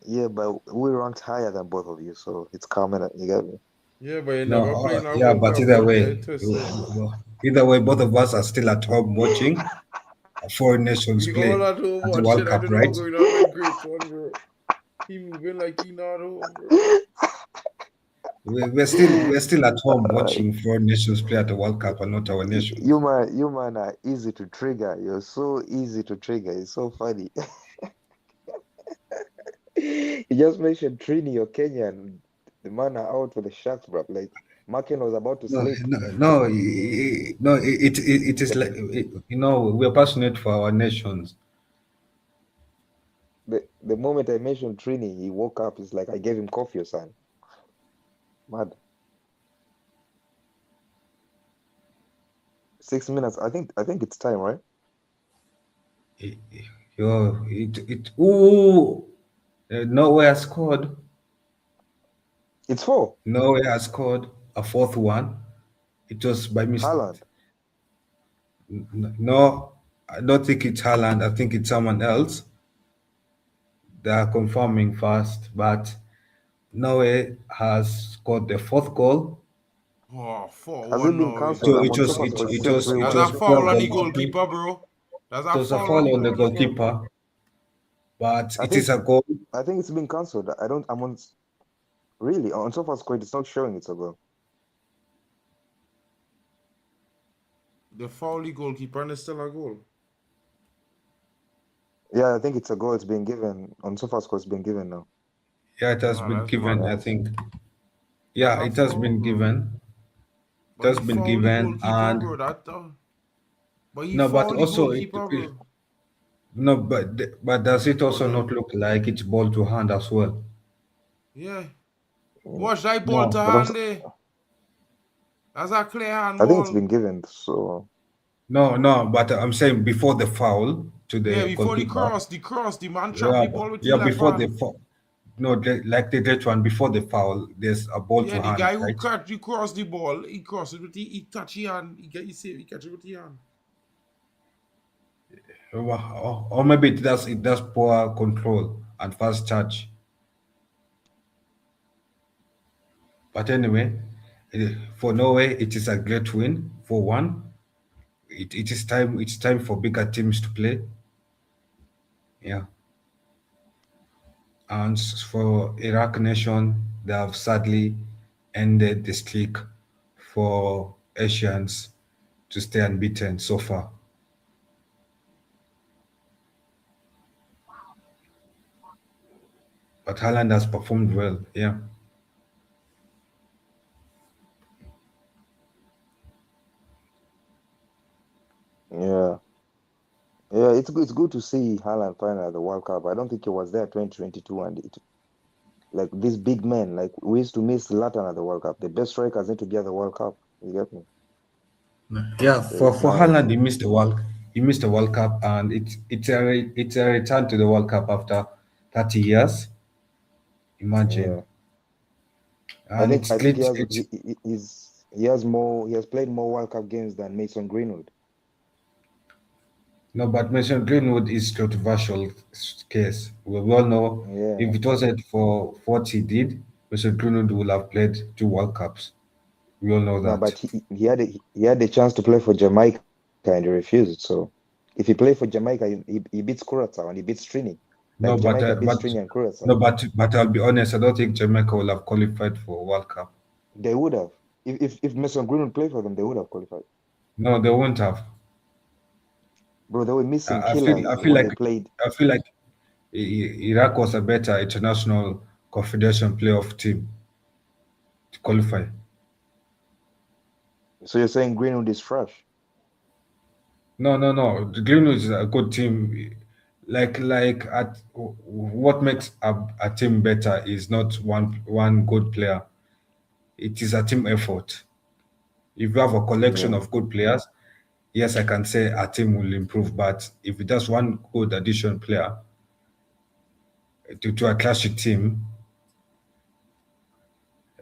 yeah, but we ranked higher than both of you, so it's common. You get me? Yeah, but you No, never playing a yeah, World but Cup. either Don't get way, it twisted. either way, both of us are still at home watching foreign nations We all play at home at the watching. World I Cup, don't know right? what's going on with Great One, bro. He moving like he not home, bro. We're still at home watching foreign nations play at the World Cup and not our nations. You man are easy to trigger. You're so easy to trigger. It's so funny. You just mentioned Trini or Kenyan. The man are out with the sharks, bro. Like Markin was about to No, sleep. no, no, no. It is Get like me? we're passionate for our nations. The moment I mentioned Trini, he woke up. It's like I gave him coffee or something. Mad. 6 minutes. I think it's time, right? Ooh, Norway has scored. It's four. Norway has scored a fourth one. It was by mistake. Haaland. No, I don't think it's Haaland. I think it's someone else. They are confirming first, but Norway has scored the fourth goal. Oh, Has 4-1 it been Norway, So cancelled? bro. I'm it on was it, SofaScore. It it says was it That's 3-1. a was four foul on the goalkeeping. goalkeeper, bro. That's It a was a foul on foul the on the goalkeeper, bro. goalkeeper, but I it is think a goal. I think it's been cancelled. I don't. I'm on. Really on SofaScore. It's not showing it's a goal. The foul the goalkeeper and it's still a goal. Yeah, I think it's a goal. It's been given on SofaScore. It's been given now. Yeah, it has Nah, been that's given. I Yeah. madness. think. That's Yeah, a it has foul, been bro. given. It But has he been foul the given, goalkeeper, and bro. But he no, but foul the also goalkeeper, bro. no, but does it But also no. not look like it's ball to hand as well? Yeah. Mm. Watch that ball to No, But hand there. That's a clear I think it's handball. been given. So no. But I'm saying before the foul to Yeah, the before goalkeeper. the man trapped Yeah, the ball with the yeah. left Before the hand. foul, no, like the that one before the foul. There's a ball Yeah, to the hand, guy who right? cut you cross the ball, he cross it with he touch his hand, he save, he catch it with his hand. Or maybe it does poor control and fast charge. But anyway, for Norway, it is a great win for one. It is time. It's time for bigger teams to play. Yeah, and for Iraq nation, they have sadly ended the streak for Asians to stay unbeaten so far. But Haaland has performed well. Yeah, Yeah, yeah. It's good to see Haaland final at the World Cup. I don't think he was there 2022, and it like these big men. Like we used to miss Zlatan at the World Cup. The best strikers need to be at the World Cup. You get me? Yeah, So for it's nice. Haaland, he missed the World Cup, and it's a return to the World Cup after 30 years. Imagine, Yeah, and it's I think great. It's he has played more World Cup games than Mason Greenwood. no, but Mason Greenwood is controversial case. We all know Yeah. if it wasn't for what he did, Mason Greenwood would have played 2 World Cups. We all know No, that. but he had a chance to play for Jamaica and he refused. So if he played for Jamaica, he beats Curacao and he beats Trini. No, Like but Jamaica uh, beats but Trini and Curacao. no, but I'll be honest. I don't think Jamaica will have qualified for World Cup. They would have. If Mason Greenwood played for them, they would have qualified. No, they won't have. Bro, they were missing I feel I killers feel when like they played. I feel like Iraq was a better international confederation playoff team to qualify. So you're saying Greenwood is trash? No, no, no. The Greenwich is a good team. What makes a team better is not one good player. It is a team effort. If you have a collection Yeah. of good players, yes, I can say a team will improve. But if it has one good addition player to a classic team,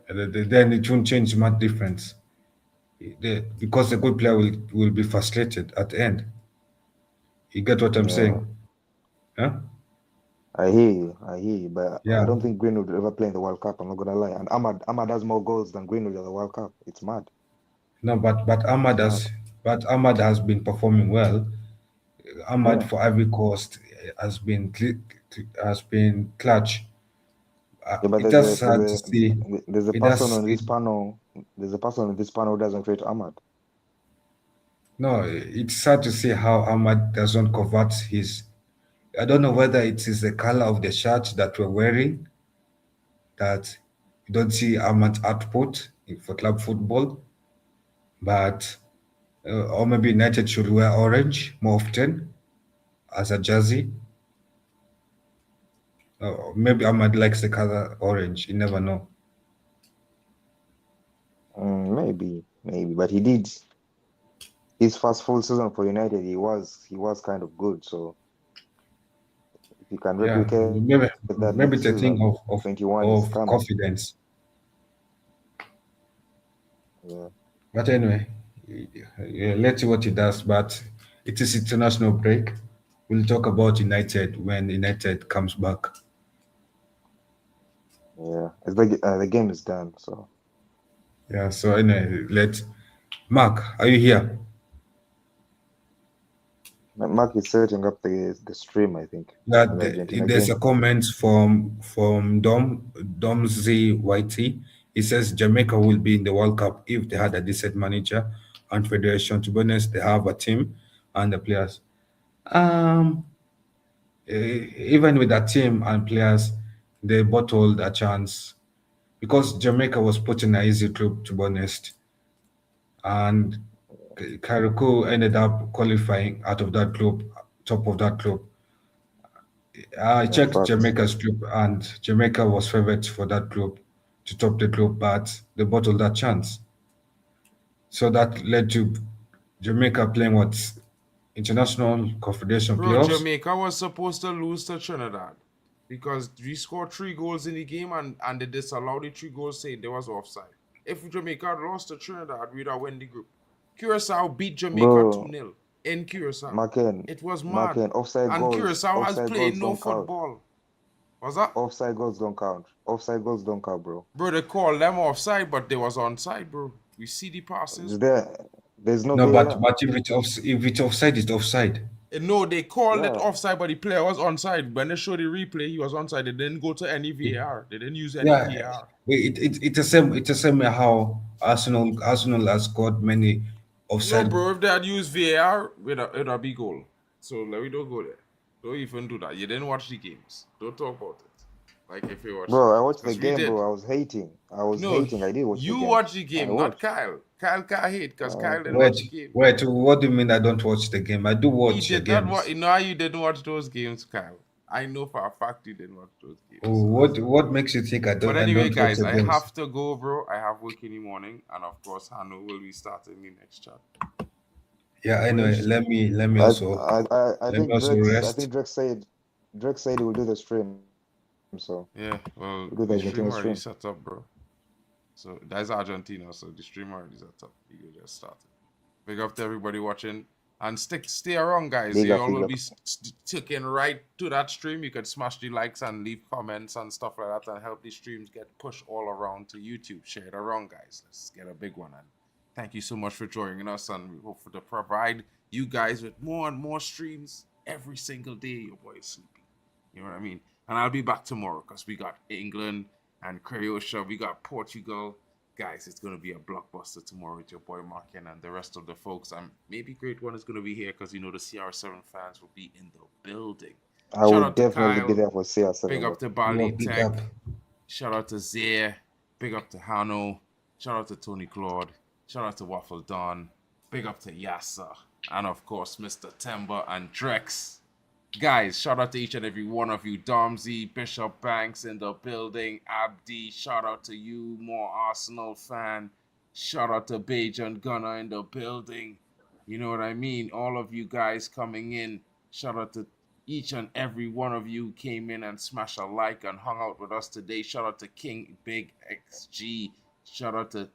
then it won't change much difference. Because the good player will be frustrated at the end. You get what I'm Yeah. saying? Huh? I hear you, but I Yeah. don't think Greenwood will ever play in the World Cup. I'm not gonna lie. And Ahmad has more goals than Greenwood at the World Cup. It's mad. No, It's mad. But Ahmad has been performing well. Ahmad Yeah. for Ivory Coast has been clutch. Yeah, but It does sad to see. there's a It person does on it, this panel. There's a person on this panel who doesn't rate Ahmad. no. It's sad to see how Ahmad doesn't convert his. I don't know whether it is the color of the shirt that we're wearing that you don't see Ahmad's output for club football, but or maybe United should wear orange more often as a jersey. Maybe Ahmad likes the color orange. You never know. Maybe, but he did his first full season for United. He was kind of good. So if you can Yeah, replicate that maybe next it's a thing season, 21 is of coming. confidence. Yeah, But anyway, yeah, let's see what he does. But it is international break. We'll talk about United when United comes back. yeah. The game is done. So Yeah. So anyway, let Mark, are you here? Mark is setting up the stream. I think for That the Argentina there's game. a comment from Dom Z YT. He says Jamaica will be in the World Cup if they had a decent manager and federation. To be honest, they have a team and the players. Um, Even with that team and players, they bottled a chance because Jamaica was put in an easy group, to be honest. And Karikou ended up qualifying out of that group, top of that group. I Yeah, checked facts. Jamaica's group, and Jamaica was favourite for that group to top the group, but they bottled that chance. So that led to Jamaica playing what international confederation Bro, playoffs. Jamaica was supposed to lose to Trinidad because we scored 3 goals in the game and they disallowed the 3 goals saying there was offside. If Jamaica had lost to Trinidad, we'd have won the group. Curacao beat Jamaica Bro, 2-0 in Curacao. Marken, It was mad. Marken, And Curacao has offside played goals no don't count. football. What's that? Offside goals don't count. Offside goals don't count, bro. Bro, they called them offside, but they was onside, bro. We see the passes. There's no No, but VAR. but if it's offside, it's offside. No, they called it Yeah, offside, but the player was onside. When they showed the replay, he was onside. They didn't go to any VAR. They didn't use any Yeah, VAR. it's the same. It's the same how Arsenal has got many No, offside. bro, if they had used VAR, it'd be goal. So let me don't go there. Don't even do that. You didn't watch the games. Don't talk about it. Like if you watch the Bro, I games, watched the because we game, did. bro. I was hating. I was No, hating. I did watch the you game. watch the I game, not watched. Kyle. Kyle can't hate because Kyle didn't Wait, watch the game. wait. What do you mean I don't watch the game? I do He watch the did not watch. games. You know how you didn't watch those games, Kyle. I know for a fact you didn't watch those games. Oh, So what makes you think I but don't anyway, watch guys, the I games? have to go, bro. I have work in the morning, and of course, Hano will be starting the next chat. Yeah, anyway, let me I also I let me think also rest. Drake said he will do the stream. So Yeah, well, we'll do the the stream Argentina already stream. set up, bro. So that's Argentina, so the stream already set up. You can just start it. Big up to everybody watching. And stay around, guys. Big You up, all big will up. be sticking right to that stream. You can smash the likes and leave comments and stuff like that and help these streams get pushed all around to YouTube. Share it around, guys. Let's get a big one. And thank you so much for joining us. And we hope to provide you guys with more and more streams every single day. Your boy is sleeping. You know what I mean? And I'll be back tomorrow because we got England and Croatia. We got Portugal. Guys, it's going to be a blockbuster tomorrow with your boy Markin and the rest of the folks. And maybe Great One is going to be here because, you know, the CR7 fans will be in the building. I Shout will out to definitely be Kyle. there for CR7. Big bro. up to Bali Big Tech. up. Shout out to Zaire. Big up to Hano. Shout out to Tony Claude. Shout out to Waffle Don. Big up to Yassa. And, of course, Mr. Temba and Drex. Guys, shout out to each and every one of you. Domsey, Bishop Banks in the building. Abdi, shout out to you, more Arsenal fan. Shout out to Bajan Gunner in the building. You know what I mean? All of you guys coming in. Shout out to each and every one of you who came in and smashed a like and hung out with us today. Shout out to King Big XG. Shout out to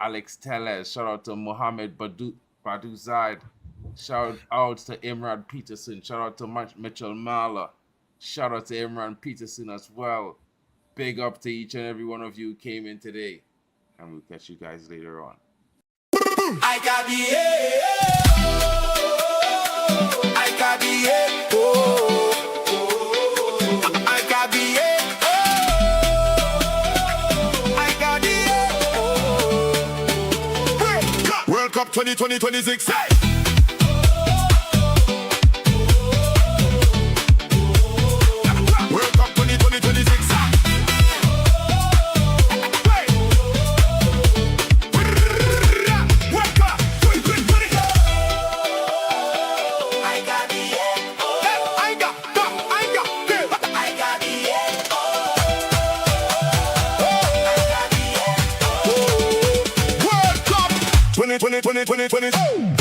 Alex Tellez. Shout out to Mohammed Badu Zaid. Shout out to Imran Peterson. Shout out to Mitchell Mahler. Shout out to Imran Peterson as well. Big up to each and every one of you who came in today. And we'll catch you guys later on. I got the I got the I got the I got the World Cup 2026. Hey! World Cup 2026. Hey! World Cup 2026. I got the I got the World Cup 2020.